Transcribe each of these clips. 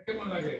কেমন লাগে?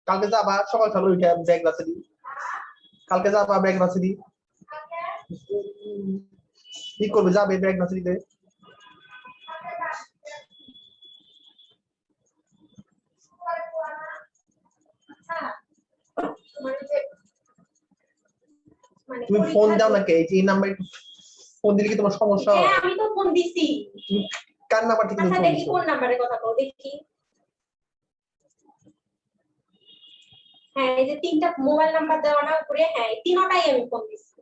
কালকে যাবা সকাল সকাল উঠে ব্যাগ রাখতে দিই কালকে যাবা ব্যাগ রাখতে দিই কি করবে যাবে ব্যাগ রাখতে দিতে তুমি ফোন দাও নাকি এই নাম্বারে ফোন দিলে কি তোমার সমস্যা হয় হ্যাঁ আমি তো ফোন দিছি কার নাম্বার থেকে আচ্ছা দেখি কোন নাম্বারে কথা বল দেখি হ্যাঁ এই যে তিনটা মোবাইল নাম্বার দেওয়া না উপরে হ্যাঁ তিনটাই আমি ফোন দিছি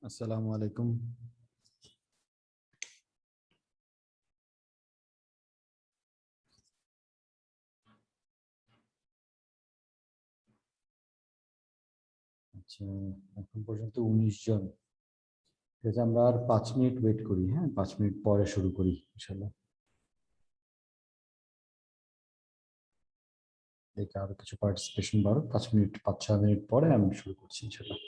আসসালামু আলাইকুম। আচ্ছা, এখন পর্যন্ত 19 জন। ঠিক আছে, আমরা আর 5 মিনিট ওয়েট করি। হ্যাঁ, 5 মিনিট পরে শুরু করি ইনশাল্লাহ। দেখি আরো কিছু পার্টিসিপেশন বাড়ো। 5 মিনিট, 5-6 মিনিট পরে আমি শুরু করছি ইনশাল্লাহ।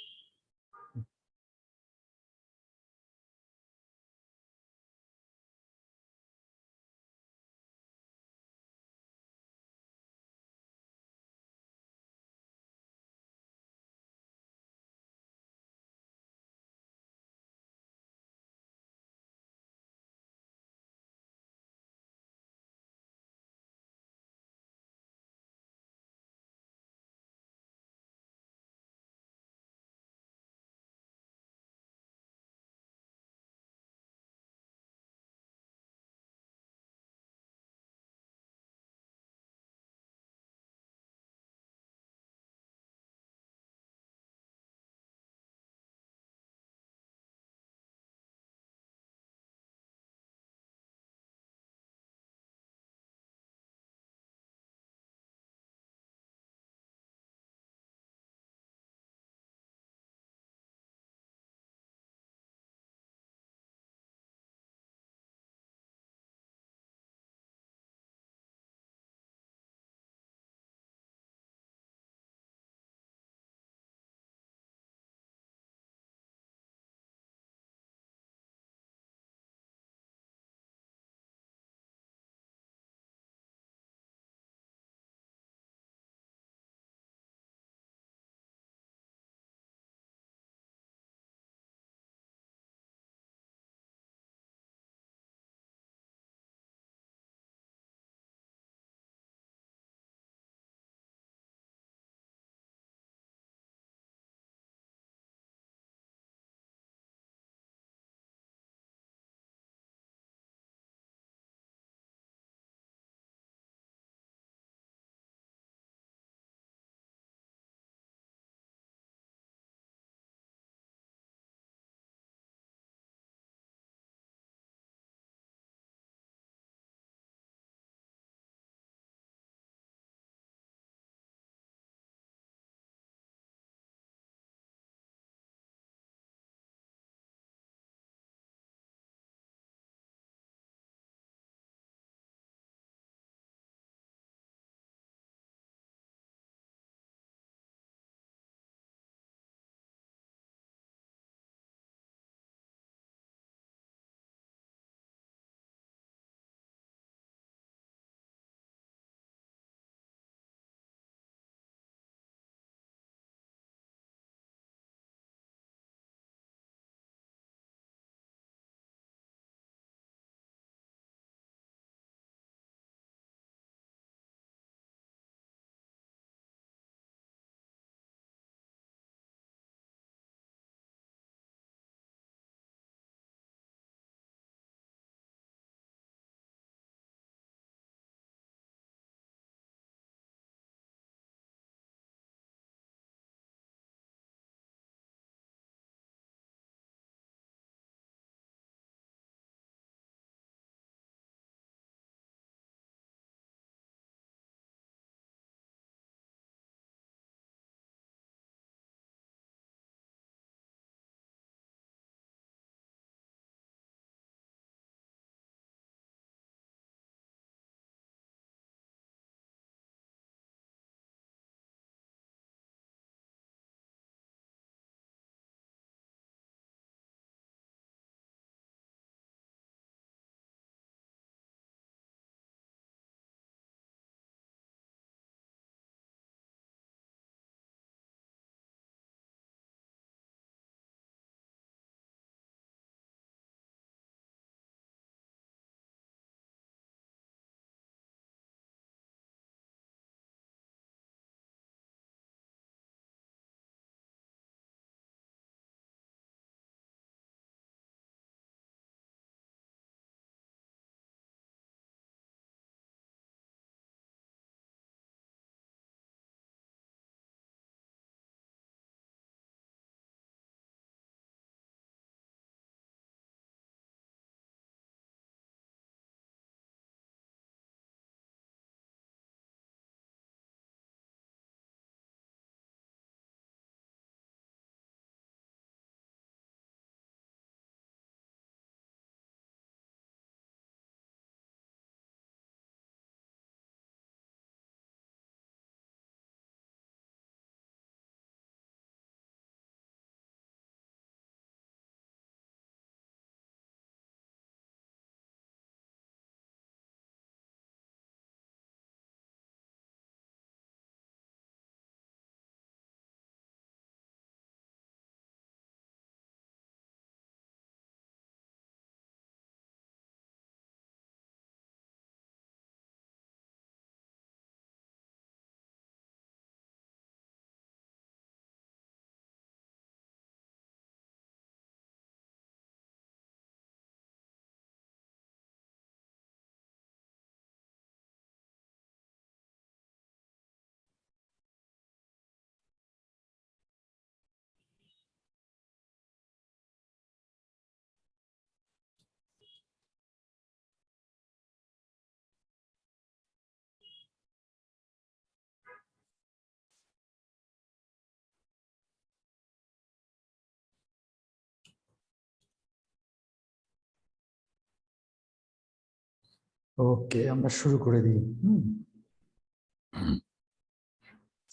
ওকে, আমরা শুরু করে দিই।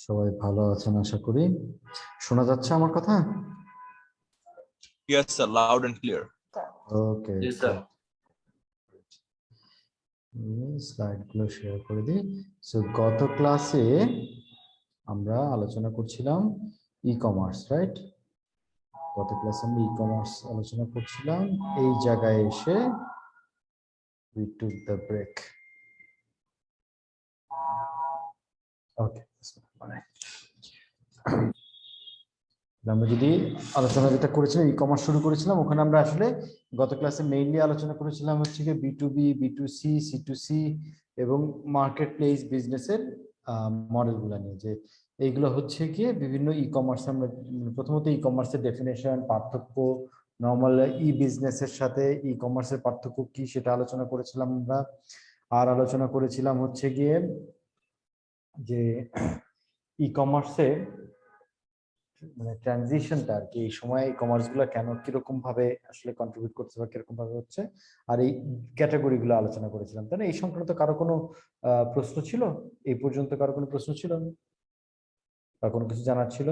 সবাই ভালো আছেন আশা করি। শোনা যাচ্ছে আমার কথা? Yes, sir. Loud and clear. Okay, Yes, sir. Slide গুলো শেয়ার করে দিই। সো গত ক্লাসে আমরা আলোচনা করছিলাম ই কমার্স, রাইট? গত ক্লাসে আমরা ই কমার্স আলোচনা করছিলাম। এই জায়গায় এসে we took the break. Okay. আমরা যদি আলোচনা যেটা করেছিলাম ই কমার্স শুরু করেছিলাম, ওখানে আমরা আসলে গত ক্লাসে মেইনলি আলোচনা করেছিলাম হচ্ছে কি B2B, B2C, C2C এবং মার্কেট প্লেস বিজনেসের মডেলগুলো নিয়ে, যে এইগুলো হচ্ছে গিয়ে বিভিন্ন ই কমার্স। আমরা প্রথমত ই কমার্সের ডেফিনেশন, পার্থক্য, নর্মাল ই বিজনেসের সাথে ই কমার্সের পার্থক্য কি সেটা আলোচনা করেছিলাম আমরা। আর আলোচনা করেছিলাম হচ্ছে গিয়ে যে ই কমার্সে মানে ট্রানজিশনটা আর কি, এই সময় ই কমার্স গুলো কেন কিরকম ভাবে আসলে কন্ট্রিবিউট করছে বা কিরকম ভাবে হচ্ছে, আর এই ক্যাটাগরি গুলো আলোচনা করেছিলাম। তাই না? এই সংক্রান্ত কারো কোনো প্রশ্ন ছিল? এই পর্যন্ত কারো কোনো প্রশ্ন ছিল বা কোনো কিছু জানার ছিল?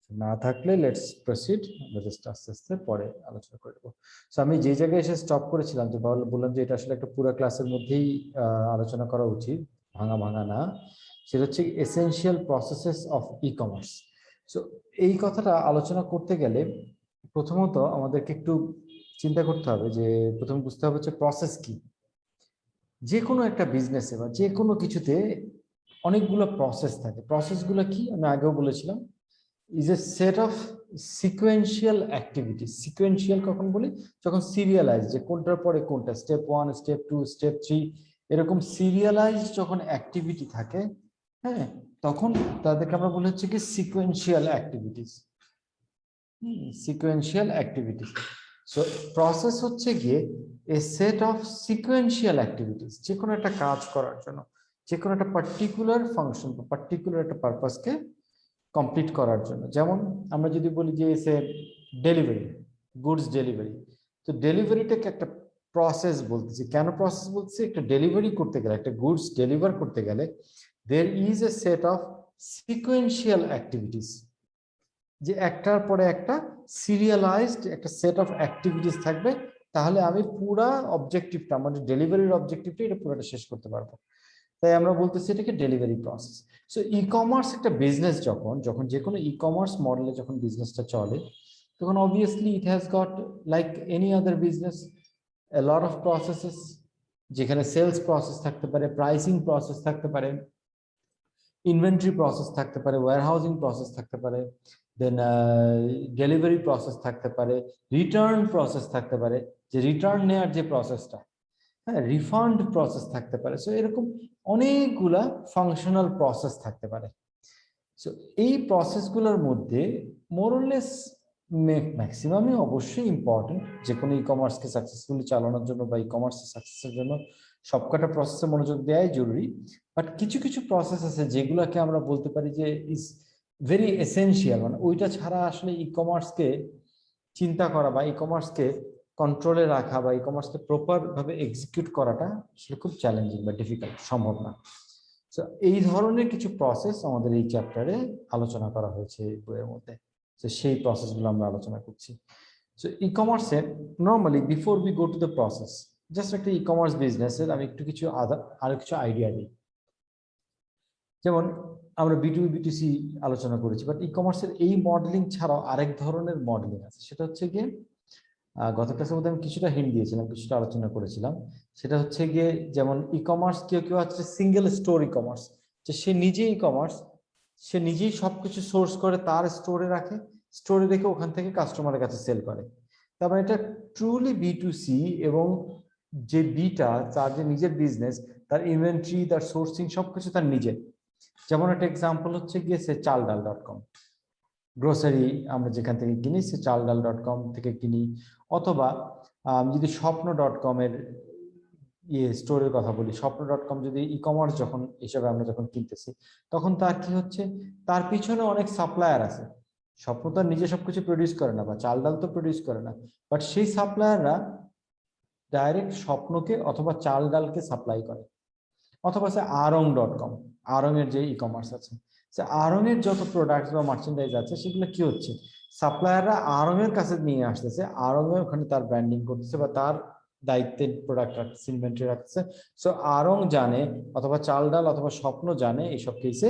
না থাকলে লেটস প্রসিড, আমরা জাস্ট আস্তে আস্তে পরে আলোচনা করে দেবো। সো আমি যে জায়গায় এসে স্টপ করেছিলাম, যে বললাম যে এটা আসলে একটা পুরো ক্লাসের মধ্যেই আলোচনা করা উচিত, ভাঙা ভাঙা না, সেটা হচ্ছে essential processes of e commerce. So এই কথাটা আলোচনা করতে গেলে প্রথমত আমাদেরকে একটু চিন্তা করতে হবে, যে প্রথম বুঝতে হবে হচ্ছে প্রসেস কি। যে কোনো একটা বিজনেসে বা যে কোনো কিছুতে অনেকগুলো প্রসেস থাকে। প্রসেসগুলো কি আমি আগেও বলেছিলাম, is a set of sequential activities. Sequential কখন বলি? যখন সিরিয়ালাইজ, যে কোনটার পরে কোনটা, স্টেপ 1, স্টেপ 2, স্টেপ 3, এরকম সিরিয়ালাইজ যখন অ্যাক্টিভিটি থাকে, হ্যাঁ, তখন তাদেরকে আমরা বলি হচ্ছে কি sequential activities. Sequential activities. So process হচ্ছে গিয়ে এ সেট অফ সিকোয়েন্সিয়াল অ্যাক্টিভিটিস, যে কোনো একটা কাজ করার জন্য, যে কোনো একটা পার্টিকুলার ফাংশন বা পার্টিকুলার একটা পারপাসকে কমপ্লিট করার জন্য। যেমন আমরা যদি বলি যে সে ডেলিভারি, গুডস ডেলিভারি, তো ডেলিভারিটাকে একটা প্রসেস বলতেছি। কেন প্রসেস বলতেছি? একটা ডেলিভারি করতে গেলে, একটা গুডস ডেলিভার করতে গেলে there is a set of sequential activities, যে একটার পরে একটা সিরিয়ালাইজড একটা সেট অফ অ্যাক্টিভিটিস থাকবে, তাহলে আমি পুরা অবজেক্টিভটা, আমাদের ডেলিভারির অবজেক্টিভটা এটা পুরোটা শেষ করতে পারবো। তাই আমরা বলতেছি এটাকে delivery process. So e commerce একটা বিজনেস, যখন যখন যে কোনো ই কমার্স মডেলে যখন বিজনেসটা চলে, তখন obviously it has got like any other business A lot of processes, যেখানে সেলস প্রসেস থাকতে পারে, প্রাইসিং প্রসেস থাকতে পারে, ইনভেন্টরি প্রসেস থাকতে পারে, ওয়্যারহাউজিং প্রসেস থাকতে পারে, দেন ডেলিভারি প্রসেস থাকতে পারে, রিটার্ন প্রসেস থাকতে পারে, যে রিটার্ন নেওয়ার যে প্রসেসটা, হ্যাঁ, রিফান্ড প্রসেস থাকতে পারে। সো এরকম অনেকগুলা ফাংশনাল প্রসেস থাকতে পারে। সো এই প্রসেসগুলোর মধ্যে মোরলেস ম্যাক্সিমামই অবশ্যই ইম্পর্টেন্ট, যে কোনো ই কমার্সকে সাকসেসফুলি চালানোর জন্য বা ই কমার্সের সাকসেসের জন্য সবকটা প্রসেসে মনোযোগ দেওয়াই জরুরি। বাট কিছু কিছু প্রসেস আছে যেগুলোকে আমরা বলতে পারি যে ইজ ভেরি এসেনশিয়াল, মানে ওইটা ছাড়া আসলে ই কমার্সকে চিন্তা করা বা ই কমার্সকে কন্ট্রোলে রাখা বা ই কমার্সকে প্রপার ভাবে এক্সিকিউট করাটা আসলে খুব চ্যালেঞ্জিং বা ডিফিকাল্ট, সম্ভব না। সো এই ধরনের কিছু প্রসেস আমাদের এই চ্যাপ্টারে আলোচনা করা হয়েছে এই বইয়ের মধ্যে। তো সেই প্রসেসগুলো আমরা আলোচনা করছি। সো ই কমার্সে normally before we go to the process, just একটা ই কমার্স বিজনেসের আমি একটু কিছু আরো কিছু আইডিয়া দিই। যেমন আমরা B2B, B2C আলোচনা করেছি, বাট ই কমার্সের এই মডেলিং ছাড়াও আরেক ধরনের মডেলিং আছে। সেটা হচ্ছে গিয়ে গত ক্লাসের মধ্যে আমি কিছুটা হিন্ট দিয়েছিলাম, কিছুটা আলোচনা করেছিলাম। সেটা হচ্ছে গিয়ে যেমন ই কমার্স কেউ কেউ আছে সিঙ্গেল স্টোর ই কমার্স, যে সে নিজেই ই কমার্স, সে নিজেই সবকিছু সোর্স করে তার স্টোরে রাখে, স্টোরে রেখে ওখান থেকে কাস্টমারের কাছে সেল করে। তার মানে এটা ট্রুলি B2C, এবং যে বিটা তার যে নিজের বিজনেস, তার ইনভেন্টরি, তার সোর্সিং সবকিছু তার নিজের। যেমন একটা এক্সাম্পল হচ্ছে গিয়ে সে চালডাল.com, গ্রোসারি আমরা যেখান থেকে কিনি সে চালডাল.com থেকে কিনি। অথবা যদি স্বপ্ন.com এর স্টোরের কথা বলি, স্বপ্ন.com যদি ই কমার্স যখন হিসাবে আমরা যখন কিনতেছি, তখন তার কি হচ্ছে, তার পিছনে অনেক সাপ্লায়ার আছে। স্বপ্ন তার নিজে সবকিছু প্রডিউস করে না, বা চালডাল তো প্রডিউস করে না, বাট সেই সাপ্লায়াররা ডাইরেক্ট স্বপ্নকে অথবা চাল ডালকে সাপ্লাই করে, অথবা সে arong.com, আরং এর যে ই কমার্স আছে, সে আরং এর যত প্রোডাক্ট বা মার্চেন্ডাইজ আছে সেগুলো কি হচ্ছে, সাপ্লায়াররা আরং এর কাছে নিয়ে আসতেছে, আরং এর ওখানে তার ব্র্যান্ডিং করতেছে বা তার দায়িত্বে প্রোডাক্ট রাখতেছে, ইনভেন্টরি রাখতেছে। সো আরং জানে অথবা চাল ডাল অথবা স্বপ্ন জানে এইসব কেসে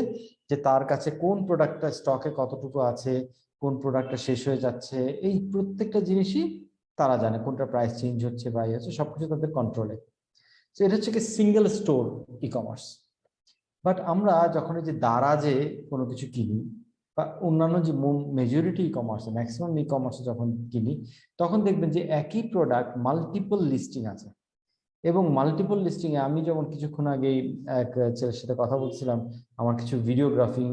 যে তার কাছে কোন প্রোডাক্টটা স্টকে কতটুকু আছে, কোন প্রোডাক্টটা শেষ হয়ে যাচ্ছে, এই প্রত্যেকটা জিনিসই তারা জানে, কোনটা প্রাইস চেঞ্জ হচ্ছে বা ইয়ে হচ্ছে, সবকিছু তাদের কন্ট্রোলে। তো এটা হচ্ছে কি single store e commerce. But আমরা যখন এই যে দারাজে কোনো কিছু কিনি বা অন্যান্য যে মেজরিটি ই কমার্স, ম্যাক্সিমাম ই কমার্সে যখন কিনি, তখন দেখবেন যে একই প্রোডাক্ট মাল্টিপল লিস্টিং আছে। এবং মাল্টিপল লিস্টিং এ আমি যেমন কিছুক্ষণ আগেই এক ছেলের সাথে কথা বলছিলাম, আমার কিছু ভিডিওগ্রাফি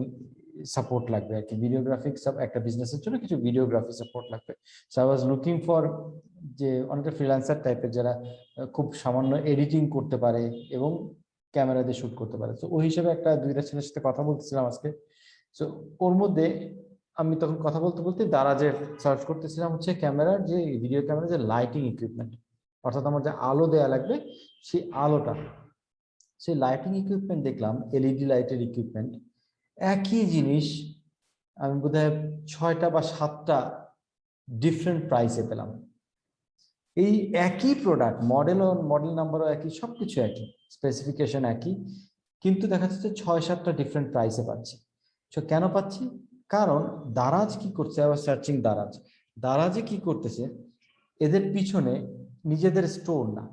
সাপোর্ট লাগবে আর কি, ভিডিওগ্রাফিক একটা বিজনেসের জন্য কিছু ভিডিওগ্রাফি সাপোর্ট লাগবে। So I was looking for যে অনেকটা ফ্রিল্যান্সার টাইপের যারা খুব সামান্য এডিটিং করতে পারে এবং ক্যামেরা দিয়ে শুট করতে পারে। তো ওই হিসেবে একটা দুইটা ছেলের সাথে কথা বলতেছিলাম আজকে। সো ওর মধ্যে আমি তখন কথা বলতে বলতে দারাজে সার্চ করতেছিলাম হচ্ছে ক্যামেরার যে ভিডিও ক্যামেরা যে লাইটিং ইকুইপমেন্ট, অর্থাৎ আমার যে আলো দেয়া লাগবে সেই আলোটা, সেই লাইটিং ইকুইপমেন্ট দেখলাম, এলইডি লাইটের ইকুইপমেন্ট, একই জিনিস আমি বোধহয় 6টা বা 7টা ডিফারেন্ট প্রাইসে পেলাম। এই একই প্রোডাক্ট, মডেল নাম্বারও একই, সবকিছু একই, স্পেসিফিকেশন একই, কিন্তু দেখা যাচ্ছে 6-7টা ডিফারেন্ট প্রাইসে পাচ্ছি। তো কেন পাচ্ছি? কারণ দারাজ কি করছে, আবার সার্চিং দারাজে কি করতেছে, এদের পিছনে নিজেদের স্টোর না,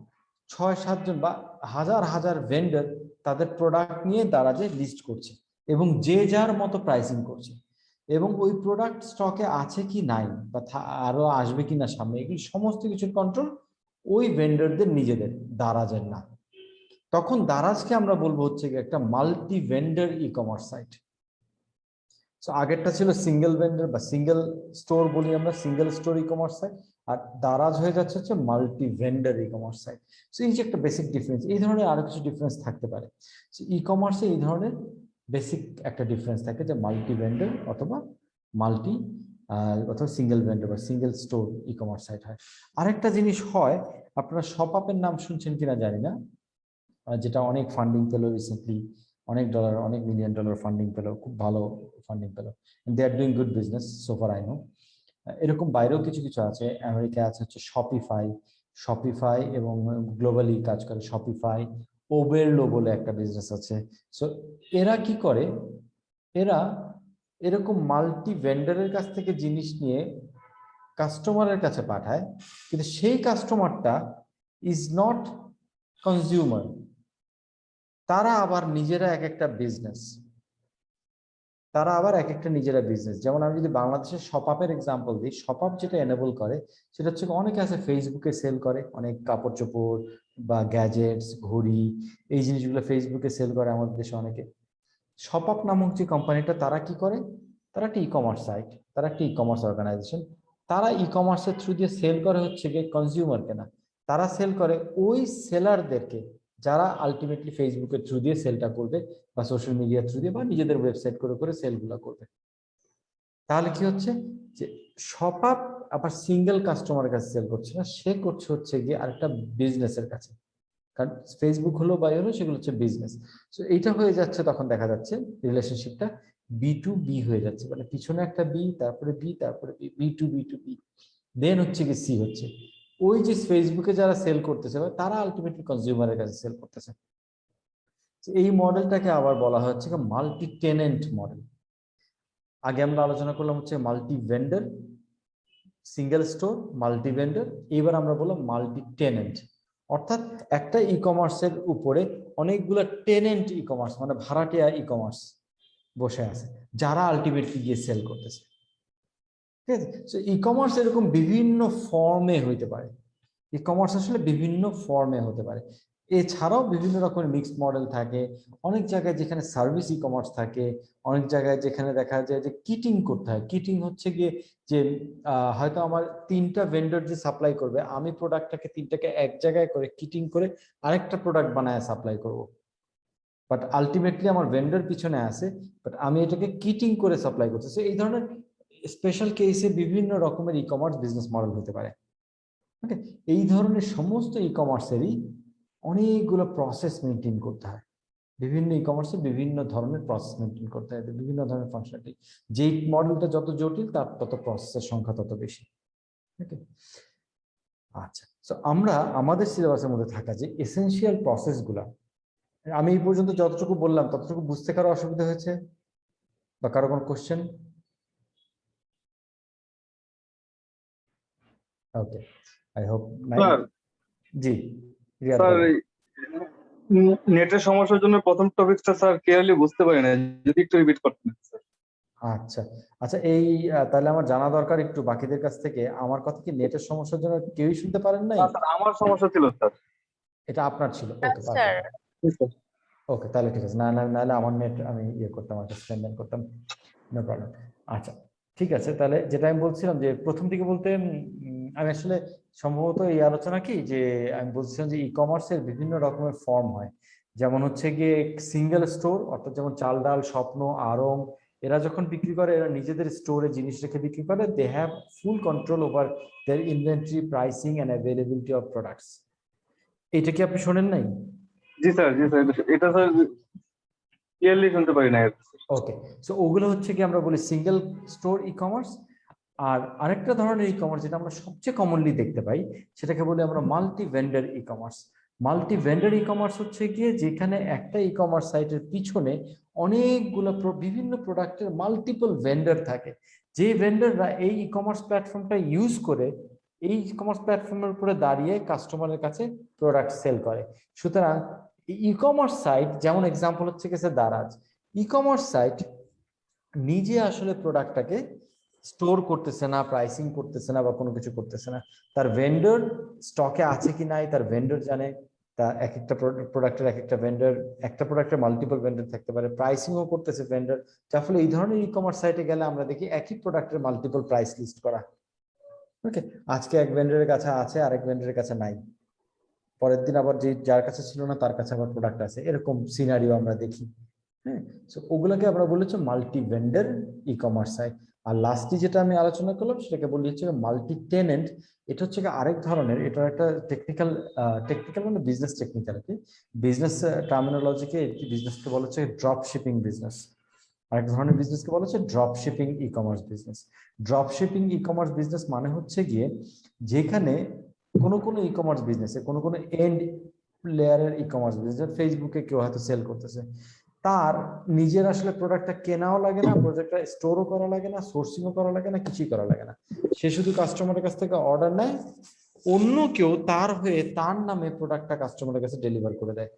6-7 জন বা হাজার হাজার ভেন্ডর তাদের প্রোডাক্ট নিয়ে দারাজে লিস্ট করছে এবং যে যার মতো প্রাইসিং করছে, এবং ওই প্রোডাক্ট স্টকে আছে কি নাই বা আরো আসবে কিনা সামনে, এগুলি সমস্ত কিছুর কন্ট্রোল ওই ভেন্ডরদের নিজেদের, দারাজের না। তখন দারাজকে আমরা বলবো হচ্ছে একটা multi vendor e commerce site. So আগেরটা ছিল সিঙ্গেল ভেন্ডর বা সিঙ্গেল স্টোর বলি আমরা, single store e commerce site, আর দারাজ হয়ে যাচ্ছে হচ্ছে multi vendor e commerce site. So এই যে একটা বেসিক ডিফারেন্স, এই ধরনের আরো কিছু ডিফারেন্স থাকতে পারে। ই কমার্সে এই ধরনের বেসিক একটা ডিফারেন্স থাকে যে মাল্টি ভেন্ডর অথবা অথবা সিঙ্গেল ভেন্ডর বা single store e commerce site হয়। আরেকটা জিনিস হয়, আপনারা শপআপের নাম শুনছেন কিনা জানি না, যেটা অনেক ফান্ডিং পেলো রিসেন্টলি, অনেক মিলিয়ন ডলার ফান্ডিং পেলো, খুব ভালো ফান্ডিং পেলো, they are doing good business so far I know. এরকম বাইরেও কিছু কিছু আছে, আমেরিকায় আছে হচ্ছে শপিফাই এবং গ্লোবালি কাজ করে শপিফাই, ওবেরলো বলে একটা বিজনেস আছে। সো এরা কি করে, এরা এরকম মাল্টি ভেন্ডারের কাছ থেকে জিনিস নিয়ে কাস্টমারের কাছে পাঠায়, কিন্তু সেই কাস্টমারটা ইজ নট কনজিউমার, তারা আবার নিজেরা এক একটা বিজনেস, যেমন আমি যদি বাংলাদেশের শপআপের এক্সাম্পল দিই, শপআপ যেটা এনেবল করে সেটা হচ্ছে অনেকে আছে ফেসবুকে সেল করে, অনেক কাপড় চোপড় বা গ্যাজেটস, ঘড়ি, এই জিনিসগুলো ফেসবুকে সেল করে আমাদের দেশে অনেকে। শপআপ নামক যে কোম্পানিটা, তারা কি করে, তারা একটা ই কমার্স সাইট, তারা একটা ই কমার্স অর্গানাইজেশন, তারা ই কমার্সের থ্রু দিয়ে সেল করে হচ্ছে গিয়ে কনজিউমারকে না, তারা সেল করে ওই সেলারদেরকে যারা আলটিমেটলি ফেসবুকের থ্রু দিয়ে সেলটা করবে বা সোশ্যাল মিডিয়ার থ্রু দিয়ে বা নিজেদের ওয়েবসাইট করে সেলগুলো করবে। তাহলে কি হচ্ছে যে শপআপ আবার সিঙ্গেল কাস্টমারের কাছে সেল করছে না, সে করছে হচ্ছে গিয়ে আরেকটা বিজনেসের কাছে, কারণ ফেসবুক হলো বা হলো সেগুলো হচ্ছে বিজনেস। সো এইটা হয়ে যাচ্ছে, তখন দেখা যাচ্ছে রিলেশনশিপটা B2B হয়ে যাচ্ছে, মানে পিছনে একটা বি, তারপরে বি, তারপরে B2B দেন হচ্ছে কি সি হচ্ছে, ওই যে ফেসবুকে যারা সেল করতেছে তারা আলটিমেটলি কনজিউমারের কাছে সেল করতেছে। এই মডেলটাকে আবার বলা হচ্ছে মাল্টি টেনেন্ট মডেল। আগে আমরা আলোচনা করলাম হচ্ছে multi vendor, single store, multi vendor, এবার আমরা বললাম মাল্টি টেনেন্ট, অর্থাৎ একটা ই কমার্সের উপরে অনেকগুলো টেনেন্ট ই কমার্স মানে ভাড়াটিয়া ই কমার্স বসে আছে, যারা আলটিমেটলি গিয়ে সেল করতেছে। ঠিক আছে, সো ই কমার্স এরকম বিভিন্ন ফর্মে হইতে পারে, ই কমার্স আসলে বিভিন্ন ফর্মে হতে পারে। এছাড়াও বিভিন্ন রকমের মিক্সড মডেল থাকে, অনেক জায়গায় যেখানে সার্ভিস ই কমার্স থাকে, অনেক জায়গায় যেখানে দেখা যায় যে কিটিং করতে হয়। কিটিং হচ্ছে গিয়ে যে হয়তো আমার 3টা ভেন্ডর যে সাপ্লাই করবে, আমি প্রোডাক্টটাকে 3টাকে এক জায়গায় করে কিটিং করে আরেকটা প্রোডাক্ট বানায় সাপ্লাই করব, বাট আলটিমেটলি আমার ভেন্ডর পিছনে আছে, বাট আমি এটাকে কিটিং করে সাপ্লাই করছি। এই ধরনের স্পেশাল কেসে বিভিন্ন রকমের ই কমার্স বিজনেস মডেল হতে পারে। ওকে, এই ধরনের সমস্ত ই কমার্সেরই অনেকগুলো প্রসেস মেনটেন করতে হয়। বিভিন্ন ই কমার্সে বিভিন্ন ধরনের প্রসেস মেনটেন করতে হয়, বিভিন্ন ধরনের ফাংশনালিটি। যেই মডেলটা যত জটিল তার তত প্রসেসের সংখ্যা তত বেশি। ওকে, আচ্ছা, তো আমরা আমাদের সিলেবাসের মধ্যে থাকা যে এসেনশিয়াল প্রসেসগুলো, আমি এই পর্যন্ত যতটুকু বললাম ততটুকু বুঝতে কারো অসুবিধা হয়েছে বা কারো কোনো কোশ্চেন? ওকে, আই হোপ নাই। স্যার জি, রিয়াদ স্যার বলেন। নেটের সমস্যার জন্য প্রথম টপিকটা স্যার ক্লিয়ারলি বুঝতে পারি না, যদি একটু রিপিট করতেন স্যার। আচ্ছা আচ্ছা, এই তাহলে আমার জানা দরকার একটু বাকিদের কাছ থেকে, আমার কথা কি নেটের সমস্যার জন্য কেউই শুনতে পারেন নাই? না স্যার, আমার সমস্যা ছিল স্যার। এটা আপনার ছিল? ওকে, স্যার ওকে, তাহলে ঠিক আছে। না না, নাহলে আমার নেট আমি ইয়ে করতাম, একটা স্ট্যান্ড করতাম, নো প্রবলেম। আচ্ছা, ঠিক আছে, তাহলে যেটা আমি বলছিলাম যে প্রথম দিকে বলতে আমি আসলে সম্ভবত এই আলোচনা কি যে আমি বলছিলাম যে ই কমার্সের বিভিন্ন রকমের ফর্ম হয়। যেমন হচ্ছে গিয়ে সিঙ্গেল স্টোর, অর্থাৎ যেমন চাল ডাল, স্বপ্ন, আড়ং, এরা যখন বিক্রি করে, এরা নিজেদের স্টোরে জিনিস রেখে বিক্রি করে। They have full control over their inventory, pricing and availability of products. এটা কি আপনি শোনেন নাই? জি স্যার, জি স্যার, এটা স্যার ক্লিয়ারলি শুনতে পারি না। ওকে, সো ওগুলো হচ্ছে কি আমরা বলি সিঙ্গেল স্টোর ই কমার্স। আর আরেকটা ধরনের ই কমার্স যেটা আমরা সবচেয়ে কমনলি দেখতে পাই, সেটাকে বলি আমরা multi vendor e commerce. Multi vendor e commerce হচ্ছে গিয়ে যেখানে একটা ই কমার্স সাইটের পিছনে অনেকগুলো বিভিন্ন প্রোডাক্টের মাল্টিপল ভেন্ডর থাকে, যে ভেন্ডররা এই ই কমার্স প্ল্যাটফর্মটা ইউজ করে এই ই কমার্স প্ল্যাটফর্মের উপরে দাঁড়িয়ে কাস্টমারের কাছে প্রোডাক্ট সেল করে। সুতরাং ই কমার্স সাইট, যেমন এক্সাম্পল হচ্ছে গেছে দারাজ, ই কমার্স সাইট নিজে আসলে প্রোডাক্টটাকে স্টোর করতেছে না, প্রাইসিং করতেছে না বা কোনো কিছু করতেছে না। তার ভেন্ডর স্টকে আছে কি নাই তার ভেন্ডর জানে। তা এক একটা প্রোডাক্টের এক একটা ভেন্ডর, একটা প্রোডাক্টের মাল্টিপল ভেন্ডর থাকতে পারে, প্রাইসিংও করতেছে ভেন্ডর। যার ফলে এই ধরনের ই কমার্স সাইটে গেলে আমরা দেখি একই প্রোডাক্টের মাল্টিপল প্রাইস লিস্ট করা। ওকে, আজকে এক ভেন্ডরের কাছে আছে, আরেক ভেন্ডরের কাছে নাই, পরের দিন আবার যে যার কাছে ছিল না তার কাছে আবার প্রোডাক্ট আছে, এরকম সিনারিও আমরা দেখি। হ্যাঁ, সো ওগুলোকে আমরা বলেছি multi vendor e commerce site. আর লাস্টে যেটা আমি আলোচনা করলাম সেটাকে বলি হচ্ছে মাল্টি টেনেন্ট। এটা হচ্ছে আরেক ধরনের, এটার একটা টেকনিক্যাল মানে বিজনেস টেকনিক্যাল কি, বিজনেস টার্মিনোলজিকে বিজনেসকে বলা হচ্ছে ড্রপ শিপিং বিজনেস। আরেক ধরনের বিজনেসকে বলা হচ্ছে ড্রপ শিপিং ই কমার্স বিজনেস। ড্রপ শিপিং ই কমার্স বিজনেস মানে হচ্ছে গিয়ে যেখানে কোনো ই কমার্স বিজনেসে কোনো এন্ড প্লেয়ারের ই কমার্স বিজনেস, ফেসবুকে কেউ হয়তো সেল করতেছে, তার নিজের আসলে প্রোডাক্টটা কেনাও লাগে না, প্রোডাক্টটা স্টোরও করা লাগে না, সোর্সিংও করা লাগে না, কিছুই করা লাগে না। সে শুধু কাস্টমারের কাছ থেকে অর্ডার নেয়, অন্য কেউ তার হয়ে তার নামে প্রোডাক্টটা কাস্টমারের কাছে ডেলিভার করে দেয়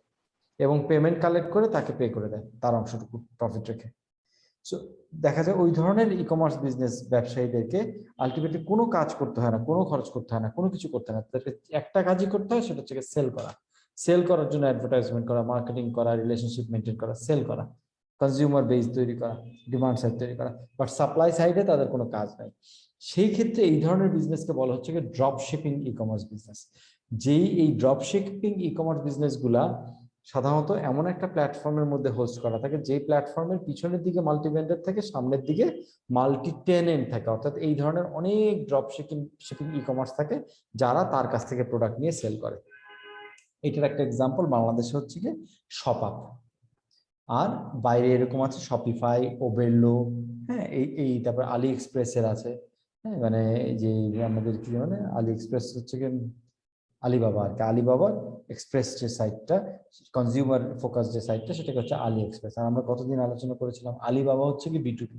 এবং পেমেন্ট কালেক্ট করে তাকে পে করে দেয় তার অংশটুকু প্রফিট রেখে। সো দেখা যায় ওই ধরনের ই কমার্স বিজনেস ব্যবসায়ীদেরকে আলটিমেটলি কোনো কাজ করতে হয় না, কোনো খরচ করতে হয় না, কোনো কিছু করতে হয় না, তাদেরকে একটা কাজই করতে হয়, সেটা হচ্ছে সেল করা। সেল করার জন্য অ্যাডভার্টাইজমেন্ট করা, মার্কেটিং করা, রিলেশনশিপ মেনটেন করা, সেল করা, কনজিউমার বেস তৈরি করা, ডিমান্ড সাইড তৈরি করা, বাট সাপ্লাই সাইডে তাদের কোনো কাজ নাই। সেই ক্ষেত্রে এই ধরনের বিজনেসকে বলা হচ্ছে ড্রপ শিপিং ই কমার্স বিজনেস। যেই এই ড্রপ শিপিং ই কমার্স বিজনেস গুলা সাধারণত এমন একটা প্ল্যাটফর্মের মধ্যে হোস্ট করা থাকে, যে প্ল্যাটফর্মের পিছনের দিকে মাল্টি ভেন্ডর থাকে, সামনের দিকে মাল্টি টেনেন্ট থাকে, অর্থাৎ এই ধরনের অনেক ড্রপ শিপিং ই কমার্স থাকে যারা তার কাছ থেকে প্রোডাক্ট নিয়ে সেল করে। এটার একটা এক্সাম্পল বাংলাদেশে হচ্ছে কি শপআপ, আর বাইরে এরকম আছে শপিফাই, ওবেরলো, হ্যাঁ, এই তারপর আলি এক্সপ্রেসের আছে। হ্যাঁ, মানে যে আমাদের কি মানে আলি এক্সপ্রেস হচ্ছে কি আলিবাবা, আর কি আলিবাবার এক্সপ্রেস যে সাইটটা, কনজিউমার ফোকাস যে সাইটটা, সেটাকে হচ্ছে আলি এক্সপ্রেস। আর আমরা কতদিন আলোচনা করেছিলাম আলিবাবা হচ্ছে কি বিটুবি,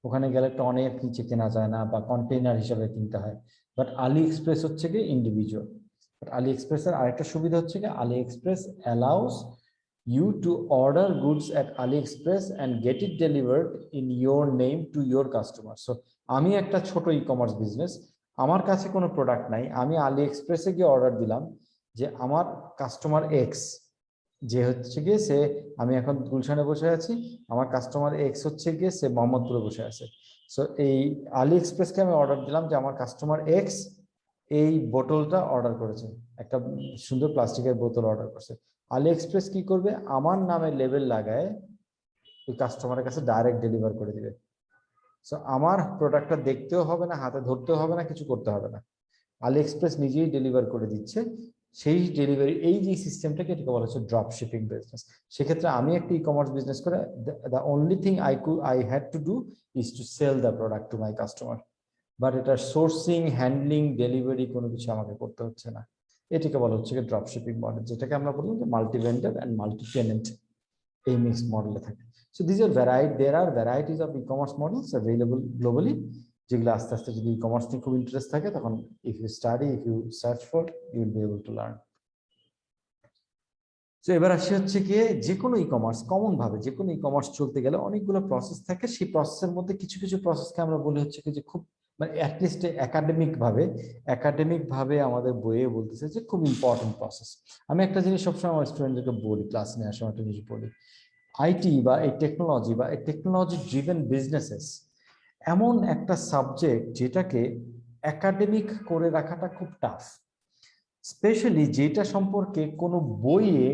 ওখানে গেলে একটা অনেক নিচে কেনা যায় না বা কন্টেইনার হিসাবে কিনতে হয়। বাট আলি এক্সপ্রেস হচ্ছে কি ইন্ডিভিজুয়াল। বাট আলি এক্সপ্রেসের আরেকটা সুবিধা হচ্ছে কি AliExpress allows you to order goods at AliExpress and get it delivered in your name to your customer. So আমি একটা ছোট ই কমার্স বিজনেস, আমার কাছে কোনো প্রোডাক্ট নাই, আমি আলি এক্সপ্রেসে গিয়ে অর্ডার দিলাম যে আমার কাস্টমার এক্স, যে হচ্ছে গিয়ে সে, আমি এখন গুলশানে বসে আছি, আমার কাস্টমার এক্স হচ্ছে গিয়ে সে মোহাম্মদপুরে বসে আছে। সো এই আলি এক্সপ্রেসকে আমি অর্ডার দিলাম যে আমার কাস্টমার এক্স এই বোতলটা অর্ডার করেছে, একটা সুন্দর প্লাস্টিকের বোতল অর্ডার করছে। আলি এক্সপ্রেস কি করবে, আমার নামে লেবেল লাগায় ওই কাস্টমারের কাছে ডাইরেক্ট ডেলিভার করে দিবে। সো আমার প্রোডাক্টটা দেখতেও হবে না, হাতে ধরতেও হবে না, কিছু করতে হবে না। আলি এক্সপ্রেস নিজেই ডেলিভার করে দিচ্ছে, সেই ডেলিভারি এই যে সিস্টেমটাকে এটাকে বলা হচ্ছে ড্রপ শিপিং বিজনেস। সেক্ষেত্রে আমি একটা ই কমার্স বিজনেস করে the only thing I had to do is to sell the product to my customer, but এটা সোর্সিং, হ্যান্ডলিং, ডেলিভারি কোনো কিছু আমাকে করতে হচ্ছে না। এটাকে বলা হচ্ছে ড্রপ শিপিং মডেল, যেটাকে আমরা বললাম যে multi vendor and multi tenant এই মিক্সড মডেলে থাকে। So this are there are varieties of e-commerce models available globally, যেগুলো আস্তে আস্তে যদি ই-কমার্স নিয়ে খুব ইন্টারেস্ট থাকে তখন if you search for, you will be able to learn. তো এবার আসি হচ্ছে গিয়ে যে কোনো ই-কমার্স কমন ভাবে যে কোনো ই-কমার্স চলতে গেলে অনেকগুলো প্রসেস থাকে। সেই প্রসেসের মধ্যে কিছু কিছু প্রসেসকে আমরা বলি হচ্ছে কি যে খুব মানে অ্যাটলিস্ট একাডেমিক ভাবে আমাদের বইয়ে বলতেছে যে খুব ইম্পর্টেন্ট প্রসেস। আমি একটা জিনিস সবসময় আমার স্টুডেন্টদেরকে বলি, ক্লাস নিয়ে আসলে একটা জিনিস বলি, আইটি বা এই টেকনোলজি ড্রিভেন বিজনেসেস এমন একটা সাবজেক্ট যেটাকে একাডেমিক করে রাখাটা খুব টাফ, স্পেশালি যেটা সম্পর্কে কোনো বইয়ে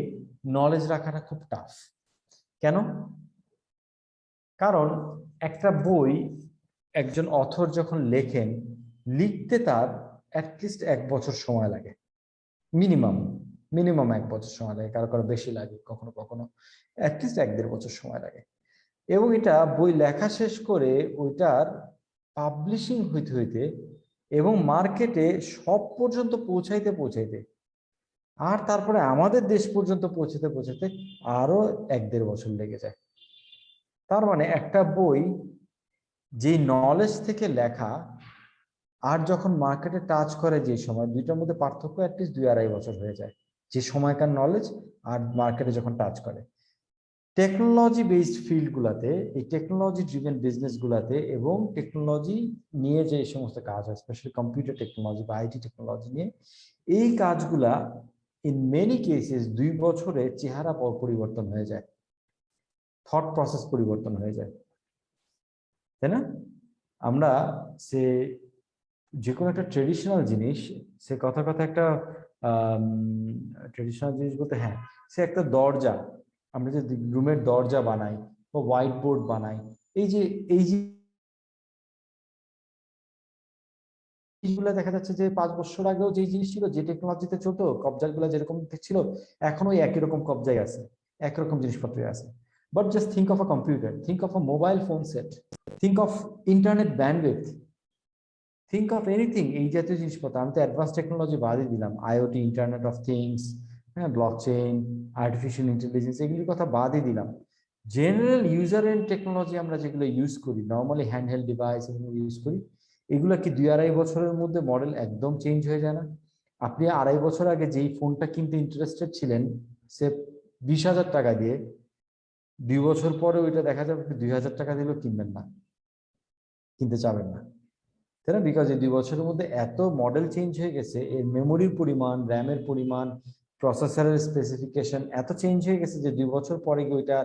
নলেজ রাখাটা খুব টাফ। কেন? কারণ একটা বই একজন অথর যখন লেখেন, লিখতে তার অ্যাটলিস্ট 1 বছর সময় লাগে, মিনিমাম 1 বছর সময় লাগে, কারো কারো বেশি লাগে, কখনো কখনো অ্যাটলিস্ট 1-1.5 বছর সময় লাগে। এবং এটা বই লেখা শেষ করে ওইটার পাবলিশিং হইতে এবং মার্কেটে সব পর্যন্ত পৌঁছাইতে আর তারপরে আমাদের দেশ পর্যন্ত পৌঁছাতে আরো 1-1.5 বছর লেগে যায়। তার মানে একটা বই যে নলেজ থেকে লেখা আর যখন মার্কেটে টাচ করে যে সময়, দুইটার মধ্যে পার্থক্য অ্যাটলিস্ট 2-2.5 বছর হয়ে যায়, যে সময়কার নলেজ আর মার্কেটে যখন টাচ করে। টেকনোলজি বেসড ফিল্ড গুলাতে, এই টেকনোলজি ড্রিভেন বিজনেস গুলাতে এবং টেকনোলজি নিয়ে যে সমস্ত কাজ হয়, স্পেশালি কম্পিউটার টেকনোলজি বা আইটি টেকনোলজি নিয়ে, এই কাজগুলা ইন মেনি কেসেস 2 বছরে চেহারা পরিবর্তন হয়ে যায়, থট প্রসেস পরিবর্তন হয়ে যায়, তাই না? আমরা যে কোনো একটা ট্রেডিশনাল জিনিস, সে কথা একটা ট্রেডিশনাল জিনিস বলতে হ্যাঁ, সে একটা দরজা, আমরা যে রুমের দরজা বানাই বা হোয়াইট বোর্ড বানাই, এই যে জিনিসগুলো দেখা যাচ্ছে যে 5 বছর আগেও যে জিনিস ছিল, যে টেকনোলজিতে চলতো, কবজাগুলো যেরকম ছিল এখনো একই রকম কবজায় আছে, একরকম জিনিসপত্র আছে। But just think of a computer, think of a mobile phone set, think of internet bandwidth, think of anything. এই জাতীয় জিনিসপত্র, আমি তো অ্যাডভান্স টেকনোলজি বাদই দিলাম, আইওটি, ইন্টারনেট অফ থিংস, হ্যাঁ, ব্লকচেইন, আর্টিফিশিয়াল ইন্টেলিজেন্স, এগুলির কথা বাদই দিলাম। জেনারেল ইউজার এন্ড টেকনোলজি আমরা যেগুলো ইউজ করি, নর্মালি হ্যান্ডহেল্ড ডিভাইস এগুলো ইউজ করি, এগুলো কি 2-2.5 বছরের মধ্যে মডেল একদম চেঞ্জ হয়ে যায় না? আপনি 2.5 বছর আগে যেই ফোনটা কিনতে ইন্টারেস্টেড ছিলেন, সে 20,000 টাকা দিয়ে, 2 বছর পরে ওইটা দেখা যাবে 2,000 টাকা দিলেও কিনবেন না, কিনতে চাবেন না, তাই না? বিকজ এই 2 বছরের মধ্যে এত মডেল চেঞ্জ হয়ে গেছে, এর মেমোরির পরিমাণ, র্যামের পরিমাণ, প্রসেসরের স্পেসিফিকেশন এত চেঞ্জ হয়ে গেছে যে 2 বছর পরে গিয়ে ওইটা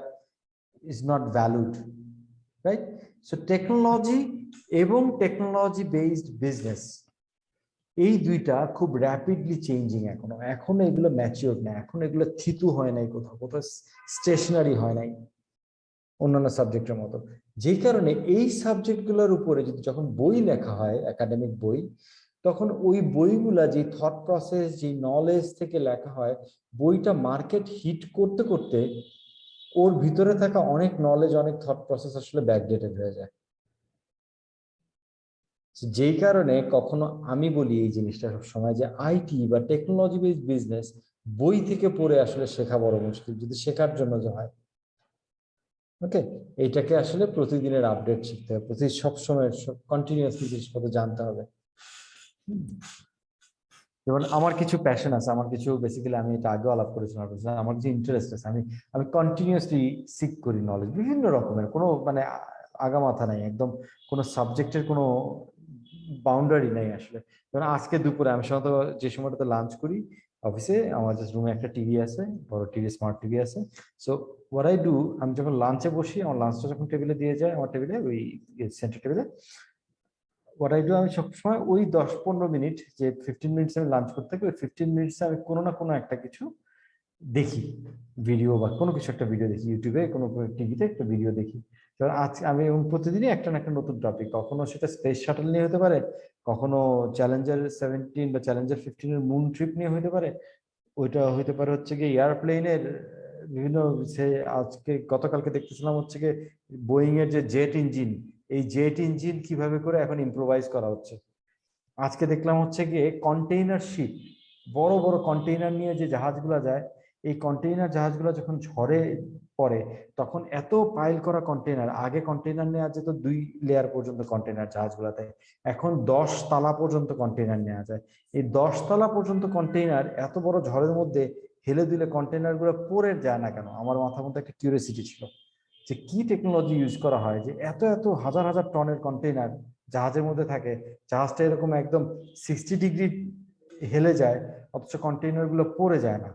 is not valued, right? So technology এবং টেকনোলজি বেসড বিজনেস, এই দুইটা খুব র্যাপিডলি চেঞ্জিং। এখনো এগুলো ম্যাচিওর না, এখন এগুলো থিতু হয় নাই, কোথাও স্টেশনারি হয় নাই অন্যান্য সাবজেক্টের মতো। যেই কারণে এই সাবজেক্টগুলোর উপরে যদি যখন বই লেখা হয়, একাডেমিক বই, তখন ওই বইগুলা যে থট প্রসেস, যে নলেজ থেকে লেখা হয়, বইটা মার্কেট হিট করতে করতে ওর ভিতরে থাকা অনেক নলেজ, অনেক থট প্রসেস আসলে ব্যাকডেটেড হয়ে যায়। যেই কারণে কখনো আমি বলি এই জিনিসটা সবসময় যে আইটি বা টেকনোলজি বেসড বিজনেস বই থেকে পড়ে আসলে শেখা বড় মুশকিল, যদি শেখার জন্য যে হয়। ওকে, এইটাকে আসলে প্রতিদিনের আপডেট শিখতে হবে, সবসময় কন্টিনিউয়াসলি জিনিসপত্র জানতে হবে। যেমন আমার কিছু প্যাশন আছে, আমার কিছু বেসিক্যালি, আমি এটা আগেও আলাপ করেছিলাম, আমার কিছু ইন্টারেস্ট আছে, আমি কন্টিনিউয়াসলি সিক করি নলেজ, বিভিন্ন রকমের, কোনো মানে আগামাথা নাই, একদম কোনো সাবজেক্টের কোনো বাউন্ডারি নাই আসলে। যেমন আজকে দুপুরে আমি সাধারণত যে সময়টাতে লাঞ্চ করি অফিসে, আমার জাস্ট রুমে একটা টিভি আছে, বড় টিভি, স্মার্ট টিভি আছে। সো হোয়াট আই ডু, আমি যখন লাঞ্চে বসি, আমার লাঞ্চটা যখন টেবিলে দিয়ে যায়, আমার টেবিলে, ওই সেন্টার টেবিলে, হোয়াট আই ডু, আমি সবসময় ওই 10-15 মিনিট, যে 15 মিনিটস আমি লাঞ্চ করতে থাকি, ওই 15 মিনিটসে আমি কোনো না কোনো একটা কিছু দেখি ভিডিও বা কোনো কিছু একটা ভিডিও দেখি, ইউটিউবে কোনো টিভিতে একটা ভিডিও দেখি। এবার আজ আমি এবং প্রতিদিনই একটা না একটা নতুন টপিক, কখনো সেটা স্পেস শাটল নিয়ে হতে পারে, কখনো চ্যালেঞ্জার 17 বা চ্যালেঞ্জার 15 এর মুন ট্রিপ নিয়ে হতে পারে, ওইটা হইতে পারে হচ্ছে গিয়ে এয়ারপ্লেনের বিভিন্ন, সে আজকে গতকালকে দেখতেছিলাম হচ্ছে গিয়ে বোয়িং এর যে জেট ইঞ্জিন, এই জেট ইঞ্জিন কিভাবে করে এখন ইম্প্রোভাইজ করা হচ্ছে। আজকে দেখলাম হচ্ছে গিয়ে কন্টেইনার শিপ, বড় বড় কন্টেইনার নিয়ে যে জাহাজগুলো যায়, এই কন্টেইনার জাহাজগুলো যখন ঝড়ে পড়ে তখন এত পাইল করা কন্টেইনার, আগে কন্টেইনার নেওয়া যেত 2 লেয়ার পর্যন্ত কন্টেইনার জাহাজগুলোতে, এখন 10 তালা পর্যন্ত কন্টেইনার নেওয়া যায়। এই 10 তালা পর্যন্ত কন্টেইনার এত বড় ঝড়ের মধ্যে হেলে দিলে কন্টেইনার গুলো পড়ে যায় না কেন? আমার মাথার মধ্যে একটা কিউরিওসিটি ছিল যে কি টেকনোলজি ইউজ করা হয় যে এত এত হাজার হাজার টনের কন্টেইনার জাহাজের মধ্যে থাকে, জাহাজটা এরকম একদম 60 ডিগ্রি হেলে যায়, অথচ কন্টেইনার গুলো পড়ে যায় না।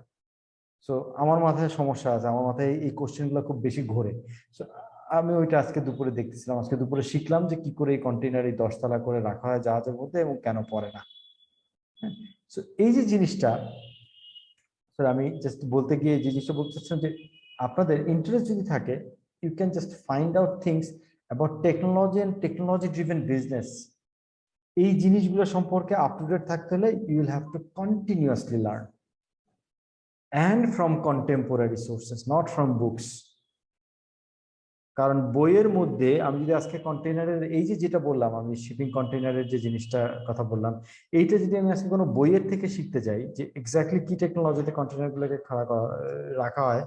সো আমার মাথায় সমস্যা আছে, আমার মাথায় এই কোশ্চেন গুলো খুব বেশি ঘোরে। সো আমি ওইটা আজকে দুপুরে দেখতেছিলাম, আজকে দুপুরে শিখলাম যে কি করে এই কন্টেইনার এই 10 তলা করে রাখা হয় জাহাজের মধ্যে এবং কেন পড়ে না। সো এই যে জিনিসটা, স্যার আমি জাস্ট বলতে গিয়ে যে জিনিসটা বলতে চাচ্ছিলাম যে আপনাদের ইন্টারেস্ট যদি থাকে, you can just find out things about technology and technology driven business. এই জিনিসগুলো সম্পর্কে আপ টু ডেট থাকতে হলে you will have to continuously learn and from contemporary sources, not from books. কারণ বইয়ের মধ্যে আমি যদি আজকে কন্টেইনারের এই যে যেটা বললাম, আমি শিপিং কন্টেইনারের যে জিনিসটা কথা বললাম, এইটা যদি আমি আজকে কোনো বইয়ের থেকে শিখতে যাই যে এক্স্যাক্টলি কি টেকনোলজিতে কন্টেইনারগুলোকে রাখা হয়,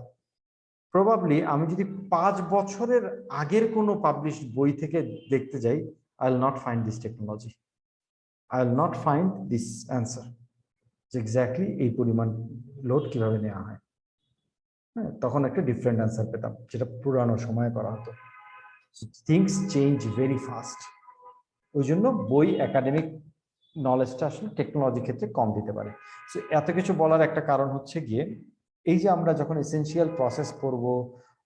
প্রবাবলি আমি যদি 5 বছরের আগের কোনো পাবলিশ বই থেকে দেখতে যাই, I will not find this technology, I will not find this answer যে এক্স্যাক্টলি এই পরিমাণ লোড কিভাবে নেওয়া হয়। হ্যাঁ, তখন একটা ডিফারেন্ট অ্যান্সার পেতাম, যেটা পুরানো সময়ে করা হতো। Things change very fast. ওই জন্য বই একাডেমিক নলেজটা আসলে টেকনোলজি ক্ষেত্রে কম দিতে পারে। সো এত কিছু বলার একটা কারণ হচ্ছে গিয়ে এই যে আমরা যখন এসেনশিয়াল প্রসেস করব,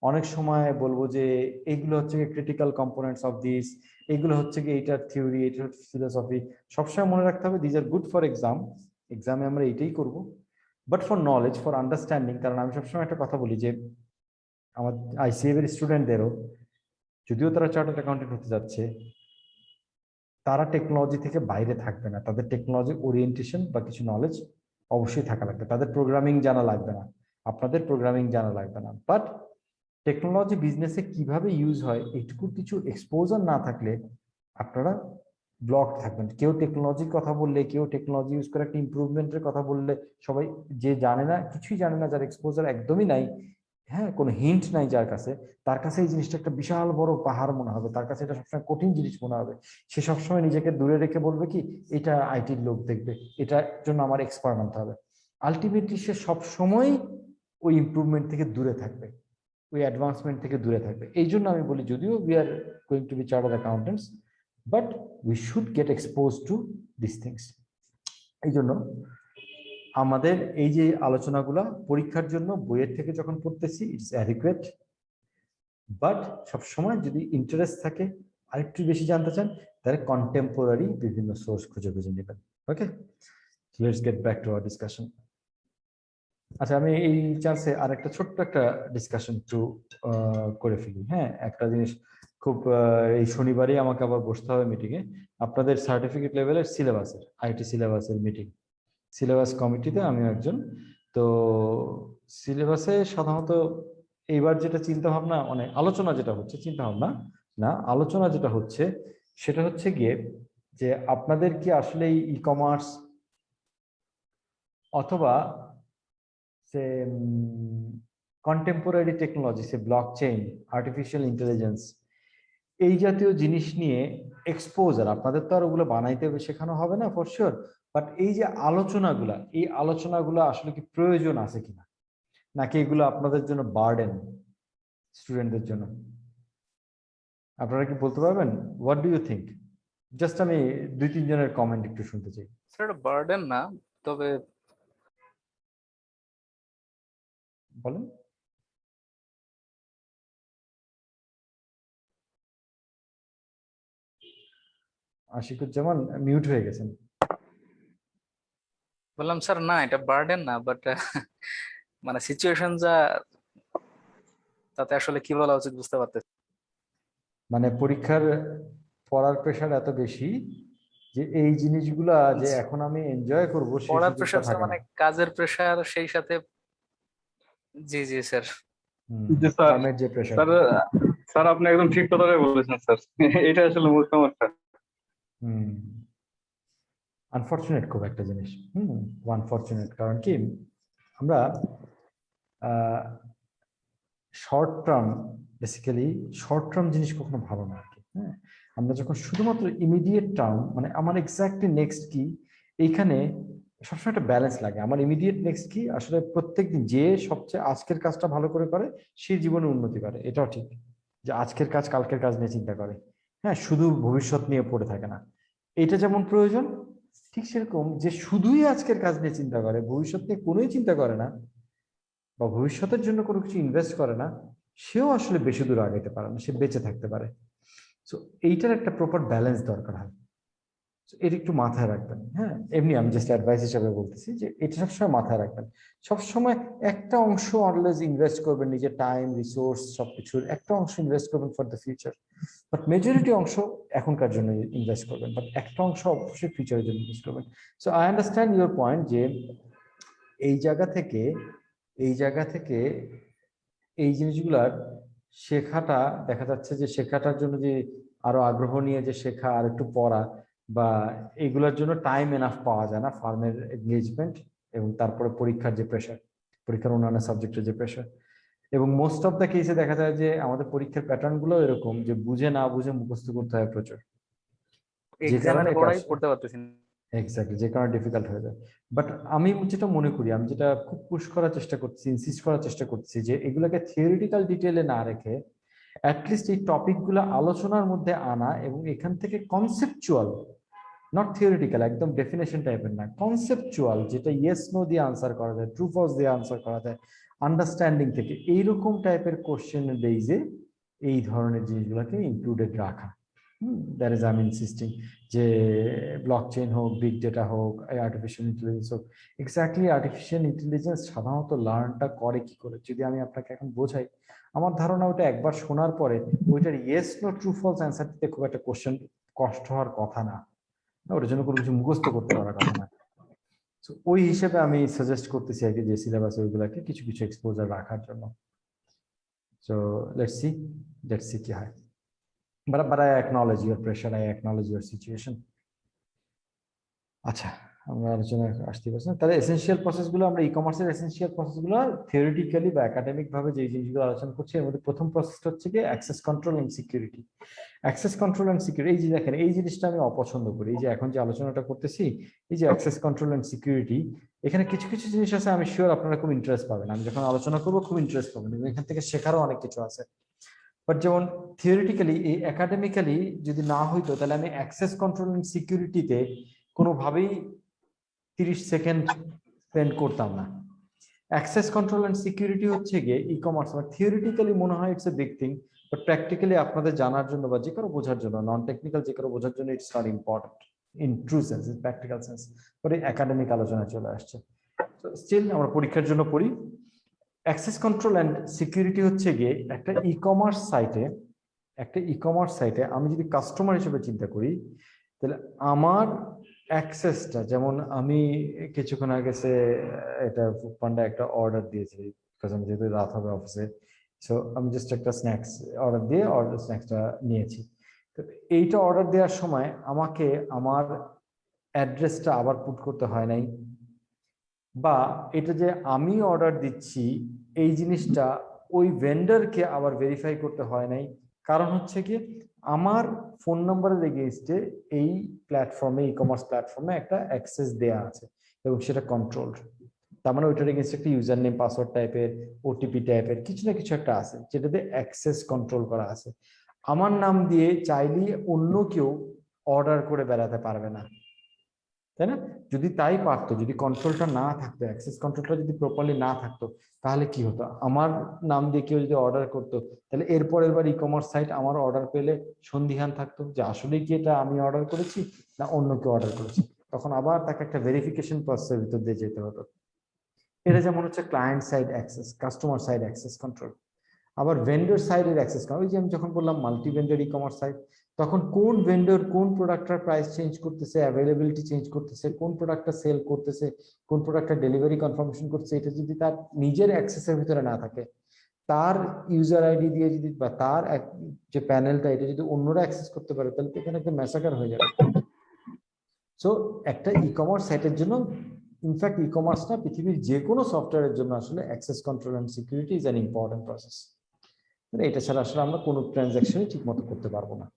অনেক সময় বলবো যে এইগুলো হচ্ছে ক্রিটিক্যাল কম্পোনেন্টস অফ দিস, এগুলো হচ্ছে কি এইটার থিওরি, এটার ফিলোসফি। সবসময় মনে রাখতে হবে this are good for exam, এক্সামে আমরা এইটাই করব, but for knowledge, for understanding. কারণ আমি সবসময় একটা কথা বলি যে আমার আইসিএফ এর স্টুডেন্টদেরও, যদিও তারা চার্টার্ড অ্যাকাউন্টেন্ট হতে যাচ্ছে, তারা টেকনোলজি থেকে বাইরে থাকবে না, তাদের টেকনোলজি ওরিয়েন্টেশন বা কিছু নলেজ অবশ্যই থাকা লাগবে। তাদের প্রোগ্রামিং জানা লাগবে না, আপনাদের প্রোগ্রামিং জানা লাগবে না, বাট টেকনোলজি বিজনেসে কিভাবে ইউজ হয় এইটুকু কিছু এক্সপোজার না থাকলে আপনারা ব্লক থাকবেন। কেউ টেকনোলজির কথা বললে, কেউ টেকনোলজি ইউজ করে একটা ইমপ্রুভমেন্টের কথা বললে, সবাই যে জানে না, কিছুই জানে না, যার এক্সপোজার একদমই নাই, হ্যাঁ, কোনো হিন্ট নাই যার কাছে, তার কাছে এই জিনিসটা একটা বিশাল বড় পাহাড় মনে হবে, তার কাছে এটা সবসময় কঠিন জিনিস মনে হবে। সে সবসময় নিজেকে দূরে রেখে বলবে কি এটা আইটির লোক দেখবে, এটার জন্য আমার এক্সপার্ট আনতে হবে। আলটিমেটলি সে সবসময় ওই ইমপ্রুভমেন্ট থেকে দূরে থাকবে, ওই অ্যাডভান্সমেন্ট থেকে দূরে থাকবে। এই জন্য আমি বলি যদিও we are going to be chartered accountants, but we should get expose to this things. এই জন্য আমাদের এই যে আলোচনাগুলো পরীক্ষার জন্য বইয়ের থেকে যখন পড়তেছি ইটস অ্যাডিকুয়েট, বাট সবসময় যদি ইন্টারেস্ট থাকে, আরেকটু বেশি জানতে চান, তাহলে কন্টেম্পোরারি বিভিন্ন সোর্স খুঁজে খুঁজে নেবেন। Okay, let's get back to our discussion. আচ্ছা, আমি এই চান্সে আরেকটা ছোট্ট একটা ডিসকাশন একটু করে ফেলি। হ্যাঁ, একটা জিনিস খুব এই শনিবারই আমাকে আবার বসতে হবে মিটিংয়ে, আপনাদের সার্টিফিকেট লেভেলের সিলেবাসের, আইটি সিলেবাসের মিটিং। সিলেবাস কমিটিতে আমিও একজন। তো সিলেবাসে সাধারণত এইবার যেটা চিন্তা ভাবনা, মানে আলোচনা যেটা হচ্ছে, চিন্তা ভাবনা না, আলোচনা যেটা হচ্ছে সেটা হচ্ছে গিয়ে যে আপনাদের কি আসলে ই কমার্স অথবা সে কন্টেম্পোরারি টেকনোলজি, সে ব্লকচেইন, আর্টিফিশিয়াল ইন্টেলিজেন্স, এই জাতীয় জিনিস নিয়ে এক্সপোজার, আপনাদের তো আর ওগুলো বানাইতে শেখানো হবে না ফর শিওর, বাট এই যে আলোচনাগুলা, এই আলোচনাগুলো আসলে কি প্রয়োজন আছে কিনা, নাকি এগুলো আপনাদের জন্য বার্ডেন স্টুডেন্টদের জন্য? আপনারা কি বলতে পারবেন? What do you think? Just আমি 2-3 জনের কমেন্ট একটু শুনতে চাই। সেটা বার্ডেন না, তবে বলেন। আশিকুজ্জামান মিউট হয়ে গেছেন। বললাম স্যার না, এটা বার্ডেন না, বাট মানে সিচুয়েশন যা, তাতে আসলে কি বলা উচিত বুঝতে পারতেছি। মানে পরীক্ষার পড়ার প্রেশার এত বেশি যে এই জিনিসগুলা যে এখন আমি এনজয় করব সেই পড়ার সুযোগটা প্রেশার থাকে মানে না। কাজের প্রেশার, সেই সাথে জি জি স্যার। যে স্যার কামের যে প্রেশার। স্যার স্যার আপনি একদম ঠিক কথাটাই বলেছেন স্যার। এটা আসলে মূল সমস্যা। আনফরচুনেট খুব একটা জিনিস। আনফরচুনেট কারণ কি আমরা short term, basically short term জিনিস কখনো ভালো না আর কি। হ্যাঁ, আমরা যখন শুধুমাত্র ইমিডিয়েট টার্ম, মানে আমার এক্স্যাক্টলি নেক্সট কি, এইখানে সবসময় একটা ব্যালেন্স লাগে। আমার ইমিডিয়েট নেক্সট কি, আসলে প্রত্যেকদিন যে সবচেয়ে আজকের কাজটা ভালো করে করে সে জীবনে উন্নতি করে, এটাও ঠিক। যে আজকের কাজ কালকের কাজ নিয়ে চিন্তা করে, হ্যাঁ, শুধু ভবিষ্যৎ নিয়ে পড়ে থাকে না, এটা যেমন প্রয়োজন, ঠিক সেরকম যে শুধুই আজকের কাজ নিয়ে চিন্তা করে, ভবিষ্যৎ নিয়ে কোনোই চিন্তা করে না বা ভবিষ্যতের জন্য কোনো কিছু ইনভেস্ট করে না, সেও আসলে বেশি দূর আগাইতে পারে না, সে বেঁচে থাকতে পারে। সো এইটার একটা প্রপার ব্যালেন্স দরকার হয়। এটা একটু মাথায় রাখবেন। হ্যাঁ, এমনি আমি জাস্ট অ্যাডভাইস হিসাবে বলতেছি যে এটা সবসময় মাথায় রাখবেন। সবসময় একটা অংশ অলওয়েজ ইনভেস্ট করবেন, নিজের টাইম, রিসোর্স, সবকিছুর একটা অংশ ইনভেস্ট করবেন for the future. But majority অংশ এখনকার জন্য ইনভেস্ট করবেন, বাট একটা অংশ অবশ্যই ফিউচারের জন্য ইনভেস্ট করবেন। So I understand your point যে এই জায়গা থেকে এই জিনিসগুলার শেখাটা, দেখা যাচ্ছে যে শেখাটার জন্য যে আরো আগ্রহ নিয়ে যে শেখা আর একটু পড়া বা এগুলোর জন্য টাইম এনাফ পাওয়া যায় না, ফার্মের এনগেজমেন্ট এবং তারপরে পরীক্ষার যে প্রেশার, পরীক্ষার অন্যান্য সাবজেক্টের যে প্রেশার। এবং মোস্ট অফ দ্য কেসে দেখা যায় যে আমাদের পরীক্ষার প্যাটার্ন গুলো এরকম যে বুঝে না বুঝে মুখস্থ করতে হয় প্রচুর, যে কারণে এক্সামের এটা পড়াই পড়তে পারতেছি না। এক্স্যাক্টলি যে কারণে ডিফিকাল্ট হয়ে যায়। বাট আমি যেটা মনে করি, আমি যেটা খুব পুশ করার চেষ্টা করছি, ইনসিস্ট করার চেষ্টা করছি, যে এগুলোকে থিওরিটিক্যাল ডিটেলে না রেখে অ্যাটলিস্ট এই টপিকগুলো আলোচনার মধ্যে আনা এবং এখান থেকে কনসেপচুয়াল, নট থিওরিটিক্যাল, একদম ডেফিনেশন টাইপের না, কনসেপচুয়াল, যেটা ইয়েস নো দিয়ে আনসার করা যায়, ট্রু ফলস দিয়ে আনসার করা যায়, আন্ডারস্ট্যান্ডিং থেকে এইরকম টাইপের কোশ্চেন বেইজে এই ধরনের জিনিসগুলোকে ইনক্লুডেড রাখা। দ্যাট ইজ আই এম ইনসিস্টিং যে ব্লক চেইন হোক, বিগ ডেটা হোক, আর্টিফিশিয়াল ইন্টেলিজেন্স হোক। এক্স্যাক্টলি আর্টিফিশিয়াল ইন্টেলিজেন্স সাধারণত লার্নটা করে কি করে, যদি আমি আপনাকে এখন বোঝাই, আমার ধারণা ওটা একবার শোনার পরে ওইটার yes no true false answer দিতে খুব একটা কোশ্চেন কষ্ট হওয়ার কথা না, ওটার জন্য কোনো কিছু মুখস্থ করতে পারার কথা না। তো ওই হিসেবে আমি সাজেস্ট করতেছি আর কি, যে সিলেবাস ওইগুলাকে কিছু কিছু এক্সপোজার রাখার জন্য। সো লেটস সি কি হয়। But I acknowledge your pressure, I acknowledge your situation. আচ্ছা, আমরা আলোচনা আসতে পারছি না, তাহলে এসেনশিয়াল প্রসেসগুলো, আমরা ই কমার্সের এসেনশিয়াল প্রসেসগুলো থিওরিটিক্যালি বা একাডেমিক ভাবে যে জিনিসগুলো আলোচনা করছি, এর মধ্যে প্রথম প্রসেসটা হচ্ছে কি access control and security. Access control and security, এই যে দেখেন এই জিনিসটা আমি অপছন্দ করি, এই যে এখন যে আলোচনাটা করতেছি, এই যে অ্যাক্সেস কন্ট্রোল এন্ড সিকিউরিটি, এখানে কিছু কিছু জিনিস আছে আমি শিওর আপনারা খুব ইন্টারেস্ট পাবেন, আমি যখন আলোচনা করবো খুব ইন্টারেস্ট পাবেন, এবং এখান থেকে শেখারও অনেক কিছু আছে। বাট যেমন থিওরিটিক্যালি, এই একাডেমিক্যালি যদি না হইতো, তাহলে আমি অ্যাক্সেস কন্ট্রোল এন্ড সিকিউরিটিতে কোনোভাবেই 30 সেকেন্ড স্পেন্ড করতাম না। অ্যাক্সেস কন্ট্রোল এন্ড সিকিউরিটি হচ্ছে গিয়ে ই কমার্স, বা থিওরিটিক্যালি মনে হয় it's a big thing, but practically আপনাদের জানার জন্য বা যে কারো বোঝার জন্য, নন টেকনিক্যাল যে কারো বোঝার জন্য it's not important in true sense, in practical sense. But এই একাডেমিক আলোচনা চলে আসছে, স্টিল আমরা পরীক্ষার জন্য পড়ি। অ্যাক্সেস কন্ট্রোল অ্যান্ড সিকিউরিটি হচ্ছে গিয়ে একটা ই কমার্স সাইটে আমি যদি কাস্টমার হিসেবে চিন্তা করি, তাহলে আমার অ্যাক্সেসটা, যেমন আমি কিছুক্ষণ আগে এটা ফুডপান্ডা একটা অর্ডার দিয়েছি, বিকজ আমি যেহেতু রাত হবে অফিসে, সো আমি জাস্ট একটা স্ন্যাক্স অর্ডার দিয়ে স্ন্যাক্সটা নিয়েছি। তো এইটা অর্ডার দেওয়ার সময় আমাকে আমার অ্যাড্রেসটা আবার পুট করতে হয় নাই, বা এটা যে আমি অর্ডার দিচ্ছি এই জিনিসটা ওই ভেন্ডরকে আবার ভেরিফাই করতে হয় নাই। কারণ হচ্ছে কি, আমার ফোন নাম্বারের এগেইনস্টে এই প্ল্যাটফর্মে, ই কমার্স প্ল্যাটফর্মে একটা অ্যাক্সেস দেয়া আছে এবং সেটা কন্ট্রোলড। তার মানে ওইটার এগেইনস্টে একটা ইউজার নেম, পাসওয়ার্ড টাইপের, ওটিপি টাইপের কিছু না কিছু একটা আছে, যেটাতে অ্যাক্সেস কন্ট্রোল করা আছে। আমার নাম দিয়ে চাইলেই অন্য কেউ অর্ডার করে বেড়াতে পারবে না, তাই না? যদি তাই পারতো, যদি কন্ট্রোলটা না থাকতো, অ্যাক্সেস কন্ট্রোলটা যদি প্রপারলি না থাকতো, তাহলে কি হতো, আমার নাম দিয়ে কেউ যদি অর্ডার করতো, তাহলে এরপরের বার ই কমার্স সাইট আমার অর্ডার পেলে সন্দিহান থাকতো যে আসলে কি এটা আমি অর্ডার করেছি না অন্য কেউ অর্ডার করেছি, তখন আবার তাকে একটা ভেরিফিকেশন প্রসেসের ভিতর দিয়ে যেতে হতো। এটা যেমন হচ্ছে client side access, customer side access control. আবার ভেন্ডর সাইডের অ্যাক্সেস কন্ট্রোল, ওই যে আমি যখন বললাম multi vendor e commerce site, তখন কোন ভেন্ডর কোন প্রোডাক্টটার প্রাইস চেঞ্জ করতেছে, অ্যাভেলেবিলিটি চেঞ্জ করতেছে, কোন প্রোডাক্টটা সেল করতেছে, কোন প্রোডাক্টটা ডেলিভারি কনফার্মেশন করতেছে, এটা যদি তার নিজের অ্যাক্সেসের ভিতরে না থাকে, তার ইউজার আইডি দিয়ে যদি বা তার যে প্যানেলটা এটা যদি অন্যরা অ্যাক্সেস করতে পারে, তাহলে এখানে একটা ম্যাসাকার হয়ে যাবে। সো একটা ই কমার্স সাইটের জন্য, ইনফ্যাক্ট ই কমার্স না, পৃথিবীর যে কোনো সফটওয়্যারের জন্য আসলে access control and security is an important process. এটা ছাড়া আসলে আমরা কোনো ট্রানজাকশনই ঠিক মতো করতে পারবো না।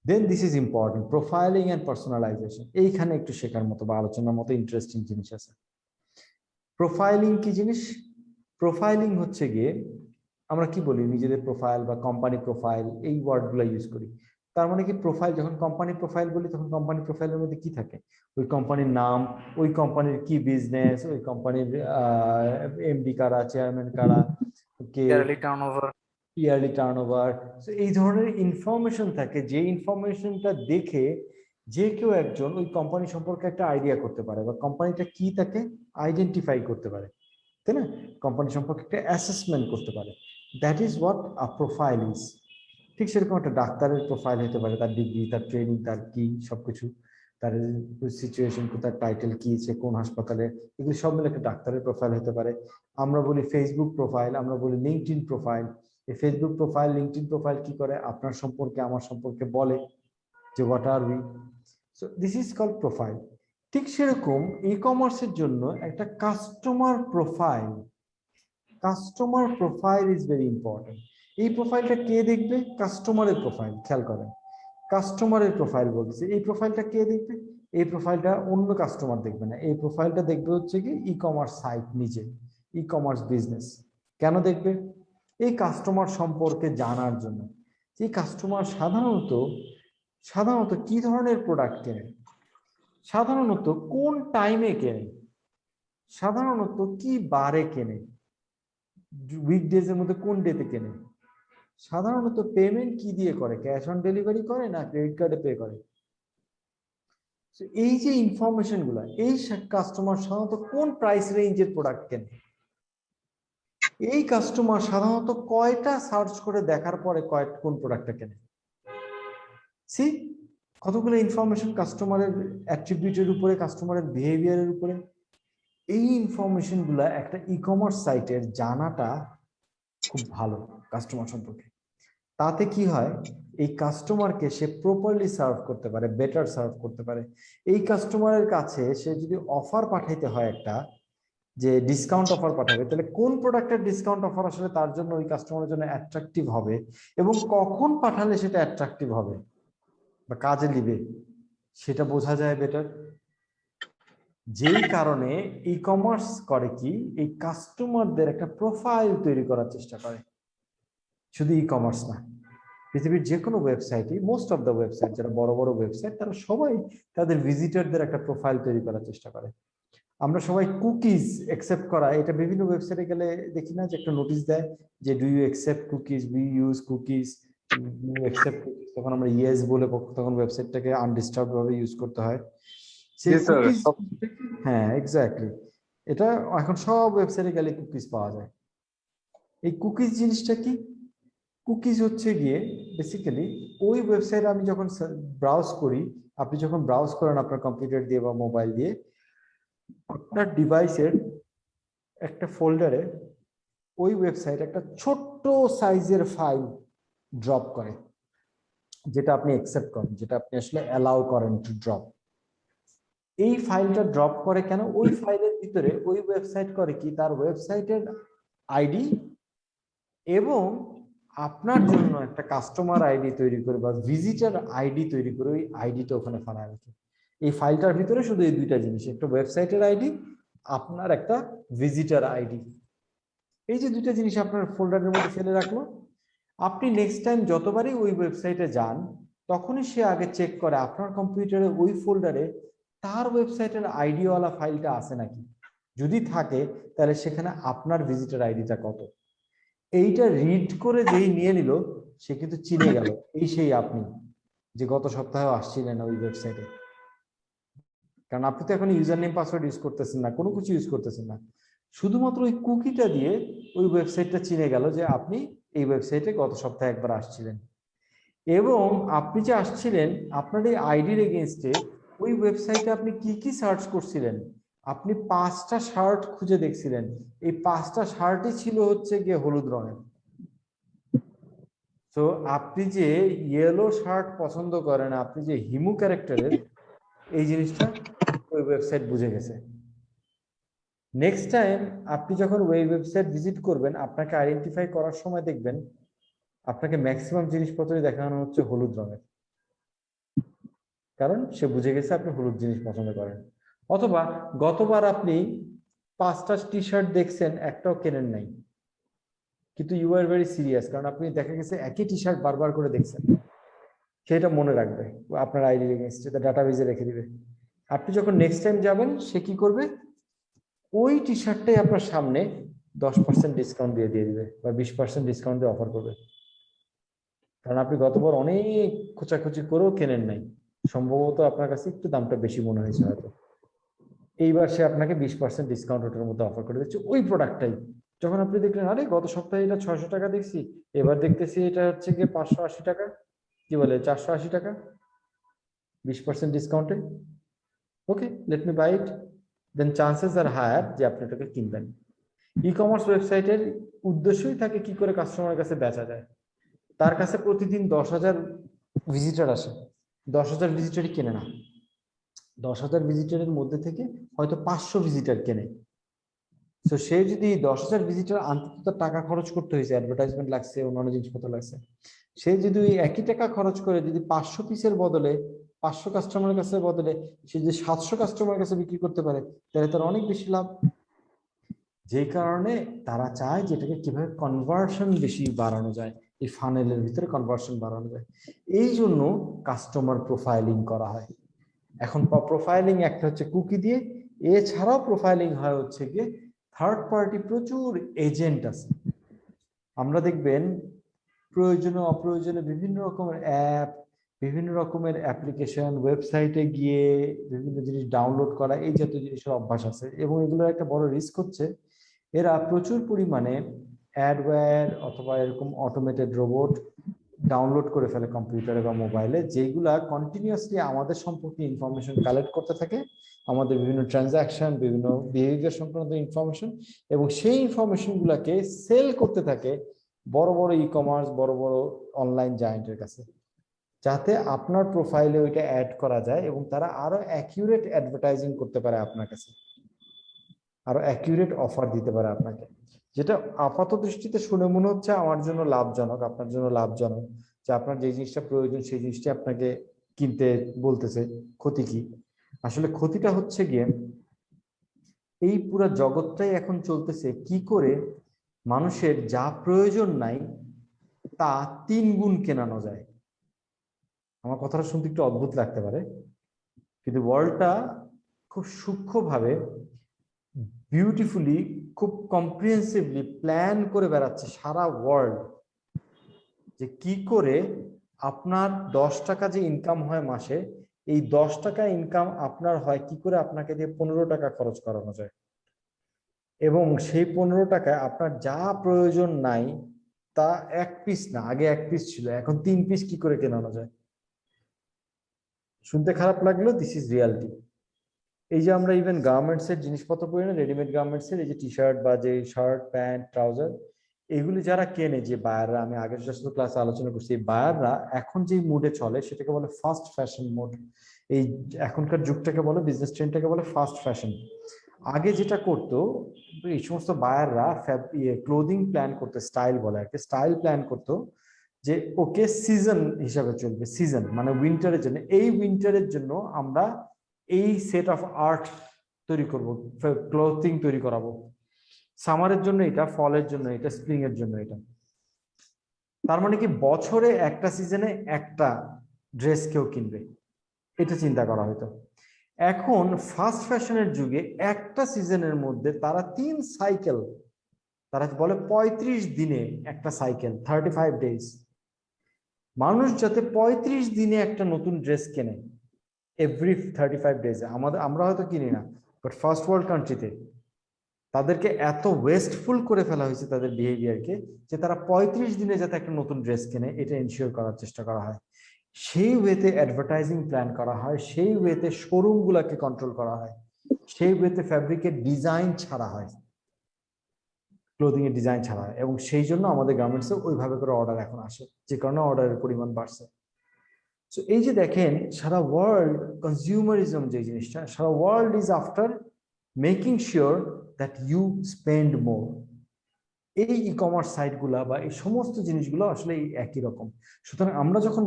Then this is important, profiling and personalization. এইখানে একটু শেখার মতো বা আলোচনার মতো ইন্টারেস্টিং জিনিস আছে। প্রোফাইলিং কি জিনিস? প্রোফাইলিং হচ্ছে গিয়ে আমরা কি বলি, নিজেদের প্রোফাইল বা কোম্পানি প্রোফাইল, এই ওয়ার্ডগুলো ইউজ করি। তার মানে কি প্রোফাইল, যখন কোম্পানি প্রোফাইল বলি তখন কোম্পানি প্রোফাইলের মধ্যে কি থাকে? ওই কোম্পানির নাম, ওই কোম্পানির কি বিজনেস, ওই কোম্পানির এমডি কারা, চেয়ারম্যান কারা, ইয়ারলি টার্নওভার, ইয়ারলি টার্নওভার, এই ধরনের ইনফরমেশন থাকে, যে ইনফরমেশনটা দেখে যে কেউ একজন ওই কোম্পানি সম্পর্কে একটা আইডিয়া করতে পারে বা কোম্পানিটা কি তাকে আইডেন্টিফাই করতে পারে, তাই না? কোম্পানি সম্পর্কে একটা অ্যাসেসমেন্ট করতে পারে। That is what a profile is. ঠিক সেরকম একটা ডাক্তারের প্রোফাইল হতে পারে, তার ডিগ্রি, তার ট্রেনিং, তার কি সবকিছু, তার সিচুয়েশন, তার টাইটেল কি, সে কোন হাসপাতালে, এগুলো সব মিলে একটা ডাক্তারের প্রোফাইল হতে পারে। আমরা বলি ফেসবুক প্রোফাইল, আমরা বলি লিঙ্কডইন প্রোফাইল। এই ফেসবুক প্রোফাইল, লিঙ্কডইন প্রোফাইল কি করে? আপনার সম্পর্কে, আমার সম্পর্কে বলে যে what are we. So this is called profile. ঠিক সেরকম ই কমার্সের জন্য একটা customer profile, customer profile is very important. এই প্রোফাইলটা কে দেখবে? কাস্টমারের প্রোফাইল। খেয়াল করেন, কাস্টমারের প্রোফাইল বলছে, এই প্রোফাইলটা কে দেখবে? এই প্রোফাইলটা অন্য কাস্টমার দেখবে না, এই প্রোফাইলটা দেখবে হচ্ছে কি ই কমার্স সাইট নিজে, ই কমার্স বিজনেস। কেন দেখবে? এই কাস্টমার সম্পর্কে জানার জন্য। এই কাস্টমার সাধারণত কি ধরনের প্রোডাক্ট কেনে, সাধারণত কোন টাইমে কেনে, সাধারণত কি বারে কেনে, উইকডেজ এর মধ্যে কোন ডেতে কেনে, সাধারণত পেমেন্ট কি দিয়ে করে, ক্যাশ অন ডেলিভারি করে না ক্রেডিট কার্ডে পে করে। এই যে ইনফরমেশন গুলা, এই কাস্টমার সাধারণত কোন প্রাইস রেঞ্জের প্রোডাক্ট কেনে, এই কাস্টমার সাধারণত কয়টা সার্চ করে দেখার পরে কোন প্রোডাক্টটা কেনে। সি কতগুলো ইনফরমেশন কাস্টমারের অ্যাট্রিবিউটের উপরে, কাস্টমারের বিহেভিয়ারের উপরে। এই ইনফরমেশন গুলা একটা ই কমার্স সাইটের জানাটা খুব ভালো কাস্টমার সম্পর্কে। তাতে কি হয়, এই কাস্টমারকে সে প্রপারলি সার্ভ করতে পারে, বেটার সার্ভ করতে পারে। এই কাস্টমারের কাছে সে যদি অফার পাঠাইতে হয়, একটা যে ডিসকাউন্ট অফার পাঠাবে, তাহলে কোন প্রোডাক্টের ডিসকাউন্ট অফার আসলে তার জন্য, ওই কাস্টমারের জন্য অ্যাট্রাকটিভ হবে এবং কখন পাঠালে সেটা অ্যাট্রাকটিভ হবে বা কাজে দিবে, সেটা বোঝা যায় বেটার। যেই কারণে ই কমার্স করে কি, এই কাস্টমারদের একটা প্রোফাইল তৈরি করার চেষ্টা করে। শুধু ই কমার্স না, পৃথিবীর যে কোনো ওয়েবসাইটই, মোস্ট অফ দ্য ওয়েবসাইট যারা বড় বড় ওয়েবসাইট, তারা সবাই তাদের ভিজিটরদের একটা প্রোফাইল তৈরি করার চেষ্টা করে। আমরা সবাই কুকিজ অ্যাকসেপ্ট করা, এটা বিভিন্ন ওয়েবসাইটে গেলে দেখি না যে একটা নোটিশ দেয় যে do you accept cookies, we use cookies, do you accept cookies, তখন আমরা ইয়েস বলে তখন ওয়েবসাইটটাকে আনডিস্টার্বড ভাবে ইউজ করতে হয়। হ্যাঁ এক্স্যাক্টলি, এটা এখন সব ওয়েবসাইটে গেলে কুকিজ পাওয়া যায়। এই কুকিজ জিনিসটা কি? কুকিজ হচ্ছে গিয়ে বেসিক্যালি ওই ওয়েবসাইটে আমি যখন ব্রাউজ করি, আপনি যখন ব্রাউজ করেন আপনার কম্পিউটার দিয়ে বা মোবাইল দিয়ে, আপনার ডিভাইসের একটা ফোল্ডারে ওই ওয়েবসাইট একটা ছোট্ট সাইজের ফাইল ড্রপ করে, যেটা আপনি অ্যাকসেপ্ট করেন, যেটা আপনি আসলে অ্যালাউ করেন টু ড্রপ। এই ফাইলটা ড্রপ করে কেন? ওই ফাইলের ভিতরে ওই ওয়েবসাইট করে কি, তার ওয়েবসাইটের আইডি এবং আপনার জন্য একটা কাস্টমার আইডি তৈরি করে বা ভিজিটার আইডি তৈরি করে ওই আইডিটা ওখানে ফালায় রাখে। এই ফাইলটার ভিতরে শুধু এই দুইটা জিনিস, একটা ওয়েবসাইটের আইডি, আপনার একটা ভিজিটার আইডি। এই যে দুইটা জিনিস আপনার ফোল্ডারের মধ্যে ফেলে রাখলো, আপনি নেক্সট টাইম যতবারই ওই ওয়েবসাইটে যান, তখনই সে আগে চেক করে আপনার কম্পিউটারে ওই ফোল্ডারে তার ওয়েবসাইটের আইডিওয়ালা ফাইলটা আছে নাকি। যদি থাকে তাহলে সেখানে আপনার ভিজিটার আইডিটা কত, এইটা রিড করে যেই নিয়ে নিল, সে কিন্তু চিনে গেল এই সেই আপনি যে গত সপ্তাহে আসছিলেন ওই ওয়েবসাইটে। কারণ আপনি তো এখন ইউজার নেম পাসওয়ার্ড ইউজ করতেছেন না, কোনো কিছু ইউজ করতেছেন না, শুধুমাত্র ওই কুকিটা দিয়ে ওই ওয়েবসাইটটা চিনে গেল যে আপনি এই ওয়েবসাইটে গত সপ্তাহে একবার আসছিলেন, এবং আপনি যে আসছিলেন আপনার এই আইডির এগেইনস্টে ওই ওয়েবসাইটে আপনি কি কি সার্চ করছিলেন, আপনি 5টা শার্ট খুঁজে দেখছিলেন, এই 5টা শার্টই ছিল হচ্ছে গিয়ে হলুদ রঙের। তো আপনি যে ইয়েলো শার্ট পছন্দ করেন, আপনি যে হিমু ক্যারেক্টারের, এই জিনিসটা ওই ওয়েবসাইট বুঝে গেছে। নেক্সট টাইম আপনি যখন ওই ওয়েবসাইট ভিজিট করবেন, আপনাকে আইডেন্টিফাই করার সময় দেখবেন আপনাকে ম্যাক্সিমাম জিনিসপত্রই দেখানো হচ্ছে হলুদ রঙের, কারণ সে বুঝে গেছে আপনি হলুদ জিনিস পছন্দ করেন। অথবা গতবার আপনি 5টা টি শার্ট দেখছেন, একটাও কেনেন নাই, কিন্তু ইউ আর ভেরি সিরিয়াস, কারণ আপনি দেখা গেছে একই টি শার্ট বারবার করে দেখছেন, সেটা মনে রাখবে আপনার আইডি এগেইনস্টে, ডাটাবেজে রেখে দিবে। আপনি যখন নেক্সট টাইম যাবেন সে কি করবে, ওই টি শার্টটাই আপনার সামনে 10% ডিসকাউন্ট দিয়ে দিবে বা 20% ডিসকাউন্ট দিয়ে অফার করবে, কারণ আপনি গতবার অনেক খোঁচাখুচি করেও কেনেন নাই, সম্ভবত আপনার কাছে একটু দামটা বেশি মনে হয়েছে হয়তো, এইবার সে আপনাকে 20% ডিসকাউন্ট ওটার মধ্যে অফার করে দিচ্ছে ওই প্রোডাক্টটাই। যখন আপনি দেখলেন আরে গত সপ্তাহে এটা 600 টাকা দেখছি, এবার দেখতেছি এটা হচ্ছে গিয়ে 580 টাকা, কি বলে 480 টাকা 20% ডিসকাউন্টে, okay let me buy it, then chances are higher যে আপনি এটাকে কিনবেন। ই কমার্স ওয়েবসাইটের উদ্দেশ্যই থাকে কি করে কাস্টমারের কাছে বেচা যায়। তার কাছে প্রতিদিন 10,000 ভিজিটর আসে, 10,000 ভিজিটরই কেনে না, 10,000 ভিজিটরের মধ্যে থেকে হয়তো 500 ভিজিটর কেনে। তো সে যদি 10,000 ভিজিটর আনতে তো টাকা খরচ করতে হয়েছে, অ্যাডভার্টাইজমেন্ট লাগছে, অন্যান্য জিনিসপত্র লাগছে, সে যদি ওই একই টাকা খরচ করে যদি 500 পিসের বদলে 500 কাস্টমারের কাছে বদলে সে যদি 700 কাস্টমারের কাছে বিক্রি করতে পারে, তাহলে তার অনেক বেশি লাভ। যেই কারণে তারা চায় যেটাকে কিভাবে কনভার্সন বেশি বাড়ানো যায়, এই ফানেলের ভিতরে কনভার্সন বাড়ানো যায়, এই জন্য কাস্টমার প্রোফাইলিং করা হয়। এখন প্রোফাইলিং একটা হচ্ছে কুকি দিয়ে, এছাড়াও প্রোফাইলিং হয় হচ্ছে গিয়ে থার্ড পার্টি প্রচুর এজেন্ট আছে। আমরা দেখবেন প্রয়োজনে অপ্রয়োজনে বিভিন্ন রকমের অ্যাপ, বিভিন্ন রকমের অ্যাপ্লিকেশন, ওয়েবসাইটে গিয়ে বিভিন্ন জিনিস ডাউনলোড করা, এই জাতীয় জিনিসের অভ্যাস আছে, এবং এগুলোর একটা বড় রিস্ক হচ্ছে এরা প্রচুর পরিমাণে অ্যাডওয়্যার অথবা এরকম অটোমেটেড রোবট ডাউনলোড করে ফেলে কম্পিউটারে বা মোবাইলে, যেগুলা কন্টিনিউয়াসলি আমাদের সম্পর্কে ইনফরমেশন কালেক্ট করতে থাকে, আমাদের বিভিন্ন ট্রানজাকশন, বিভিন্ন বিহেভিয়ার সংক্রান্ত ইনফরমেশন, এবং সেই ইনফরমেশন গুলাকে সেল করতে থাকে বড় বড় ই কমার্স, বড় বড় অনলাইন জায়ান্টের কাছে, যাতে আপনার প্রোফাইলে ওইটা অ্যাড করা যায় এবং তারা আরো অ্যাকিউরেট অ্যাডভার্টাইজিং করতে পারে আপনার কাছে, আরো অ্যাকিউরেট অফার দিতে পারে আপনাকে, যেটা আপাত দৃষ্টিতে শুনে মনে হচ্ছে আমার জন্য লাভজনক, আপনার জন্য লাভজনক, যে আপনার যে জিনিসটা প্রয়োজন সেই জিনিসটা আপনাকে কিনতে বলতেছে। ক্ষতি কি? আসলে ক্ষতিটা হচ্ছে গিয়ে এই পুরো জগৎটাই এখন চলতেছে কি করে মানুষের যা প্রয়োজন নাই তা 3 গুণ কেনানো যায়। আমার কথাটা শুনতে একটু অদ্ভুত লাগতে পারে, কিন্তু ওয়ার্ল্ডটা খুব সূক্ষ্মভাবে, বিউটিফুলি, খুব কম্প্রিহেন্সিভলি প্ল্যান করে বেড়াচ্ছে সারা ওয়ার্ল্ড, যে কি করে আপনার 10 টাকা যে ইনকাম হয় মাসে, এই 10 টাকা ইনকাম আপনার হয় কি করে আপনাকে দিয়ে 15 টাকা খরচ করানো যায়, এবং সেই 15 টাকায় আপনার যা প্রয়োজন নাই তা 1 পিস না, আগে 1 পিস ছিল, এখন 3 পিস কি করে কেনানো যায়। শুনতে খারাপ লাগলো, দিস ইজ রিয়ালিটি। এই যে আমরা ইভেন গার্মেন্টস এর জিনিসপত্র পরি না, রেডিমেড গার্মেন্টস এর এই যে টি শার্ট বা যে শার্ট প্যান্ট ট্রাউজার, এগুলি যারা কেনে, যে বায়াররা, আমি আগের ক্লাসে আলোচনা করছি, এই বায়াররা এখন যে মুডে চলে সেটাকে বলে ফাস্ট ফ্যাশন মোড। এই এখনকার যুগটাকে বলে, বিজনেস ট্রেন্ডটাকে বলে ফাস্ট ফ্যাশন। আগে যেটা করতো এই সমস্ত বায়াররা ক্লোদিং প্ল্যান করতে, স্টাইল বলে আর কি, স্টাইল প্ল্যান করতো যে ওকে সিজন হিসাবে চলবে, সিজন মানে উইন্টারের জন্য, এই উইন্টারের জন্য আমরা এই সেট অফ আর্ট তৈরি করব, ক্লোথিং তৈরি করাবো, সামারের জন্য এটা, ফলের জন্য এটা, স্প্রিং এর জন্য এটা। তার মানে কি বছরে একটা সিজনে একটা ড্রেস কেউ কিনবে, এটা চিন্তা করা হতো। এখন ফাস্ট ফ্যাশনের যুগে একটা সিজনের মধ্যে তারা 3 সাইকেল, তারা বলে 35 দিনে একটা সাইকেল, 35 ডেজ, মানুষ যাতে 35 দিনে একটা নতুন ড্রেস কেনে, এভরি 35 ডেজে। আমরা হয়তো কিনি না, বাট ফার্স্ট ওয়ার্ল্ড কান্ট্রিতে তাদেরকে এত ওয়েস্টফুল করে ফেলা হয়েছে তাদের বিহেভিয়ারকে, যে তারা 35 দিনে যাতে একটা নতুন ড্রেস কেনে এটা এনশিওর করার চেষ্টা করা হয়। সেই ওয়েতে অ্যাডভার্টাইজিং প্ল্যান করা হয়, সেই ওয়েতে শোরুম গুলাকে কন্ট্রোল করা হয়, সেই ওয়েতে ফ্যাব্রিকের ডিজাইন ছাড়া হয়, ক্লোদিং এর ডিজাইন ছাড়া হয়। এবং সেই জন্য আমাদের গার্মেন্টসে ওইভাবে করে অর্ডার এখন আসে, যে কারণে অর্ডারের পরিমাণ বাড়ছে। তো এই যে দেখেন সারা ওয়ার্ল্ড কনজিউমারিজম যে জিনিসটা, সারা world is after making sure that you spend more. এই ই কমার্স সাইটগুলা বা এই সমস্ত জিনিসগুলো আসলে এই একই রকম। সুতরাং আমরা যখন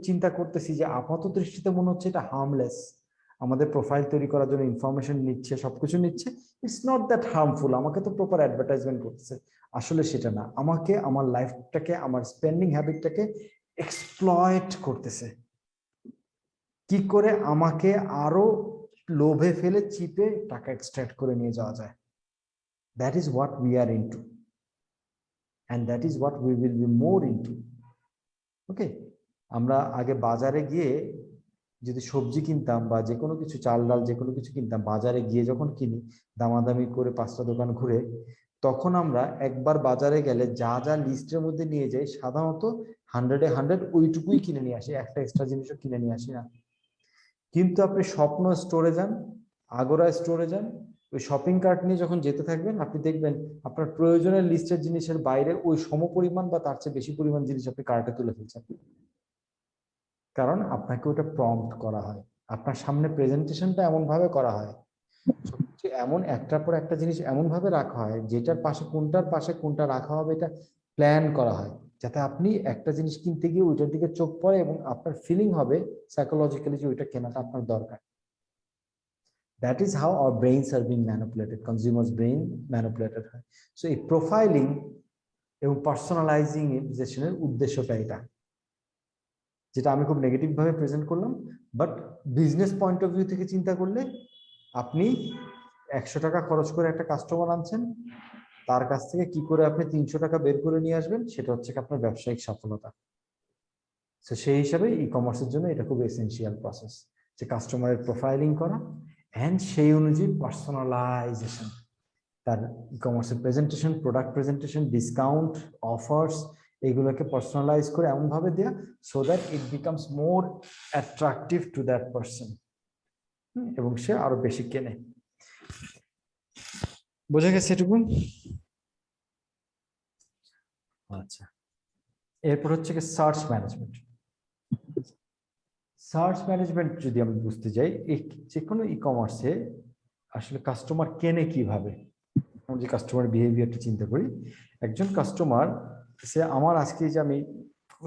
চিন্তা করতেছি যে আপাত দৃষ্টিতে মনে হচ্ছে এটা হার্মলেস, আমাদের প্রোফাইল তৈরি করার জন্য ইনফরমেশন নিচ্ছে, সবকিছু নিচ্ছে, ইটস নট দ্যাট হার্মফুল, আমাকে তো প্রপার অ্যাডভার্টাইজমেন্ট করতেছে। আসলে সেটা না, আমাকে আমার লাইফটাকে, আমার স্পেন্ডিং হ্যাবিটটাকে এক্সপ্লয়েট করতেছে। কি করে আমাকে আরো লোভে ফেলে চিপে টাকা এক্সট্রাক্ট করে নিয়ে যাওয়া যায়। That is what we are into, and that is what we will be more into. ওকে, আমরা আগে বাজারে গিয়ে যদি সবজি কিনতাম বা যে কোনো কিছু, চাল ডাল যে কোনো কিছু কিনতাম, বাজারে গিয়ে যখন কিনি দামাদামি করে 5টা দোকান ঘুরে, তখন আমরা একবার বাজারে গেলে যা যা লিস্টের মধ্যে নিয়ে যাই সাধারণত 100-এ 100 ওইটুকুই কিনে নিয়ে আসি, একটা এক্সট্রা জিনিসও কিনে নিয়ে আসি না। কিন্তু আপনি স্বপ্ন স্টোরে যান, আগোরা স্টোরে যান, ওই শপিং কার্ট নিয়ে যখন যেতে থাকবেন, আপনি দেখবেন আপনার প্রয়োজনের লিস্টের জিনিসের বাইরে ওই সমপরিমাণ বা তার চেয়ে বেশি পরিমাণ জিনিস আপনি কার্টে তুলে ফেলছেন। কারণ আপনাকে ওটা প্রম্পট করা হয়, আপনার সামনে প্রেজেন্টেশনটা এমন ভাবে করা হয়, এমন একটার পর একটা জিনিস এমন ভাবে রাখা হয় যেটার পাশে কোনটা রাখা হবে এটা প্ল্যান করা হয়, যাতে আপনি একটা জিনিস কিনতে গিয়ে ওইটার দিকে চোখ পড়ে এবং আপনার ফিলিং হবে সাইকোলজিক্যালি যে ওইটা কেনাটা আপনার দরকার। That is how our brains are being manipulated, consumers' brain manipulated হয়। So এই প্রোফাইলিং এবং পার্সোনালাইজিংয়ের উদ্দেশ্যটা এটা, যেটা আমি খুব নেগেটিভ ভাবে প্রেজেন্ট করলাম, but business point of view থেকে চিন্তা করলে আপনি 100 টাকা খরচ করে একটা কাস্টমার আনছেন, তার কাছ থেকে কি করে আপনি 300 টাকা বের করে নিয়ে আসবেন, সেটা হচ্ছে আপনার ব্যবসায়িক সফলতা। তো সেই হিসাবে ই কমার্সের জন্য এটা খুব এসেনশিয়াল প্রসেস, যে কাস্টমারের প্রোফাইলিং করা and সেই অনুযায়ী পার্সোনালাইজেশন, তার ই কমার্সের presentation, product presentation, discount, offers, এগুলোকে পার্সোনালাইজ করে এমন ভাবে দেয়া so that it becomes more attractive to that person, এবং সে আরো বেশি কেনে। বোঝা গেছে এটুকু? আচ্ছা, এরপর হচ্ছে কি সার্চ ম্যানেজমেন্ট। সার্চ ম্যানেজমেন্ট যদি আমরা বুঝতে যাই, যে কোনো ই কমার্সে আসলে কাস্টমার কেনে কিভাবে, আমরা যে কাস্টমার বিহেভিয়ারটা চিন্তা করি, একজন কাস্টমার সে আমার আজকে যে আমি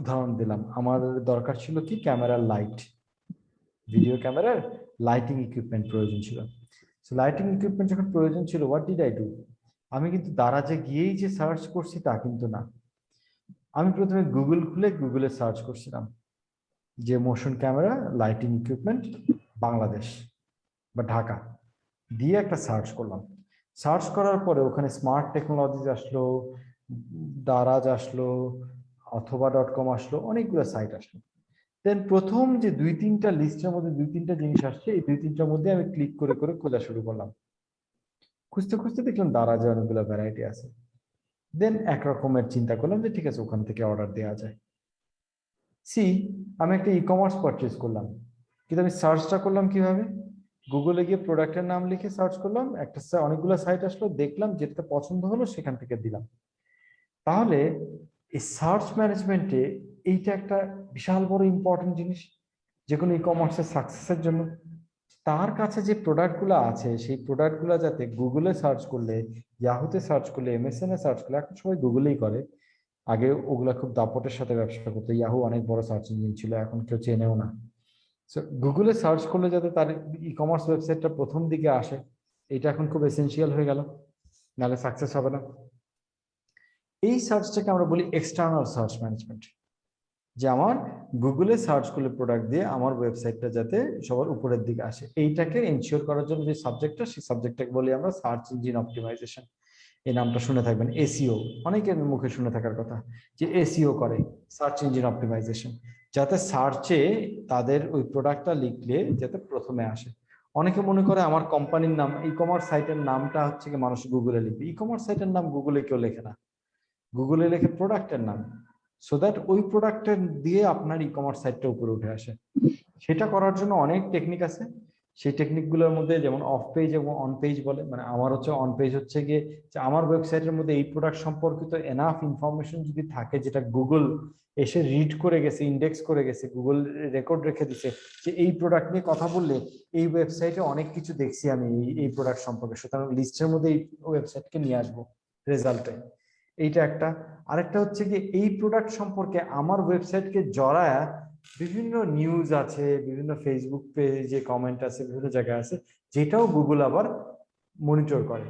উদাহরণ দিলাম, আমার দরকার ছিল কি ক্যামেরার লাইট, ভিডিও ক্যামেরার লাইটিং ইকুইপমেন্ট প্রয়োজন ছিল। সো লাইটিং ইকুইপমেন্ট যখন প্রয়োজন ছিল, হোয়াট ডিড আই ডু? আমি কিন্তু দারাজে গিয়েই যে সার্চ করছি তা কিন্তু না, আমি প্রথমে গুগল খুলে গুগলে সার্চ করছিলাম যে motion camera lighting equipment Bangladesh বা ঢাকা দিয়ে একটা সার্চ করলাম। সার্চ করার পরে ওখানে স্মার্ট টেকনোলজিস আসলো, দারাজ আসলো, অথবা.com আসলো, অনেকগুলো সাইট আসলো। দেন প্রথম যে 2-3টা লিস্টের মধ্যে 2-3টা জিনিস আসছে, এই 2-3টার মধ্যে আমি ক্লিক করে করে খোঁজা শুরু করলাম। খুঁজতে খুঁজতে দেখলাম দারাজে অনেকগুলো ভ্যারাইটি আছে। দেন একরকমের চিন্তা করলাম যে ঠিক আছে, ওখান থেকে অর্ডার দেওয়া যায়। আমি একটা ই কমার্স পারচেজ করলাম, কিন্তু আমি সার্চটা করলাম কিভাবে? গুগলে গিয়ে প্রোডাক্টের নাম লিখে সার্চ করলাম, অনেকগুলো সাইট আসলো, দেখলাম যেটা পছন্দ হলো সেখান থেকে দিলাম। তাহলে এই সার্চ ম্যানেজমেন্টে এইটা একটা বিশাল বড় ইম্পর্টেন্ট জিনিস যে কোনো ই কমার্সের সাকসেসের জন্য। তার কাছে যে প্রোডাক্টগুলো আছে সেই প্রোডাক্টগুলো যাতে গুগলে সার্চ করলে, ইয়াহুতে সার্চ করলে, MSN এ সার্চ করলে, এখন সবাই গুগলেই করে, আগে ওগুলা খুব দাপটের সাথে ব্যবসা করতো, ইয়াহু অনেক বড় সার্চ ইঞ্জিন ছিল, এখন কেউ চেনেও না। গুগলে সার্চ করলে যাতে তার ই কমার্স ওয়েবসাইটটা প্রথম দিকে আসে, এটা এখন খুব এসেনশিয়াল হয়ে গেল, নাহলে সাকসেস হবে না। এই সার্চটাকে আমরা বলি এক্সটার্নাল সার্চ ম্যানেজমেন্ট, যে আমার গুগলে সার্চ করলে প্রোডাক্ট দিয়ে আমার ওয়েবসাইটটা যাতে সবার উপরের দিকে আসে, এইটাকে এনশিওর করার জন্য যে সাবজেক্টটা, সেই সাবজেক্টটাকে বলি আমরা সার্চ ইঞ্জিন অপটিমাইজেশন। এই নামটা শুনে থাকবেন, এসইও, অনেকের মুখে শুনে থাকার কথা, যে এসইও করে, সার্চ ইঞ্জিন অপটিমাইজেশন। যাতে সার্চে তাদের ওই প্রোডাক্টটা লিখলে যাতে প্রথমে আসে। অনেকে মনে করে আমার কোম্পানির নাম, ই কমার্স সাইটের নামটা হচ্ছে কি মানুষ গুগলে লিখবে। ই কমার্স সাইটের নাম গুগলে কেউ লেখে না, গুগলে লেখে প্রোডাক্টের নাম, সো দ্যাট ওই প্রোডাক্টের দিয়ে আপনার ই কমার্স সাইটটা উপরে উঠে আসে। সেটা করার জন্য অনেক টেকনিক আছে। সেই টেকনিকগুলোর মধ্যে যেমন অফ পেজ এবং অন পেজ বলে, মানে আমার হচ্ছে অন পেজ হচ্ছে গিয়ে যে আমার ওয়েবসাইটের মধ্যে এই প্রোডাক্ট সম্পর্কিত এনাফ ইনফরমেশন যদি থাকে যেটা গুগল এসে রিড করে গেছে, ইন্ডেক্স করে গেছে, গুগল রেকর্ড রেখে দিছে যে এই প্রোডাক্ট নিয়ে কথা বললে এই ওয়েবসাইটে অনেক কিছু দেখছি আমি এই প্রোডাক্ট সম্পর্কে, সুতরাং লিস্টের মধ্যে এই ওয়েবসাইটকে নিয়ে আসবো রেজাল্টে। এইটা একটা। আরেকটা হচ্ছে কি এই প্রোডাক্ট সম্পর্কে আমার ওয়েবসাইটকে জড়ায় বিভিন্ন নিউজ আছে, বিভিন্ন ফেসবুক পেজে কমেন্ট আছে, বিভিন্ন জায়গায় আছে, যেটাও গুগল আবার মনিটর করে,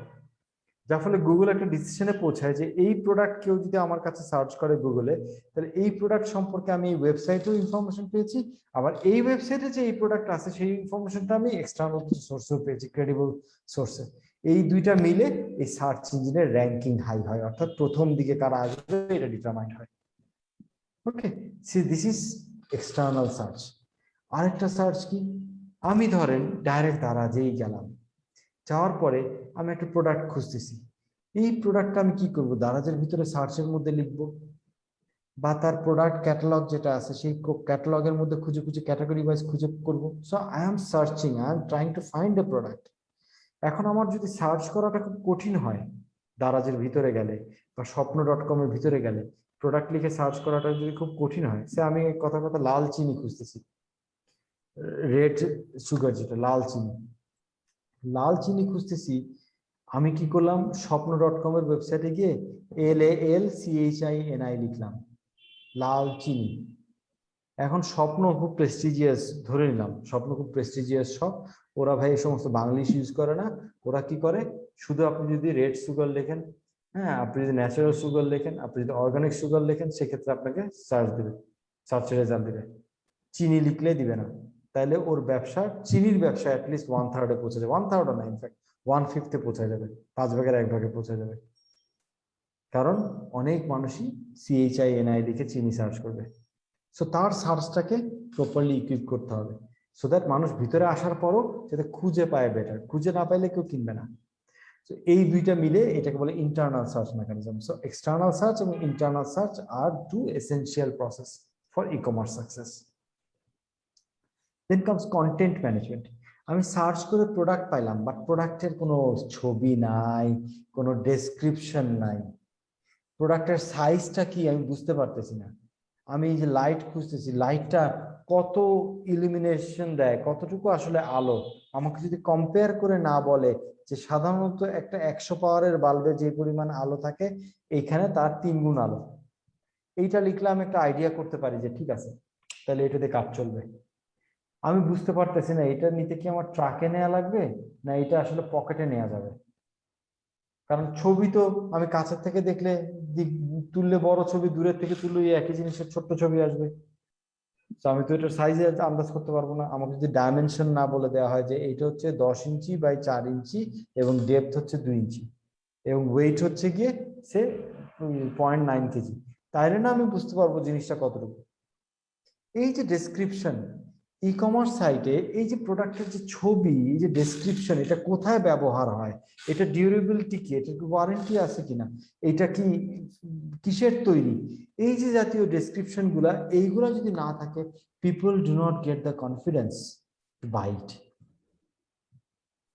যার ফলে গুগল একটা ডিসিশনে পৌঁছায় যে এই প্রোডাক্ট কেউ যদি আমার কাছে সার্চ করে গুগলে, তাহলে এই প্রোডাক্ট সম্পর্কে আমি এই ওয়েবসাইটেও ইনফরমেশন পেয়েছি, আবার এই ওয়েবসাইটে যে এই প্রোডাক্ট আছে সেই ইনফরমেশনটা আমি এক্সটার্নাল কিছু সোর্সেও পেয়েছি, ক্রেডিবল সোর্সে। এই দুইটা মিলে এই সার্চ ইঞ্জিনের র্যাঙ্কিং হাই হয়, অর্থাৎ প্রথম দিকে কারা আসবে এটা ডিটারমাইন হয়। Okay, see this is external search. আরেকটা সার্চ কি, আমি ধরেন ডাইরেক্ট দারাজেই গেলাম, যাওয়ার পরে আমি একটা প্রোডাক্ট খুঁজতেছি, এই প্রোডাক্টটা আমি কি করব, দারাজের ভিতরে সার্চের মধ্যে লিখবো, বা তার প্রোডাক্ট ক্যাটালগ যেটা আছে সেই ক্যাটালগের মধ্যে খুঁজে খুঁজে ক্যাটাগরি ওয়াইজ খুঁজে করব। So I am searching, I am trying to find a product. এখন আমার যদি সার্চ করাটা খুব কঠিন হয় দারাজের ভিতরে গেলে বা স্বপ্ন.com এর ভিতরে গেলে প্রোডাক্ট লিখে সার্চ করাটা যদি খুব কঠিন হয়, সে আমি কথা লাল চিনি খুঁজতেছি, রেড সুগার যেটা লাল চিনি খুঁজতেছি, আমি কি করলাম স্বপ্ন.com এর ওয়েবসাইটে গিয়ে LALCHINI লিখলাম, লাল চিনি। এখন স্বপ্ন খুব প্রেস্টিজিয়াস, ধরে নিলাম স্বপ্ন খুব প্রেস্টিজিয়াস শপ, ওরা ভাই এই সমস্ত বাংলিশ ইউজ করে না, ওরা কি করে শুধু আপনি যদি রেড সুগার লেখেন, হ্যাঁ আপনি যদি ন্যাচারাল সুগার লেখেন, আপনি যদি অর্গানিক সুগার লেখেন, সেক্ষেত্রে আপনাকে সার্চ দেবে, সার্চের রেজাল্ট দেবে, চিনি লিখলে দিবে না। তাহলে ওর ব্যবসা, চিনির ব্যবসা অ্যাটলিস্ট 1/3 পৌঁছে যাবে, 1/3 না ইনফ্যাক্ট 1/5 পৌঁছে যাবে, 5/1 পৌঁছে যাবে, কারণ অনেক মানুষই CHINI লিখে চিনি সার্চ করবে। সো তার সার্চটাকে প্রপারলি ইকুইপ করতে হবে, সো দ্যাট মানুষ ভিতরে আসার পরও যাতে খুঁজে পায় বেটার, খুঁজে না পাইলে কেউ কিনবে না। সো এই দুইটা মিলে এটাকে বলে internal search mechanism. So external search এবং internal search are two essential process for e-commerce success. Then comes content management. আমি সার্চ করে প্রোডাক্ট পাইলাম, বাট প্রোডাক্টের কোনো ছবি নাই, কোনো ডেসক্রিপশন নাই, প্রোডাক্টের সাইজটা কি আমি বুঝতে পারতেছি না। আমি এই যে লাইট খুঁজতেছি, লাইটটা কত ইলুমিনেশন দেয়, কতটুকু আসলে আলো, আমাকে যদি কম্পেয়ার করে না বলে যে সাধারণত একটা 100 পাওয়ারের বাল্বে যে পরিমাণ আলো থাকে এইখানে তার 3 গুণ আলো, এইটা লিখলে আমি একটা আইডিয়া করতে পারি যে ঠিক আছে তাহলে এটাতে কাজ চলবে। আমি বুঝতে পারতেছি না এটা নিতে কি আমার ট্রাকে নেওয়া লাগবে না এটা আসলে পকেটে নেওয়া যাবে, কারণ ছবি তো আমি কাছের থেকে দেখলে তুললে বড় ছবি, দূরের থেকে তুললে একই জিনিসের ছোট্ট ছবি আসবে। তো আমি তো এটার সাইজে আন্দাজ করতে পারবো না। আমাকে যদি ডাইমেনশন না বলে দেওয়া হয় যে এইটা হচ্ছে 10 ইঞ্চি বাই 4 ইঞ্চি এবং ডেপথ হচ্ছে 2 ইঞ্চি এবং ওয়েট হচ্ছে গিয়ে সে 0.9 কেজি, তাইলে না আমি বুঝতে পারবো জিনিসটা কতটুকু। এই যে ডেসক্রিপশন ই কমার্স সাইটে, এই যে প্রোডাক্টের যে ছবি, এই যে ডেসক্রিপশন, এটা কোথায় ব্যবহার হয়, এটা ডিউরেবিলিটি কি, এটা কি ওয়ারেন্টি আছে কিনা, এটা কি কিসের তৈরি, এই যে জাতীয় ডেসক্রিপশন গুলা, এইগুলা যদি না থাকে people do not get the confidence to buy it.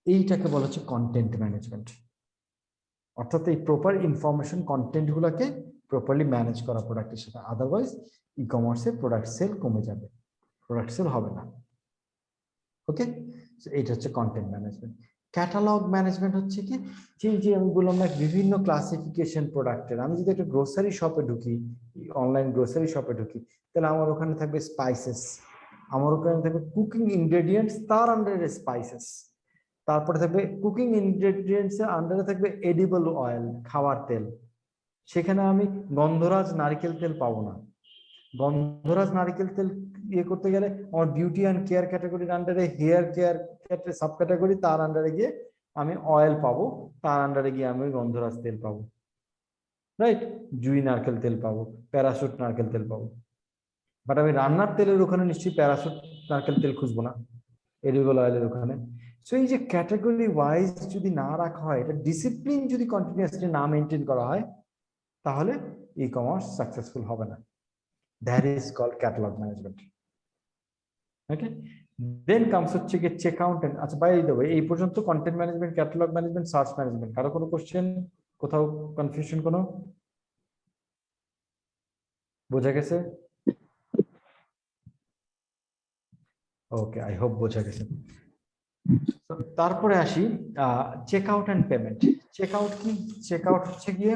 এইটাকে বলা হচ্ছে কন্টেন্ট ম্যানেজমেন্ট, অর্থাৎ এই প্রপার ইনফরমেশন কন্টেন্ট গুলাকে প্রপারলি ম্যানেজ করা প্রোডাক্টের সাথে, আদারওয়াইজ ই কমার্সে প্রোডাক্ট সেল কমে যাবে, প্রোডাক্ট সেল হবে না। ওকে, এটা হচ্ছে কন্টেন্ট ম্যানেজমেন্ট। ক্যাটালগ ম্যানেজমেন্ট হচ্ছে কি, যে আমি বললাম না বিভিন্ন ক্লাসিফিকেশন প্রোডাক্টের, আমি যদি একটা গ্রোসারি শপে ঢুকি, অনলাইন গ্রোসারি শপে ঢুকি, তাহলে আমার ওখানে থাকবে স্পাইসেস, আমার ওখানে থাকবে কুকিং ইনগ্রেডিয়েন্টস, তার আন্ডারে স্পাইসেস, তারপরে থাকবে কুকিং ইনগ্রেডিয়েন্টস এর আন্ডারে থাকবে এডিবল অয়েল, খাওয়ার তেল, সেখানে আমি গন্ধরাজ নারকেল তেল পাবো না। গন্ধরাজ নারকেল তেল ইয়ে করতে গেলে আমার বিউটি অ্যান্ড কেয়ার ক্যাটাগরির আন্ডারে হেয়ার কেয়ার সাব ক্যাটাগরি, তার আন্ডারে গিয়ে আমি অয়েল পাবো, তার আন্ডারে গিয়ে আমি গন্ধরাজ তেল পাবো, রাইট, জুই নারকেল তেল পাবো, প্যারাশুট নারকেল তেল পাবো। বাট আমি রান্নার তেলের ওখানে নিশ্চয়ই প্যারাসুট নারকেল তেল খুঁজবো না, এডিবল অয়েলের ওখানে। সো এই যে ক্যাটাগরি ওয়াইজ যদি না রাখা হয়, এটা ডিসিপ্লিন যদি কন্টিনিউয়াসলি না মেনটেন করা হয়, তাহলে ই কমার্স সাকসেসফুল হবে না। That is called catalogue management. Okay, then comes হচ্ছে কি চেক আউট। আচ্ছা বাই দ্য ওয়ে, এই পর্যন্ত content management, catalogue management, search management, কারো কোনো কোশ্চেন, কোথাও কনফিউশন কোনো? বোঝা গেছে? ওকে, আই হোপ বোঝা গেছে। তারপরে আসি check out and payment. Check out কি? চেক আউট হচ্ছে গিয়ে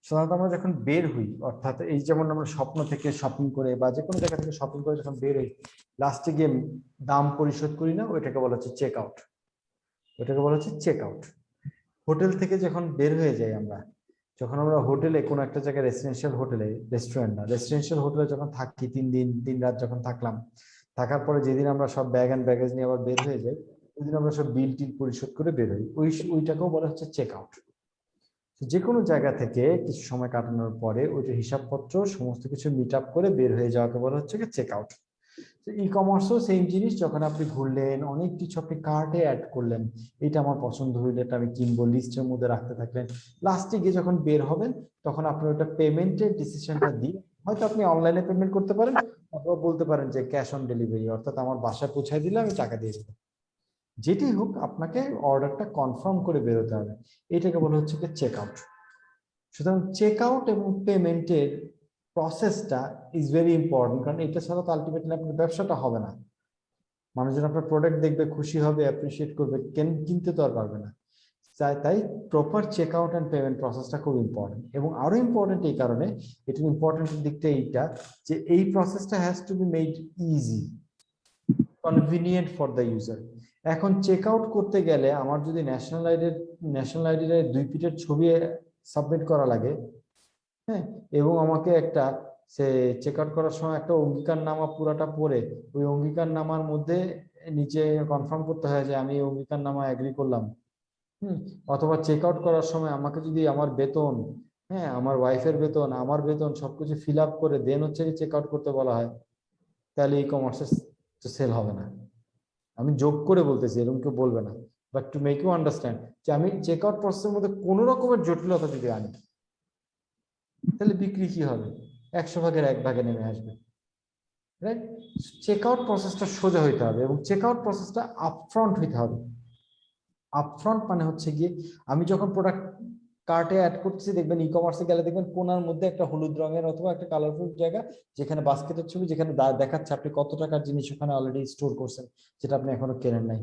সাধারণত আমরা যখন বের হই, অর্থাৎ এই যেমন আমরা স্বপ্ন থেকে শপিং করে বা যে কোনো জায়গা থেকে শপিং করে যখন বের হই, লাস্টে গিয়ে দাম পরিশোধ করি না, ওইটাকে বলা হচ্ছে চেক আউট। ওইটাকে বলা হচ্ছে চেক আউট। হোটেল থেকে যখন বের হয়ে যাই আমরা, যখন আমরা হোটেলে কোনো একটা জায়গায়, রেসিডেন্সিয়াল হোটেলে, রেস্টুরেন্ট না, রেসিডেন্সিয়াল হোটেলে যখন থাকি 3 দিন 3 রাত যখন থাকলাম, থাকার পরে যেদিন আমরা সব ব্যাগ অ্যান্ড ব্যাগেজ নিয়ে আবার বের হয়ে যাই, ওইদিন আমরা সব বিল টিল পরিশোধ করে বের হই, ওইটাকেও বলা হচ্ছে চেক আউট। যে কোনো জায়গা থেকে কিছু সময় কাটানোর পরে ওইটার হিসাবপত্র সমস্ত কিছু মিট আপ করে বের হয়ে যাওয়াকে বলা হচ্ছে চেক আউট। ই কমার্সও সেম জিনিস, যখন আপনি ঘুরলেন, অনেক কিছু আপনি কার্টে অ্যাড করলেন, এটা আমার পছন্দ হইলে এটা আমি কিনবো, লিস্টের মধ্যে রাখতে থাকলেন, লাস্টে গিয়ে যখন বের হবেন তখন আপনি ওটা পেমেন্টের ডিসিশনটা দিয়ে, হয়তো আপনি অনলাইনে পেমেন্ট করতে পারেন, অথবা বলতে পারেন যে ক্যাশ অন ডেলিভারি, অর্থাৎ আমার বাসায় পৌঁছায় দিলে আমি টাকা দিয়ে দেবো। যেটি হোক, আপনাকে অর্ডারটা কনফার্ম করে বেরোতে হবে, এটাকে বলা হচ্ছে চেক আউট। সুতরাং চেক আউট এবং পেমেন্টের প্রসেসটা ইজ ভেরি ইম্পর্টেন্ট, কারণ এটা ছাড়া তো আলটিমেটলি আপনার ব্যবসাটা হবে না। মানুষজন আপনার প্রোডাক্ট দেখবে, খুশি হবে, অ্যাপ্রিসিয়েট করবে, কিনতে তো আর পারবে না। তাই proper check out and payment প্রসেসটা খুব ইম্পর্টেন্ট। এবং আরো ইম্পর্টেন্ট এই কারণে, এটার ইম্পর্টেন্ট দিকটা এইটা, যে এই প্রসেসটা has to be made easy, convenient for the user. এখন চেক আউট করতে গেলে আমার যদি ন্যাশনাল আইডির 2 ফিটের ছবি সাবমিট করা লাগে, হ্যাঁ, এবং আমাকে একটা সে চেক আউট করার সময় একটা অঙ্গীকারনামা পুরাটা পড়ে, ওই অঙ্গীকারনামার মধ্যে নিচে কনফার্ম করতে হয় যে আমি অঙ্গীকারনামা এগ্রি করলাম, অথবা চেক আউট করার সময় আমাকে যদি আমার বেতন, হ্যাঁ, আমার ওয়াইফের বেতন, আমার বেতন সবকিছু ফিল আপ করে দেন হচ্ছে চেক আউট করতে বলা হয়, তাহলে ই কমার্সে সেল হবে না। আমি যোগ করে বলতেছি, এরকম কেউ বলবে না, but to make you understand যে আমি চেক আউট প্রসেসের মধ্যে কোনো রকমের জটিলতা যদি আনি, তাহলে বিক্রি কি হবে? 100 ভাগের 1 ভাগে নেমে আসবে, রাইট? চেক আউট প্রসেসটা সোজা হইতে হবে এবং চেক আউট প্রসেসটা আপফ্রন্ট হইতে হবে। আপফ্রন্ট মানে হচ্ছে গিয়ে আমি যখন প্রোডাক্ট কার্টে অ্যাড করতেছি, দেখবেন ই কমার্সে গেলে দেখবেন কোনার মধ্যে একটা হলুদ রঙের অথবা একটা কালারফুল জায়গা, যেখানে বাস্কেটের ছবি, যেখানে দেখাচ্ছে আপনি কত টাকার জিনিস ওখানে অলরেডি স্টোর করছেন, যেটা আপনি এখনো কেনেন নাই,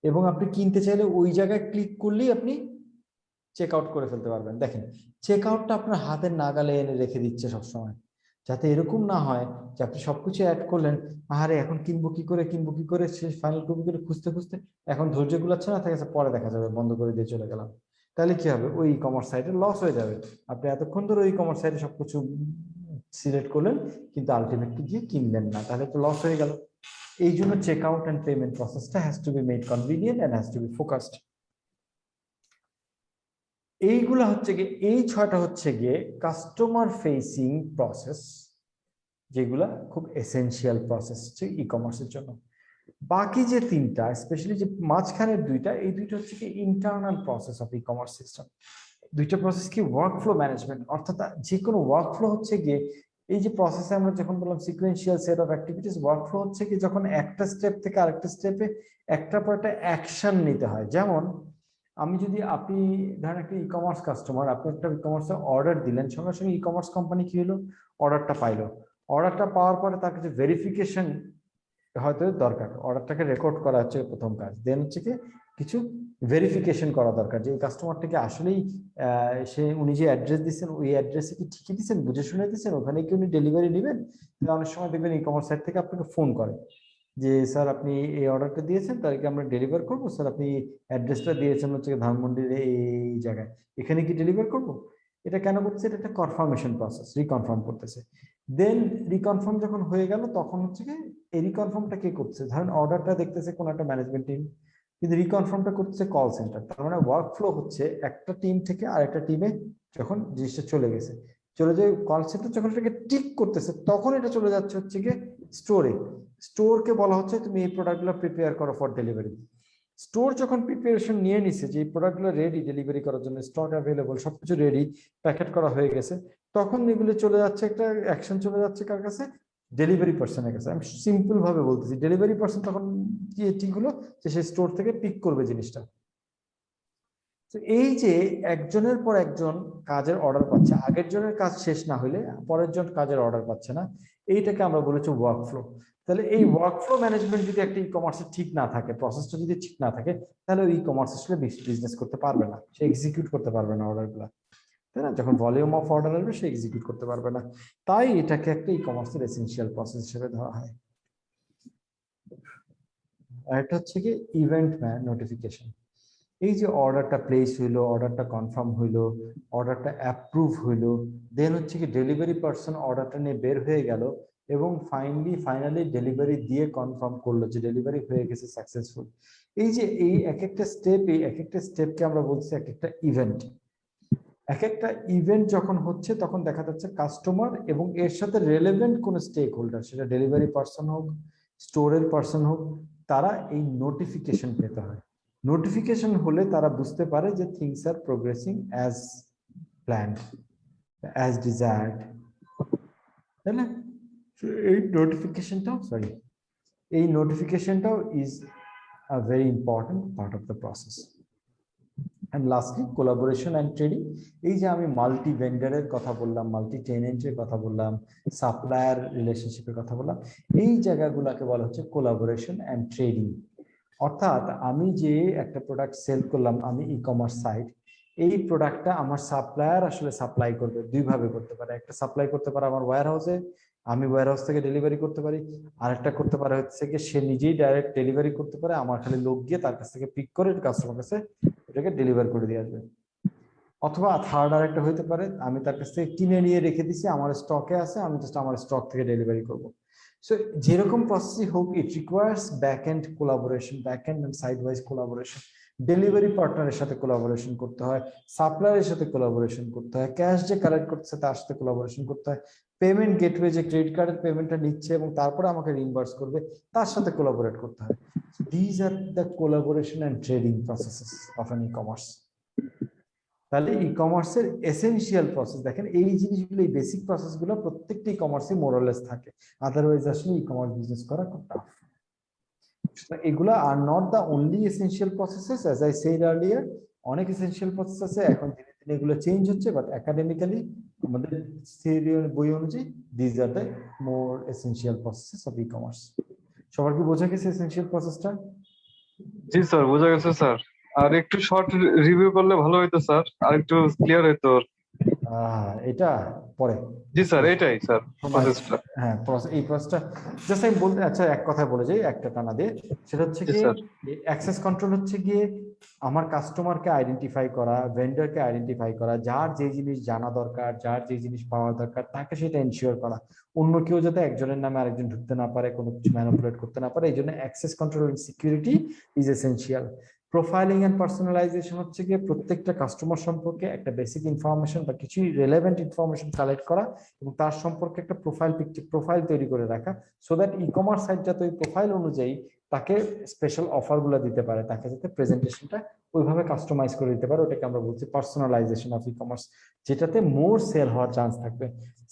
এবং আপনি কিনতে চাইলে ওই জায়গায় ক্লিক করলেই আপনি চেক আউট করে ফেলতে পারবেন। দেখেন, চেক আউটটা আপনার হাতের নাগালে এনে রেখে দিচ্ছে সবসময়, যাতে এরকম না হয় যে আপনি সবকিছু অ্যাড করলেন, আরে এখন কিনবো কি করে শেষ ফাইনাল কপি করে খুঁজতে খুঁজতে এখন ধৈর্য গুলাচ্ছে না, থাকে পরে দেখা যাবে, বন্ধ করে দিয়ে চলে গেলাম, তাহলে কি হবে? ওই ই কমার্স সাইটে লস হয়ে যাবে। আপনি এতক্ষণ ধরে ওই কমার্স সাইটে সবকিছু সিলেক্ট করলেন, কিন্তু আলটিমেটলি গিয়ে কিনলেন না, তাহলে তো লস হয়ে গেল। এই জন্য চেক আউট অ্যান্ড পেমেন্ট প্রসেসটা has to be made convenient and has to be focused. এইগুলা হচ্ছে গিয়ে, এই 6টা হচ্ছে গিয়ে কাস্টমার ফেসিং প্রসেস, যেগুলা খুব এসেনশিয়াল প্রসেস হচ্ছে ই কমার্সের জন্য। বাকি যে 3টা, স্পেশালি যে মাঝখানের 2টা, এই 2টা হচ্ছে কি internal process of e commerce system. 2টা প্রসেস কি ওয়ার্কফ্লো ম্যানেজমেন্ট, অর্থাৎ যে কোনো ওয়ার্কফ্লো হচ্ছে গিয়ে, এই যে প্রসেসে আমরা যখন বললাম sequential set of activities, workflow হচ্ছে কি যখন একটা স্টেপ থেকে আরেকটা স্টেপে একটা পর একটা অ্যাকশন নিতে হয়। যেমন আমি যদি, আপনি ধরেন একটা ই কমার্স কাস্টমার, আপনি একটা ই কমার্সে অর্ডার দিলেন, সঙ্গে সঙ্গে ই কমার্স কোম্পানি কি হলো, অর্ডারটা পাইলো, অর্ডারটা পাওয়ার পরে তার কাছে ভেরিফিকেশন হয়তো দরকার, অর্ডারটাকে রেকর্ড করা হচ্ছে প্রথম কাজ, দেন হচ্ছে কি কিছু ভেরিফিকেশন করা দরকার যে এই কাস্টমারটাকে আসলেই উনি যে অ্যাড্রেস দিচ্ছেন ওই অ্যাড্রেসে কি ঠিকই দিচ্ছেন, বুঝে শুনে দিচ্ছেন, ওখানে কি উনি ডেলিভারি নেবেন। অনেক সময় দেখবেন ই কমার্স সাইট থেকে আপনাকে ফোন করে যে স্যার আপনি এই অর্ডারটা দিয়েছেন, তাদেরকে আমরা ডেলিভার করবো, স্যার আপনি অ্যাড্রেসটা দিয়েছেন হচ্ছে ধানমন্ডির এই জায়গায়, এখানে কি ডেলিভার করবো। এটা কেন করছে? এটা একটা কনফার্মেশন প্রসেস, রিকনফার্ম করতেছে। দেন রিকনফার্ম যখন হয়ে গেল, তখন হচ্ছে কি এই রিকনফার্মটা কে করছে, ধরেন অর্ডারটা দেখতেছে কোন একটা ম্যানেজমেন্ট টিম, কিন্তু রিকনফার্মটা করছে কল সেন্টার। তার মানে ওয়ার্ক ফ্লো হচ্ছে একটা টিম থেকে আরেকটা টিমে যখন জিনিসটা চলে গেছে, চলে যায় কল সেন্টার যখন এটাকে টিক করতেছে তখন এটা চলে যাচ্ছে হচ্ছে গিয়ে স্টোরে। স্টোরকে বলা হচ্ছে তুমি এই প্রোডাক্টগুলো প্রিপেয়ার করো ফর ডেলিভারি। স্টোর যখন প্রিপারেশন নিয়ে নিচ্ছে যে এই প্রোডাক্টগুলো রেডি ডেলিভারি করার জন্য, স্টক অ্যাভেলেবল, সবকিছু রেডি, প্যাকেট করা হয়ে গেছে, তখন এগুলো চলে যাচ্ছে, একটা অ্যাকশন চলে যাচ্ছে কার কাছে? ডেলিভারি পার্সনের কাছে। আমি সিম্পল ভাবে বলতেছি, ডেলিভারি পার্সন তখন কি হলো যে সে স্টোর থেকে পিক করবে জিনিসটা। তো এই যে একজনের পর একজন কাজের অর্ডার পাচ্ছে, আগের জনের কাজ শেষ না হলে পরের জন কাজের অর্ডার পাচ্ছে না, এইটাকে আমরা বলেছি ওয়ার্কফ্লো। তাহলে এই ওয়ার্কফ্লো ম্যানেজমেন্ট যদি একটা ই কমার্সে ঠিক না থাকে, প্রসেসটা যদি ঠিক না থাকে, তাহলে ই কমার্স আসলে বিজনেস করতে পারবে না, সে এক্সিকিউট করতে পারবে না অর্ডারগুলো, তাই না? যখন ভলিউম অফ অর্ডার আসবে সে এক্সিকিউট করতে পারবে না। তাই এটাকে একটা ই কমার্সের এসেনশিয়াল প্রসেস হিসেবে ধরা হয়। আর এটা হচ্ছে কি ইভেন্ট নোটিফিকেশন। এই যে অর্ডারটা প্লেস হইলো, অর্ডারটা কনফার্ম হইলো, অর্ডারটা অ্যাপ্রুভ হইলো, দেন হচ্ছে কি ডেলিভারি পার্সন অর্ডারটা নিয়ে বের হয়ে গেল এবং ফাইনালি ডেলিভারি দিয়ে কনফার্ম করলো যে ডেলিভারি হয়ে গেছে সাকসেসফুল। এই যে এই এক একটা স্টেপকে আমরা বলছি এক একটা ইভেন্ট। এক একটা ইভেন্ট যখন হচ্ছে তখন দেখা যাচ্ছে কাস্টমার এবং এর সাথে রেলেভেন্ট কোন স্টেক হোল্ডার, সেটা ডেলিভারি পার্সন হোক, স্টোরের পার্সন হোক, তারা এই নোটিফিকেশন পেতে হয়। নোটিফিকেশন হলে তারা বুঝতে পারে যে things are progressing as planned, as desired, তাই না? এই নোটিফিকেশনটাও is a very important part of the process. And lastly, collaboration and trading. এই যে আমি মাল্টি ভেন্ডারের কথা বললাম, মাল্টি টেনেন্টের কথা বললাম, সাপ্লায়ার রিলেশনশিপের কথা বললাম, এই জায়গাগুলোকে বলা হচ্ছে কোলাবোরেশন এন্ড ট্রেডিং। অর্থাৎ আমি যে একটা প্রোডাক্ট সেল করলাম, আমি ই কমার্স সাইট, এই প্রোডাক্টটা আমার সাপ্লায়ার আসলে সাপ্লাই করবে দুই ভাবে করতে পারে। একটা সাপ্লাই করতে পারে আমার ওয়্যার হাউসে, আমি ওয়্যার হাউস থেকে ডেলিভারি করতে পারি। আরেকটা করতে পারে হচ্ছে কি সে নিজেই ডাইরেক্ট ডেলিভারি করতে পারে, আমার খালি লোক গিয়ে তার কাছ থেকে পিক করে কাস্টমার কাছে এটাকে ডেলিভার করে দিয়ে আসবে। অথবা থার্ড আরেকটা হইতে পারে আমি তার কাছ থেকে কিনে নিয়ে রেখে দিছি, আমার স্টকে আছে, আমি জাস্ট আমার স্টক থেকে ডেলিভারি করব। সো যেরকম প্রসেসই হোক, it requires back end collaboration, back end end side wise collaboration. Delivery পার্টনারের সাথে কোলাবোরেশন করতে হয়, সাপ্লায়ারের সাথে কোলাবোরেশন করতে হয়, ক্যাশ যে কালেক্ট করতেছে তার সাথে কোলাবোরেশন করতে হয়, পেমেন্ট গেটওয়ে যে ক্রেডিট কার্ডের পেমেন্টটা নিচ্ছে এবং তারপরে আমাকে রিইম্বার্স করবে তার সাথে কোলাবোরেট করতে হয়। These are the collaboration and trading processes of an e-commerce. তাহলে ই কমার্সের এসেনশিয়াল প্রসেস দেখেন, এই জিনিসগুলো, এই বেসিক প্রসেসগুলো প্রত্যেকটা ই কমার্সে মোরালেস থাকে, আদারওয়াইজ আসলে ই কমার্স বিজনেস করা খুব টাফ। এগুলো are not the only essential processes, as I said earlier, অনেক এসেনশিয়াল প্রসেস আছে, এখন দিনে দিনে এগুলো চেঞ্জ হচ্ছে, বাট একাডেমিক্যালি আমাদের বই অনুযায়ী these are the more essential processes of e commerce. সবার কি বোঝা গেছে এসেনশিয়াল প্রসেসটা? জি স্যার, বোঝা গেছে স্যার। আর একটু শর্ট রিভিউ করলে ভালো হতো স্যার, আর একটু ক্লিয়ার হতো। এটা পরে। জি স্যার, এটাই স্যার প্রসেসটা। হ্যাঁ, এই প্রসেসটা জাস্ট আমি বলতে, আচ্ছা এক কথায় বলে যাই একটা টানা দিয়ে, সেটা হচ্ছে কি অ্যাক্সেস কন্ট্রোল হচ্ছে গিয়ে আমার কাস্টমারকে আইডেন্টিফাই করা, ভেন্ডরকে আইডেন্টিফাই করা, যার যে জিনিস জানা দরকার, যার যে জিনিস পাওয়া দরকার তাকে সেটা এনশিওর করা, অন্য কেউ যাতে একজনের নামে আরেকজন ঢুকতে না পারে, কোনো কিছু ম্যানিপুলেট করতে না পারে, এই জন্য access control and security is essential. Profiling and personalisation হচ্ছে গিয়ে প্রত্যেকটা কাস্টমার সম্পর্কে একটা বেসিক ইনফরমেশন বা কিছু রেলেভেন্ট ইনফরমেশন কালেক্ট করা এবং তার সম্পর্কে একটা প্রোফাইল তৈরি করে রাখা, so that e commerce site যাতে ওই প্রোফাইল অনুযায়ী তাকে স্পেশাল অফার গুলো দিতে পারে, তাকে যাতে প্রেজেন্টেশনটা ওইভাবে কাস্টমাইজ করে দিতে পারে, ওটাকে আমরা বলছি পার্সোনালাইজেশন অফ ই কমার্স, যেটাতে মোর সেল হওয়ার চান্স থাকবে।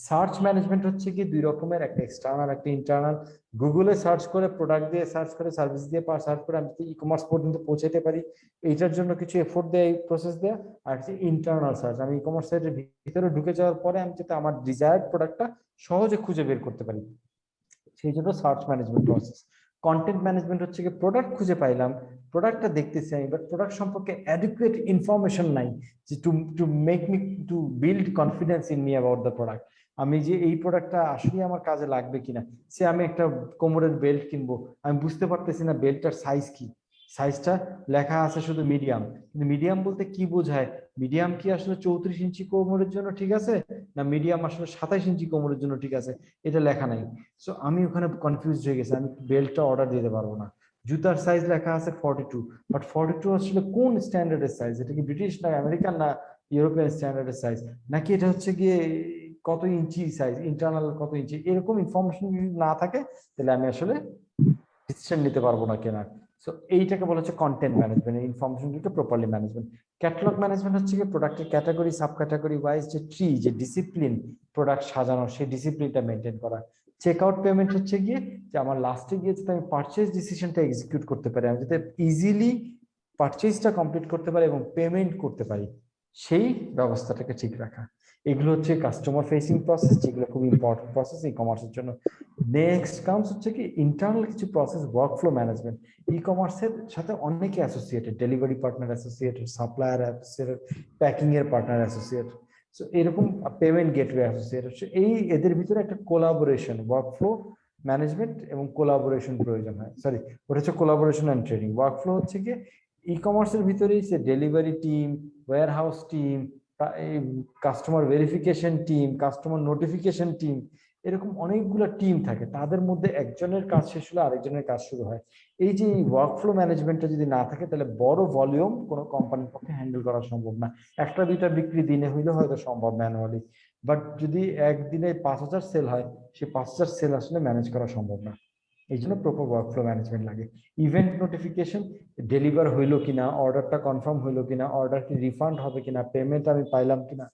সার্চ ম্যানেজমেন্ট হচ্ছে কি দুই রকমের, একটা এক্সটার্নাল একটা ইন্টারনাল। গুগলে সার্চ করে, প্রোডাক্ট দিয়ে সার্চ করে, সার্ভিস দিয়ে সার্চ করে আমি ই কমার্স পর্যন্ত পৌঁছাতে পারি, এইটার জন্য কিছু এফোর্ট দেয়, এই প্রসেস দেয়া। আর হচ্ছে ইন্টারনাল সার্চ, আমি ই কমার্স সাইটের ভিতরে ঢুকে যাওয়ার পরে আমি যাতে আমার ডিজায়ার্ড প্রোডাক্টটা সহজে খুঁজে বের করতে পারি, সেই জন্য search management process. Content management হচ্ছে কি প্রোডাক্ট খুঁজে পাইলাম, প্রোডাক্টটা দেখতেছি আমি, বাট প্রোডাক্ট সম্পর্কে অ্যাডিকুয়েট ইনফরমেশন নাই যে to make me to build confidence in me about the product. আমি যে এই প্রোডাক্টটা আসলে আমার কাজে লাগবে কিনা, সে আমি একটা কোমরের বেল্ট কিনবো, আমি বুঝতে পারতেছি না বেল্টটার সাইজ কি, সাইজটা লেখা আছে শুধু মিডিয়াম, কিন্তু মিডিয়াম বলতে কি বোঝায়, মিডিয়াম কি আসলে 34 ইঞ্চি কোমরের জন্য ঠিক আছে, না মিডিয়াম আসলে 27 ইঞ্চি কোমরের জন্য ঠিক আছে, এটা লেখা নাই। সো আমি ওখানে কনফিউজ হয়ে গেছি, আমি বেল্টটা অর্ডার দিতে পারবো না। জুতার সাইজ লেখা আছে 42, বাট 42 আসলে কোন স্ট্যান্ডার্ডের সাইজ, এটা কি ব্রিটিশ না আমেরিকান না ইউরোপিয়ান স্ট্যান্ডার্ডের সাইজ, নাকি এটা হচ্ছে গিয়ে কত ইঞ্চি সাইজ, ইন্টারনাল কত ইঞ্চি, এরকম ইনফরমেশন যদি না থাকে তাহলে আমি আসলে ডিসিশন নিতে পারবো না কেনার। সো এইটাকে বলা হচ্ছে কন্টেন্ট ম্যানেজমেন্ট, ইনফরমেশনকে প্রপারলি ম্যানেজমেন্ট। ক্যাটালগ ম্যানেজমেন্ট হচ্ছে কি প্রোডাক্টের ক্যাটাগরি সাব ক্যাটাগরি ওয়াইজ যে ট্রি, যে ডিসিপ্লিন প্রোডাক্ট সাজানো, সেই ডিসিপ্লিনটা মেনটেন করা। চেক আউট পেমেন্ট হচ্ছে গিয়ে যে আমার লাস্টে গিয়ে যাতে আমি পারচেজ ডিসিশনটা এক্সিকিউট করতে পারি, আমি যাতে ইজিলি পারচেজটা কমপ্লিট করতে পারি এবং পেমেন্ট করতে পারি, সেই ব্যবস্থাটাকে ঠিক রাখা। এগুলো হচ্ছে কাস্টমার ফেসিং প্রসেস, যেগুলো খুব ইম্পর্টেন্ট প্রসেস ই কমার্সের জন্য। নেক্সট কামস হচ্ছে কি ইন্টারনাল কিছু প্রসেস, ওয়ার্কফ্লো ম্যানেজমেন্ট। ই কমার্সের সাথে অনেকে associated, delivery partner associated, supplier associated, packing এর পার্টনার অ্যাসোসিয়েটেড, সো এরকম পেমেন্ট গেটওয়ে অ্যাসোসিয়েটেড। এই এদের ভিতরে একটা কোলাবোরেশন, ওয়ার্কফ্লো ম্যানেজমেন্ট এবং কোলাবোরেশন প্রয়োজন হয়। সরি, ওটা হচ্ছে কোলাবোরেশন অ্যান্ড ট্রেডিং। ওয়ার্কফ্লো হচ্ছে কি ই কমার্সের ভিতরেই সে delivery team, warehouse team, customer verification team, customer notification team, এরকম অনেকগুলো টিম থাকে, তাদের মধ্যে একজনের কাজ শেষ হলে আরেকজনের কাজ শুরু হয়। এই যে ওয়ার্কফ্লো ম্যানেজমেন্টটা যদি না থাকে তাহলে বড় ভলিউম কোনো কোম্পানির পক্ষে হ্যান্ডেল করা সম্ভব না। একটা দুইটা বিক্রি দিনে হইলে হয়তো সম্ভব ম্যানুয়ালি, বাট যদি একদিনে 5000 সেল হয়, সে 5000 সেল আসলে ম্যানেজ করা সম্ভব না। এই জন্য প্রপার ওয়ার্কফ্লো ম্যানেজমেন্ট লাগে। ইভেন্ট নোটিফিকেশন, ডেলিভার হইলো কিনা, অর্ডারটা কনফার্ম হইলো কিনা, অর্ডার কি রিফান্ড হবে কিনা, পেমেন্ট আমি পাইলাম কিনা,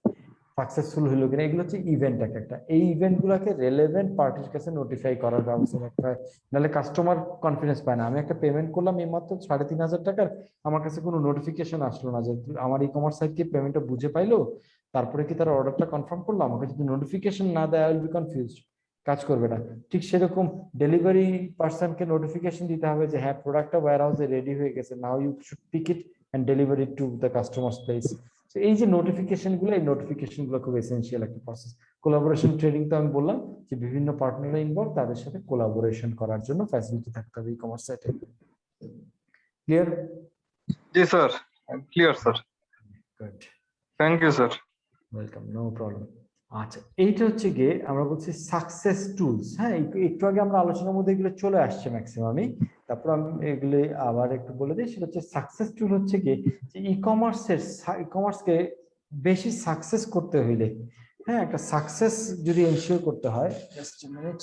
সাকসেসফুল হইলো কিনা, এগুলো হচ্ছে ইভেন্ট একটা। এই ইভেন্ট গুলাকে রেলেভেন্ট পার্টির কাছে নোটিফাই করার ব্যবস্থা রাখতে হয়, নাহলে কাস্টমার কনফিডেন্স পায় না। আমি একটা পেমেন্ট করলাম এই মাত্র 3500 টাকার, আমার কাছে কোনো নোটিফিকেশন আসলো না যে আমার ই কমার্স সাইট কি পেমেন্টটা বুঝে পাইলো, তারপরে কি তারা অর্ডারটা কনফার্ম করলো, আমাকে যদি নোটিফিকেশন না দেয় আই উইল বি কনফিউজড, কাজ করবে না। ঠিক সেরকম ডেলিভারি পার্সনকে নোটিফিকেশন দিতে হবে যে হ্যাঁ প্রোডাক্টটা ওয়্যার হাউসে রেডি হয়ে গেছে, now you should pick it and deliver it to the customer's place. তো এই যে নোটিফিকেশন গুলো, এই নোটিফিকেশন গুলো খুব এসেনশিয়াল একটা প্রসেস। কোলাবোরেশন ট্রেডিং তো আমি বললাম যে বিভিন্ন পার্টনার ইনভলভ, তাদের সাথে কোলাবোরেশন করার জন্য ফ্যাসিলিটি থাকতে হবে ই কমার্স সাইটে। ক্লিয়ার? জি sir, clear sir, good, thank you sir. Welcome, no problem. আচ্ছা, এইটা হচ্ছে গিয়ে আমরা বলছি সাকসেস টুলস। হ্যাঁ, একটু আগে আমরা আলোচনার মধ্যে এগুলো চলে আসছে ম্যাক্সিমামই, তারপর আমি এগুলো আবার একটু বলে দিই। সেটা হচ্ছে সাকসেস টুল হচ্ছে কি যে ই কমার্সকে বেশি সাকসেস করতে হইলে, হ্যাঁ একটা সাকসেস যদি এনশিওর করতে হয়, জাস্ট আ মিনিট,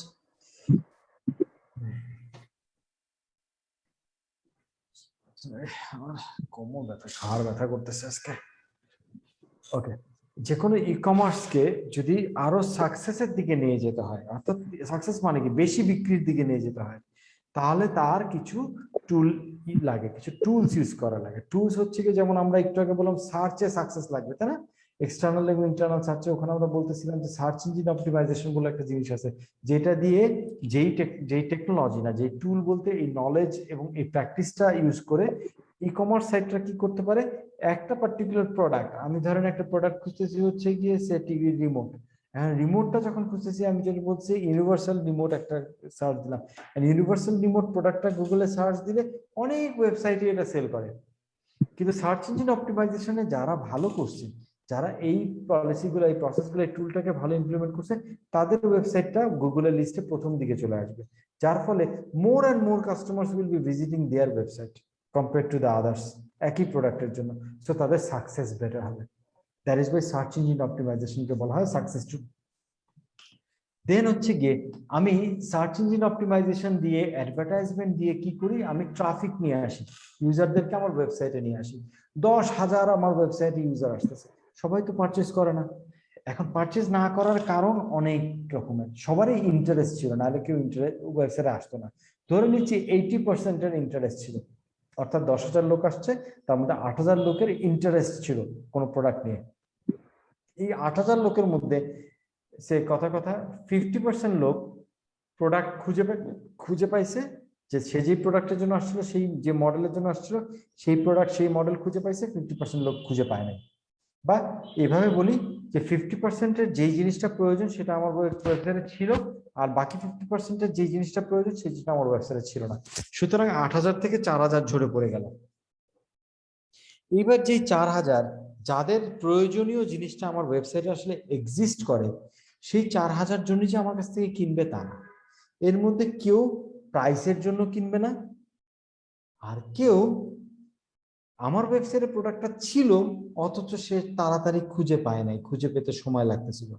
আমার কোমর ব্যথা, ঘাড় ব্যথা করতেছে আজকে। ওকে, যে কোনো ই কমার্সকে যদি আরো সাকসেসের দিকে নিয়ে যেতে হয়, অর্থাৎ সাকসেস মানে কি বেশি বিক্রির দিকে নিয়ে যেতে হয়, তাহলে তার কিছু টুল লাগে, কিছু টুলস ইউজ করা লাগে। টুলস হচ্ছে কি যেমন আমরা একটু আগে বললাম সার্চে সাকসেস লাগবে, তাই না? এক্সটার্নাল এবং ইন্টারনাল সার্চে, ওখানে আমরা বলতেছিলাম যে সার্চ ইঞ্জিন অপটিমাইজেশন বলে একটা জিনিস আছে, যেটা দিয়ে যেই টেকনোলজি না, যেই টুল বলতে এই নলেজ এবং এই প্র্যাকটিসটা ইউজ করে ই কমার্স সাইটটা কি করতে পারে, একটা পার্টিকুলার প্রোডাক্ট, আমি ধরেন একটা প্রোডাক্ট খুঁজতেছি হচ্ছে গিয়ে সে টিভি রিমোট, হ্যাঁ রিমোটটা যখন খুঁজতেছি আমি যেটা বলছি ইউনিভার্সাল রিমোট একটা সার্চ দিলাম, ইউনিভার্সাল রিমোট প্রোডাক্টটা গুগলে সার্চ দিলে অনেক ওয়েবসাইটে এটা সেল করে। কিন্তু সার্চ ইঞ্জিন অপটিমাইজেশনে যারা ভালো করছে, যারা এই পলিসিগুলো, এই প্রসেসগুলো, এই টুলটাকে ভালো ইমপ্লিমেন্ট করছে, তাদের ওয়েবসাইটটা গুগলের লিস্টে প্রথম দিকে চলে আসবে, যার ফলে more and more customers will be visiting their website compare to the others একই প্রোডাক্টের জন্য। সো তাদের সাকসেস বেটার হবে। That is by search engine অপটিমাইজেশনকে বলা হয় সাকসেস টুল। দেন হচ্ছে গিয়ে আমি সার্চ ইঞ্জিন অপটিমাইজেশন দিয়ে, অ্যাডভার্টাইজমেন্ট দিয়ে কি করি, আমি ট্রাফিক নিয়ে আসি, ইউজারদেরকে আমার ওয়েবসাইটে নিয়ে আসি। 10,000 আমার ওয়েবসাইটে ইউজার আসতেছে, সবাই তো পারচেজ করে না। এখন পারচেজ না করার কারণ অনেক রকমের, সবারই ইন্টারেস্ট ছিল, নাহলে কেউ ওয়েবসাইটে আসতো না। ধরে নিচ্ছি 80% ইন্টারেস্ট ছিল, অর্থাৎ 10,000 লোক আসছে, তার মধ্যে 8,000 লোকের ইন্টারেস্ট ছিল কোনো প্রোডাক্ট নিয়ে। এই 8,000 লোকের মধ্যে সে কথা 50% লোক প্রোডাক্ট খুঁজে পাইছে, যে সে যে প্রোডাক্টের জন্য আসছিল, সেই যে মডেলের জন্য আসছিল সেই প্রোডাক্ট, সেই মডেল খুঁজে পাইছে, 50% লোক খুঁজে পায় নাই। বা এভাবে বলি যে 50%-এর যেই জিনিসটা প্রয়োজন সেটা আমার ওয়েবসাইটে ছিল, আর বাকি 50%-এর যেই জিনিসটা প্রয়োজন সেই জিনিসটা আমার ওয়েবসাইটে ছিল না। সুতরাং 8,000 থেকে 4,000 ঝরে পড়ে গেল। এইবার যেই 4,000 যাদের প্রয়োজনীয় জিনিসটা আমার ওয়েবসাইটে আসলে এক্সিস্ট করে, সেই 4,000 জন্য যে আমার কাছ থেকে কিনবে তা না। এর মধ্যে কেউ প্রাইসের জন্য কিনবে না, আর কেউ আমার ওয়েবসাইটে প্রোডাক্টটা ছিল অথচ সে তাড়াতাড়ি খুঁজে পায় নাই, খুঁজে পেতে সময় লাগতেছিল।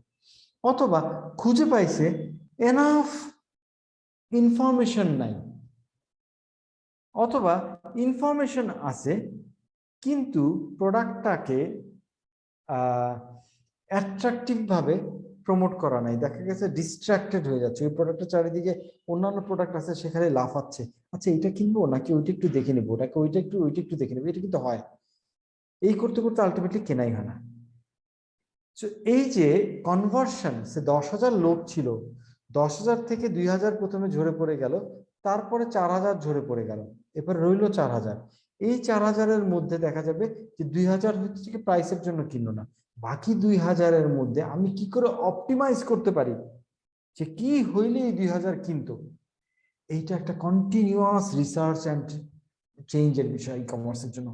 অথবা খুঁজে পাইছে এনাফ ইনফরমেশন নাই, অথবা ইনফরমেশন আছে কিন্তু প্রোডাক্টটাকে অ্যাট্রাকটিভ ভাবে প্রমোট করা নাই, দেখা গেছে ডিস্ট্রাক্টেড হয়ে যাচ্ছে, ওই প্রোডাক্টের চারিদিকে অন্যান্য প্রোডাক্ট আছে সেখানে লাফাচ্ছে, আচ্ছা এটা কিনবো নাকি ওইটা একটু দেখে নেবো, নাকি ওইটা একটু দেখে নেবো, এটা কিন্তু হয়। এই করতে করতে আলটিমেটলি কেনাই হয় না। এই যে কনভার্সন, সে 10,000 লোক ছিল, 10,000 থেকে 2,000 প্রথমে ঝরে পড়ে গেল, তারপরে 4,000 ঝরে পড়ে গেল, এরপর রইল 4,000। এই 4,000-এর মধ্যে দেখা যাবে যে 2,000 হচ্ছে কি প্রাইসের জন্য কিনলো না, বাকি 2,000-এর মধ্যে আমি কি করে অপটিমাইজ করতে পারি, যে কি হইলে এই 2,000 কিনতো। এইটা একটা কন্টিনিউয়াস রিসার্চ অ্যান্ড চেঞ্জের বিষয় ই কমার্সের জন্য।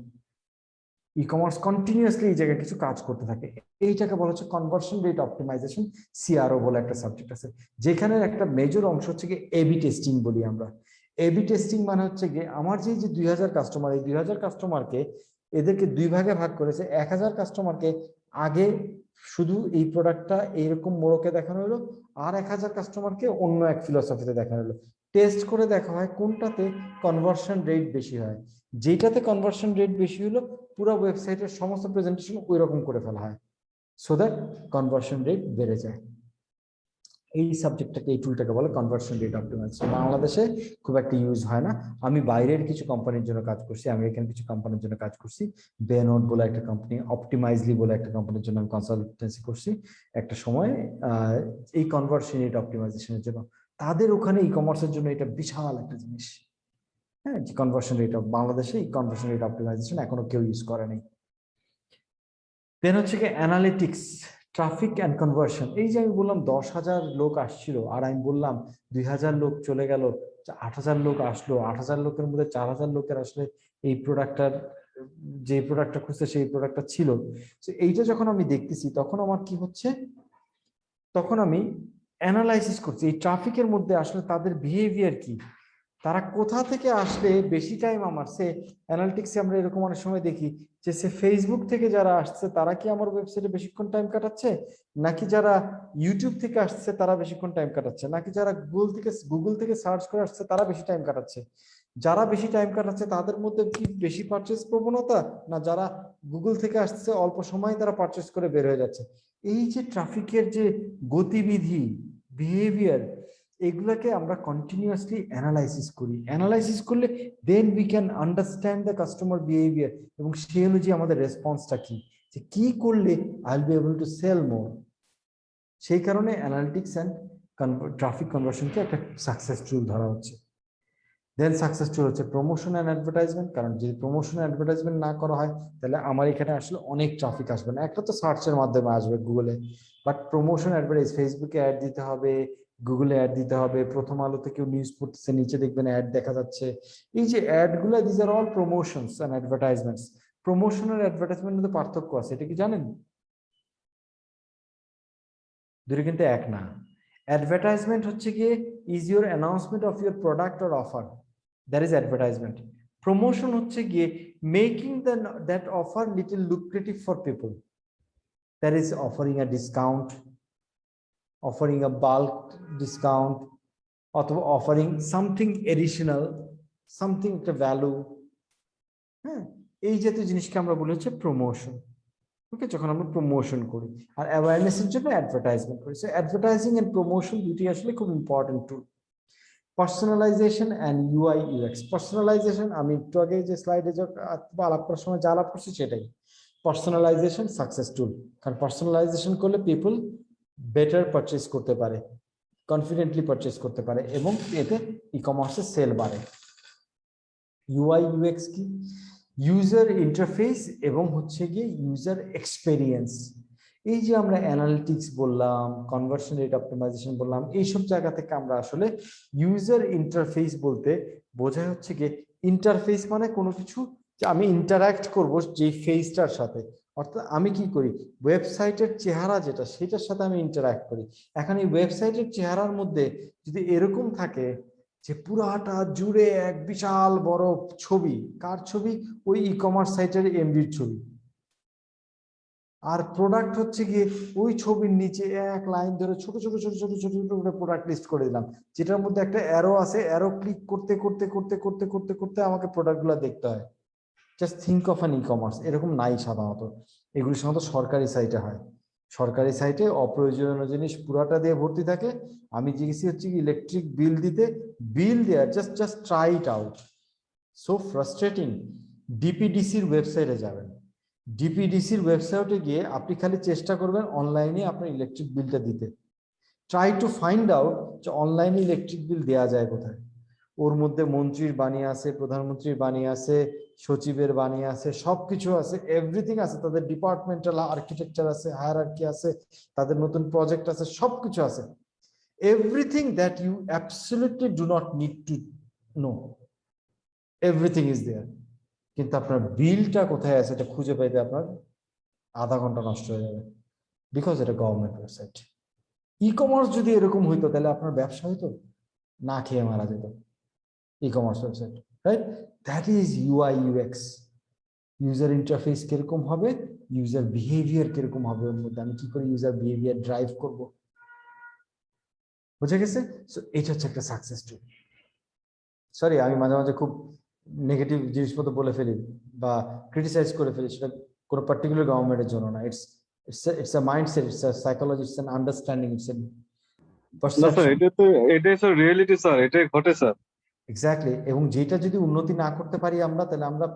ই কমার্স কন্টিনিউয়াসলি এই জায়গায় কিছু কাজ করতে থাকে, এইটাকে বলা হচ্ছে কনভার্সন রেট অপটিমাইজেশন, সিআরও বলে একটা সাবজেক্ট আছে, যেখানে একটা মেজর অংশ হচ্ছে গিয়ে এবি টেস্টিং বলি আমরা। এবি টেস্টিং মানে হচ্ছে গিয়ে আমার যে 2,000 কাস্টমার, এই 2,000 কাস্টমারকে এদেরকে 2 ভাগে ভাগ করেছে। 1,000 কাস্টমারকে আগে শুধু এই প্রোডাক্টটা এইরকম মোড়কে দেখানো হলো, আর 1,000 কাস্টমারকে অন্য এক ফিলসফিতে দেখানো হলো। টেস্ট করে দেখা হয় কোনটাতে কনভার্সন রেট বেশি হয়, যেটাতে কনভার্সন রেট বেশি হলো পুরো ওয়েবসাইটের সমস্ত প্রেজেন্টেশন ওই রকম করে ফেলা হয়, সো দ্যাট কনভার্সন রেট বেড়ে যায়। এই সাবজেক্টটাকে, এই টুলটাকে বলে কনভার্সন রেট অপটিমাইজেশন। বাংলাদেশে খুব একটা ইউজ হয় না। আমি বাইরের কিছু কোম্পানির জন্য কাজ করছি, আমেরিকান কিছু কোম্পানির জন্য কাজ করছি। বেনোট বলে একটা কোম্পানি, অপটিমাইজলি বলে একটা কোম্পানির জন্য আমি কনসালটেন্সি করছি একটা সময় এই কনভার্সন রেট অপটিমাইজেশনের জন্য। তাদের ওখানে ই কমার্সের জন্য এটা বিশাল একটা জিনিস। হ্যাঁ, যে কনভার্সন রেট অফ, বাংলাদেশে এই কনভার্সন রেট অপটিমাইজেশন এখনো কেউ ইউজ করে নাই। দেন হচ্ছে কি অ্যানালিটিক্স, ট্রাফিক অ্যান্ড কনভার্সন। এই যে আমি বললাম 10,000 লোক আসছিল, আর আমি বললাম 2,000 লোক চলে গেল, 8,000 লোক আসলো, 8,000 লোকের মধ্যে 4,000 লোকের আসলে এই প্রোডাক্টটার, যে প্রোডাক্টটা খুঁজছে সেই প্রোডাক্টটা ছিল। তো এইটা যখন আমি দেখতেছি তখন আমার কি হচ্ছে, তখন আমি অ্যানালাইসিস করছি এই ট্রাফিকের মধ্যে আসলে তাদের বিহেভিয়ার কি, তারা কোথা থেকে আসলে বেশি টাইম। আমার সে অ্যানালিটিক্সে আমরা এরকম অনেক সময় দেখি যে সে ফেসবুক থেকে যারা আসছে তারা কি আমার ওয়েবসাইটে বেশিক্ষণ টাইম কাটাচ্ছে, নাকি যারা ইউটিউব থেকে আসছে তারা বেশিক্ষণ টাইম কাটাচ্ছে, নাকি যারা গুগল থেকে সার্চ করে আসছে তারা বেশি টাইম কাটাচ্ছে। যারা বেশি টাইম কাটাচ্ছে তাদের মধ্যে কি বেশি পারচেজ প্রবণতা, না যারা গুগল থেকে আসছে অল্প সময় তারা পারচেজ করে বের হয়ে যাচ্ছে। এই যে ট্রাফিকের যে গতিবিধি, বিহেভিয়ার, এগুলোকে আমরা কন্টিনিউয়াসলি অ্যানালাইসিস করি। অ্যানালাইসিস করলে then we can understand the customer behaviour, এবং সেই অনুযায়ী আমাদের রেসপন্সটা কি, যে কি করলে I will be able to sell more. সেই কারণে অ্যানালিটিক্স অ্যান্ড ট্রাফিক কনভার্সনকে একটা সাকসেস টুল ধরা হচ্ছে। দেন সাকসেস টুল হচ্ছে প্রমোশন অ্যান্ড অ্যাডভার্টাইজমেন্ট, কারণ যদি প্রমোশন অ্যাডভার্টাইজমেন্ট না করা হয় তাহলে আমার এখানে আসলে অনেক ট্রাফিক আসবে না। একটা তো সার্চের মাধ্যমে আসবে গুগলে, বাট প্রমোশন অ্যাডভার্টাইজ, ফেসবুকে অ্যাড দিতে হবে, গুগলে অ্যাড দিতে হবে, প্রথম আলোতে কেউ নিউজ পড়তেছে নিচে দেখবেন অ্যাড দেখা যাচ্ছে। এই যে অ্যাডগুলো, these are all promotions and advertisements. Promotion আর অ্যাডভার্টাইজমেন্টের মধ্যে পার্থক্য আছে, এটা কি জানেন? দুটো কিন্তু এক না। অ্যাডভার্টাইজমেন্ট হচ্ছে গিয়ে is your announcement of your product or offer, that is advertisement. Promotion হচ্ছে গিয়ে making that offer little lucrative for people, that is offering a discount, offering a bulk discount, অথবা অফারিং সামথিং এডিশনাল, সামথিং একটা value. হ্যাঁ, এই জাতীয় জিনিসকে আমরা বলি হচ্ছে প্রমোশন। ওকে, যখন আমরা প্রমোশন করি, আর অ্যাওয়ারনেসের জন্য অ্যাডভার্টাইজমেন্ট করি। সো অ্যাডভার্টাইজিং এন্ড প্রমোশন দুটি আসলে খুব important tool. Personalisation and UI UX. Personalisation আমি একটু আগে যে স্লাইডে আলাপ করার সময় যা আলাপ করছি সেটাই। পার্সোনালাইজেশন সাকসেস টুল, কারণ পার্সোনালাইজেশন করলে পিপল বেটার পারচেজ করতে পারে, কনফিডেন্টলি পারচেজ করতে পারে, এবং এতে ই কমার্সের সেল বাড়ে। ইউআই ইউএক্স কি? ইউজার ইন্টারফেস এবং হচ্ছে গিয়ে ইউজার এক্সপেরিয়েন্স। এই যে আমরা অ্যানালিটিক্স বললাম, কনভার্সন রেট অপটিমাইজেশন বললাম, এইসব জায়গা থেকে আমরা আসলে ইউজার ইন্টারফেস বলতে বোঝায় হচ্ছে গিয়ে, ইন্টারফেস মানে কোনো কিছু যে আমি ইন্টারাক্ট করবো যে ফেসটার সাথে, অর্থাৎ আমি কি করি, ওয়েবসাইটের চেহারা যেটা সেটার সাথে আমি ইন্টারাক্ট করি। এখন এই ওয়েবসাইটের চেহারার মধ্যে যদি এরকম থাকে যে পুরাটা জুড়ে এক বিশাল বড় ছবি, কার ছবি? ওই ই কমার্স সাইটের এমডির ছবি। আর প্রোডাক্ট হচ্ছে গিয়ে ওই ছবির নিচে এক লাইন ধরে ছোট ছোট ছোট ছোট ছোট ছোট করে প্রোডাক্ট লিস্ট করে দিলাম, যেটার মধ্যে একটা অ্যারো আছে, অ্যারো ক্লিক করতে করতে করতে করতে করতে করতে আমাকে প্রোডাক্টগুলো দেখতে হয়। Just think of an e commerce, এরকম নাই সাধারণত। এগুলি সাধারণত সরকারি সাইটে হয়। সরকারি সাইটে অপ্রয়োজনীয় জিনিস পুরাটা দিয়ে ভর্তি থাকে। আমি জিজ্ঞেসি হচ্ছে কি ইলেকট্রিক বিল দিতে, bill there just try it out, so frustrating. ডিপিডিসির ওয়েবসাইটে যাবেন, ডিপিডিসির ওয়েবসাইটে গিয়ে আপনি খালি চেষ্টা করবেন অনলাইনে আপনার ইলেকট্রিক বিলটা দিতে। ট্রাই টু ফাইন্ড আউট যে অনলাইনে ইলেকট্রিক বিল দেওয়া যায় কোথায়। ওর মধ্যে মন্ত্রীর বাণী আছে, প্রধানমন্ত্রীর বাণী আছে, সচিবের বাণী আছে, সবকিছু আছে, এভরিথিং আছে। তাদের ডিপার্টমেন্টাল আর্কিটেকচার আছে, হায়ারার্কি আছে, তাদের নতুন প্রজেক্ট আছে, সবকিছু আছে। Everything that you absolutely do not need to know, everything is there. কিন্তু আপনার বিলটা কোথায় আছে এটা খুঁজে পাইতে আপনার আধা ঘন্টা নষ্ট হয়ে যাবে, বিকজ এটা গভর্নমেন্ট ওয়েবসাইট। ই কমার্স যদি এরকম হইতো তাহলে আপনার ব্যবসা হইতো, না খেয়ে মারা যেত। E commerce website, right? That is UI UX. User interface কিরকম হবে, ইউজার বিহেভিয়ার কিরকম হবে, ওর মধ্যে আমি কি করে ইউজার বিহেভিয়ার ড্রাইভ করব, বুঝে গেছে? সো এটা হচ্ছে একটা সাকসেস স্টোরি। সরি, আমি মাঝে মাঝে খুব নেগেটিভ জিনিসপত্র বলে ফেলি বা ক্রিটিসাইজ করে ফেলি, সেটা কোনো পার্টিকুলার গভর্নমেন্টের জন্য না। It's a mindset, it's a psychology, it's an understanding, it's a না স্যার, এটাই স্যার রিয়েলিটি স্যার, এটাই ঘটে স্যার। এক্স্যাক্টলি। এবং যেটা যদি উন্নতি না করতে পারি আমরা, তাহলে আমরা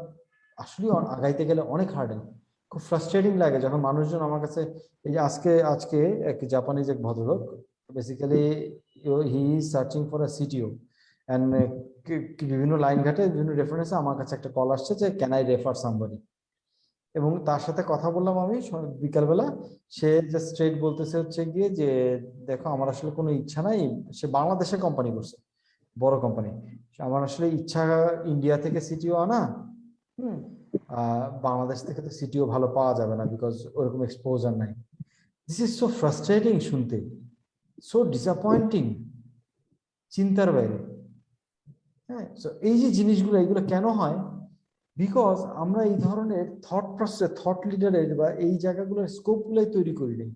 আসলে আগাইতে গেলে অনেক হার্ডেল। খুব ফ্রাস্ট্রেটিং লাগে যখন মানুষজন আমার কাছে, এই যে আজকে এক জাপানিজ এক ভদ্রলোক, basically he is searching for a CTO, and বিভিন্ন লাইন ঘাটে বিভিন্ন রেফারেন্সে আমার কাছে একটা কল আসছে যে ক্যান আই রেফার সামবডি। এবং তার সাথে কথা বললাম আমি বিকালবেলা। সে যে স্ট্রেট বলতেছে হচ্ছে গিয়ে যে দেখো আমার আসলে কোনো ইচ্ছা নাই, সে বাংলাদেশে কোম্পানি করছে, বড় কোম্পানি, আমার আসলে ইচ্ছা ইন্ডিয়া থেকে সিটিও আনা, বাংলাদেশ থেকে তো সিটিও ভালো পাওয়া যাবে না, বিকজ ওরকম এক্সপোজার নাই। দিস ইজ সো ফ্রাস্ট্রেটিং শুনতে, সো ডিসঅ্যাপয়েন্টিং, চিন্তার বাইরে। হ্যাঁ, সো এই যে জিনিসগুলো, এগুলো কেন হয়? বিকজ আমরা এই ধরনের থট প্রসেস, থট লিডারের বা এই জায়গাগুলোর স্কোপগুলোই তৈরি করি নাই।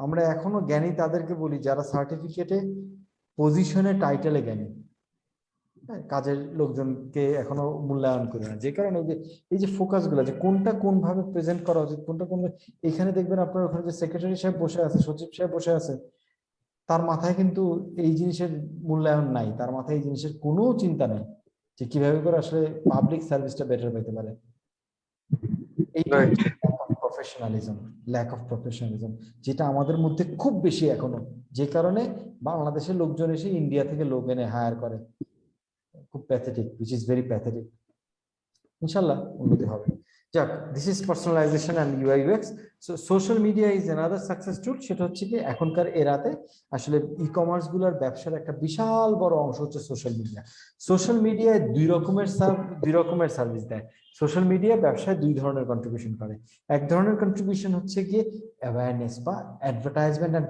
আমরা এখনো জ্ঞানী তাদেরকে বলি যারা সার্টিফিকেটে, পজিশনে, টাইটেলে জ্ঞানী, কাজের লোকজনকে এখনো মূল্যায়ন করে না। যে কারণে এই যে ফোকাস গুলো, যে কোনটা কোন ভাবে প্রেজেন্ট করা উচিত, কোনটা কোন, এখানে দেখবেন আপনার ওখানে যে সেক্রেটারি সাহেব বসে আছে, সচিব সাহেব বসে আছে, তার মাথায় কিন্তু এই জিনিসের মূল্যায়ন নাই, তার মাথায় এই জিনিসের কোনো চিন্তা নেই যে কিভাবে করে আসলে পাবলিক সার্ভিসটা বেটার পেতে পারে। এইটা হচ্ছে ল্যাক অফ প্রফেশনালিজম, যেটা আমাদের মধ্যে খুব বেশি এখনো, যে কারণে বাংলাদেশের লোকজন এসে ইন্ডিয়া থেকে লোক এনে হায়ার করে। খুব pathetic, which is very pathetic. ইনশাআল্লাহ উন্নতি হবে। যাক, this is personalization and UI UX. So social media is another success tool. সেটা হচ্ছে কি এখনকার এরাতে আসলে ই কমার্স গুলোর ব্যবসার একটা বিশাল বড় অংশ হচ্ছে সোশ্যাল মিডিয়া। সোশ্যাল মিডিয়ায় দুই রকমের সার্ভিস দেয়। সোশ্যাল মিডিয়া ব্যবসায় দুই ধরনের কন্ট্রিবিউশন করে। এক ধরনের কন্ট্রিবিউশন হচ্ছে গিয়ে অ্যাওয়ারনেস বা অ্যাডভার্টাইজমেন্ট এন্ড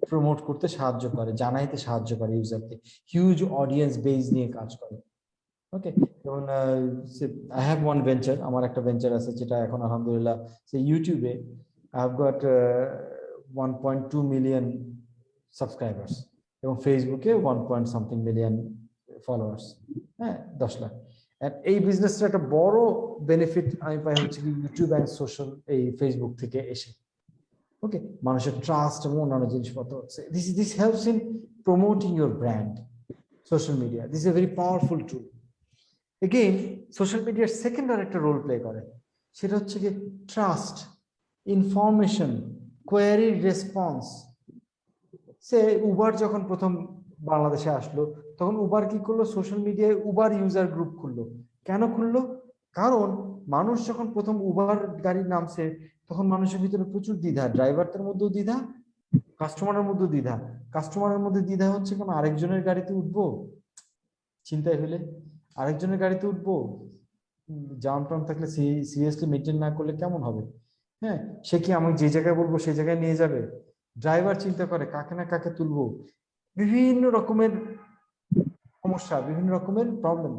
প্রমোট করতে সাহায্য করে, জানাইতে সাহায্য করে ইউজারকে, হিউজ অডিয়েন্স বেজ নিয়ে কাজ করে। ওকে, যেমন আই হ্যাভ ওয়ান ভেঞ্চার, আমার একটা ভেঞ্চার আছে যেটা এখন আলহামদুলিল্লাহ সে ইউটিউবে I have got 1.2 million subscribers এবং ফেসবুকে 1 মিলিয়ন ফলোয়ার্স। হ্যাঁ, 10 লাখ। এই বিজনেসটা একটা বড় বেনিফিট আমি পাই হচ্ছে কি ইউটিউব অ্যান্ড সোশ্যাল, এই ফেসবুক থেকে এসে। ওকে, মানুষের ট্রাস্ট এবং অন্যান্য জিনিসপত্র, this helps in promoting your brand. Social media, this is a very powerful tool. Again social মিডিয়ার সেকেন্ড আর একটা রোল প্লে করে, সেটা হচ্ছে কি ট্রাস্ট, ইনফরমেশন, কোয়ারি রেসপন্স। সে উবার যখন প্রথম বাংলাদেশে আসলো তখন উবার কি করলো, সোশ্যাল মিডিয়ায় উবার ইউজার গ্রুপ খুললো। কেন খুললো? কারণ মানুষ যখন প্রথম উবার গাড়ির নামছে তখন মানুষের ভিতরে প্রচুর দ্বিধা, ড্রাইভারদের মধ্যেও দ্বিধা, কাস্টমারের মধ্যে দ্বিধা। কাস্টমারের মধ্যে দ্বিধা হচ্ছে কেন, আরেকজনের গাড়িতে উঠবো, চিন্তায় ফেলে আরেকজনের গাড়িতে উঠবো, জাম টাম থাকলে সিরিয়াসলি মেনটেন না করলে কেমন হবে। হ্যাঁ, সে কি আমি যে জায়গায় বলবো সেই জায়গায় নিয়ে যাবে? ড্রাইভার চিন্তা করে কাকে না কাকে তুলবো, বিভিন্ন রকমের সমস্যা, বিভিন্ন রকমের প্রবলেম।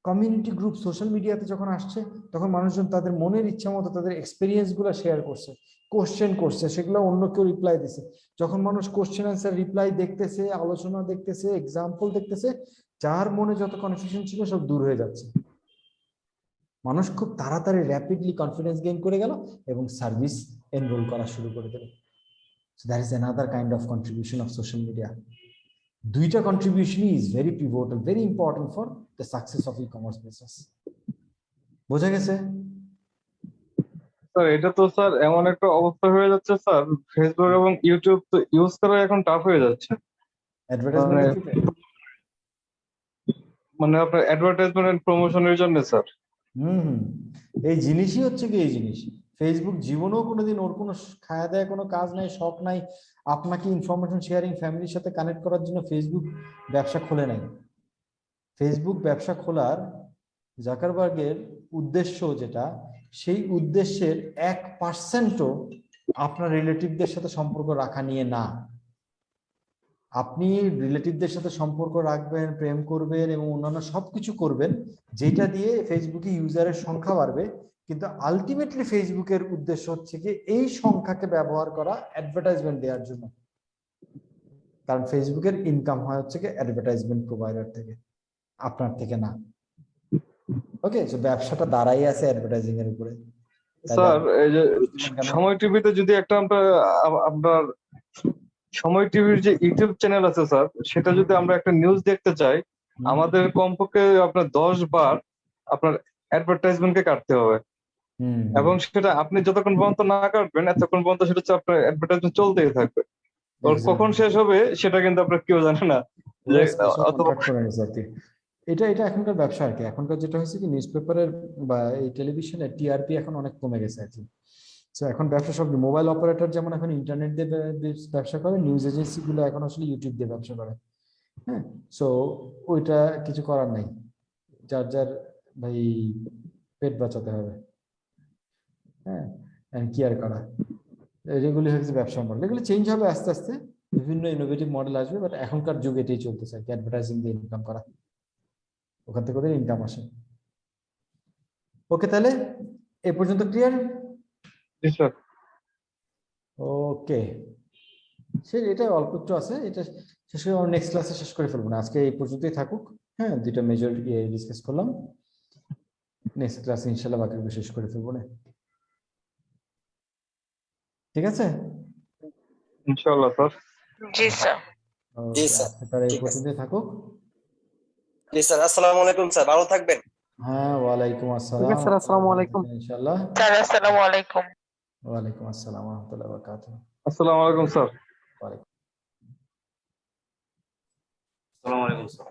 কমিউনিটি গ্রুপ সোশ্যাল মিডিয়াতে যখন আসছে তখন মানুষজন তাদের মনের ইচ্ছা মতো তাদের এক্সপিরিয়েন্স গুলো শেয়ার করছে, কোশ্চেন করছে, সেগুলো অন্য কেউ রিপ্লাই দিছে। যখন মানুষ কোশ্চেন অ্যান্সার রিপ্লাই দেখতেছে, আলোচনা দেখতেছে, এক্সাম্পল দেখতেছে, যার মনে যত কনফিউশন ছিল সব দূর হয়ে যাচ্ছে। মানুষ খুব তাড়াতাড়ি র্যাপিডলি কনফিডেন্স গেইন করে গেল এবং সার্ভিস এনরোল করা শুরু করে দিল। So that is another kind of contribution of social media. দুইটা কন্ট্রিবিউশনই is very pivotal, very important for the success of e-commerce business. বোঝা গেছে? স্যার এটা তো স্যার এমন একটা অবস্থা হয়ে যাচ্ছে স্যার, ফেসবুক এবং ইউটিউব তো ইউজ করা এখন টাফ হয়ে যাচ্ছে। অ্যাডভার্টাইজমেন্ট মানে আপনার অ্যাডভার্টাইজমেন্ট প্রমোশনের জন্য স্যার। এই জিনিসই হচ্ছে কি, এই জিনিস ফেসবুক জীবনেও কোনোদিন ওর কোনো খায়া দেয় কোনো কাজ নাই, শখ নাই। আপনাকে ইনফরমেশন শেয়ারিং, ফ্যামিলির সাথে কানেক্ট করার জন্য ফেসবুক ব্যবসা খোলে নাই। ফেসবুক ব্যবসা খোলার জাকারবার্গের উদ্দেশ্য যেটা, সেই উদ্দেশ্যের 1%ও আপনার রিলেটিভদের সাথে সম্পর্ক রাখা নিয়ে না। আপনি রিলেটিভদের সাথে সম্পর্ক রাখবেন, প্রেম করবেন এবং অন্যান্য সবকিছু করবেন, যেটা দিয়ে ফেসবুকে ইউজারের সংখ্যা বাড়বে। কিন্তু আলটিমেটলি ফেসবুকের উদ্দেশ্য হচ্ছে কি এই সংখ্যাকে ব্যবহার করা অ্যাডভার্টাইজমেন্ট দেওয়ার জন্য। কারণ ফেসবুকের ইনকাম হয় হচ্ছে কি অ্যাডভার্টাইজমেন্ট প্রোভাইডার থেকে, আপনার থেকে না। ওকে, সো ব্যবসাটা দাঁড়াই আছে অ্যাডভার্টাইজিং এর উপরে। স্যার এই যে সময় টিভিতে যদি একটা আপনার সময় টিভির যে ইউটিউব চ্যানেল আছে স্যার, সেটা যদি আমরা একটা নিউজ দেখতে চাই, আমাদের কমপক্ষে আপনার 10 বার আপনার অ্যাডভার্টাইজমেন্টকে কাটতে হবে। এবং সেটা আপনি যতক্ষণ পর্যন্ত না কাটবেন এতক্ষণ পর্যন্ত সেটা হচ্ছে আপনার অ্যাডভার্টাইজমেন্ট চলতেই থাকবে। কখন শেষ হবে সেটা কিন্তু আপনার কেউ জানে না। এটা এখনকার ব্যবসা আর কি। এখনকার যেটা হয়েছে কি, নিউজ পেপারের বা এই টেলিভিশনের টিআরপি এখন অনেক কমে গেছে আর কি। তো এখন ব্যবসা সব মোবাইল অপারেটর যেমন এখন ইন্টারনেট দিয়ে ব্যবসা করে, নিউজ এজেন্সি গুলো এখন আসলে ইউটিউব দিয়ে ব্যবসা করে। হ্যাঁ, সো ওইটা কিছু করার নাই, যার যার ভাই পেট বাঁচাতে হবে। হ্যাঁ, কি আর করা, এগুলি হচ্ছে ব্যবসা মডেল। এগুলো চেঞ্জ হবে আস্তে আস্তে, বিভিন্ন ইনোভেটিভ মডেল আসবে, বাট এখনকার যুগে এটাই চলতেছে আর কি, অ্যাডভার্টাইজিং দিয়ে ইনকাম করা, ওখান থেকে ওদের ইনকাম আসে। ওকে, তাহলে এ পর্যন্ত ক্লিয়ার? জি স্যার। ওকে, সে এটা অল্প একটু আছে, এটা শেষ করে আমরা নেক্সট ক্লাসে শেষ করে ফেলবো না, আজকে এই পর্যন্তই থাকুক। হ্যাঁ, দুইটা মেজর ডিসকাস করলাম, নেক্সট ক্লাসে ইনশাআল্লাহ বাকিগুলো শেষ করে ফেলবো না। ঠিক আছে ইনশাআল্লাহ স্যার। জি স্যার। জি স্যার, তাহলে এই ঠিক আছে। পর্যন্তই থাকুক। জি স্যার, আসসালামু আলাইকুম স্যার, ভালো থাকবেন। হ্যাঁ, ওয়ালাইকুম আসসালাম। ঠিক আছে স্যার, আসসালামু আলাইকুম। ইনশাআল্লাহ। স্যার আসসালামু আলাইকুম। ওয়ালাইকুম আসসালাম ওয়া রাহমাতুল্লাহি ওয়া বারাকাতুহু। আসসালামু আলাইকুম স্যার। ওয়ালাইকুম। আসসালামু আলাইকুম স্যার।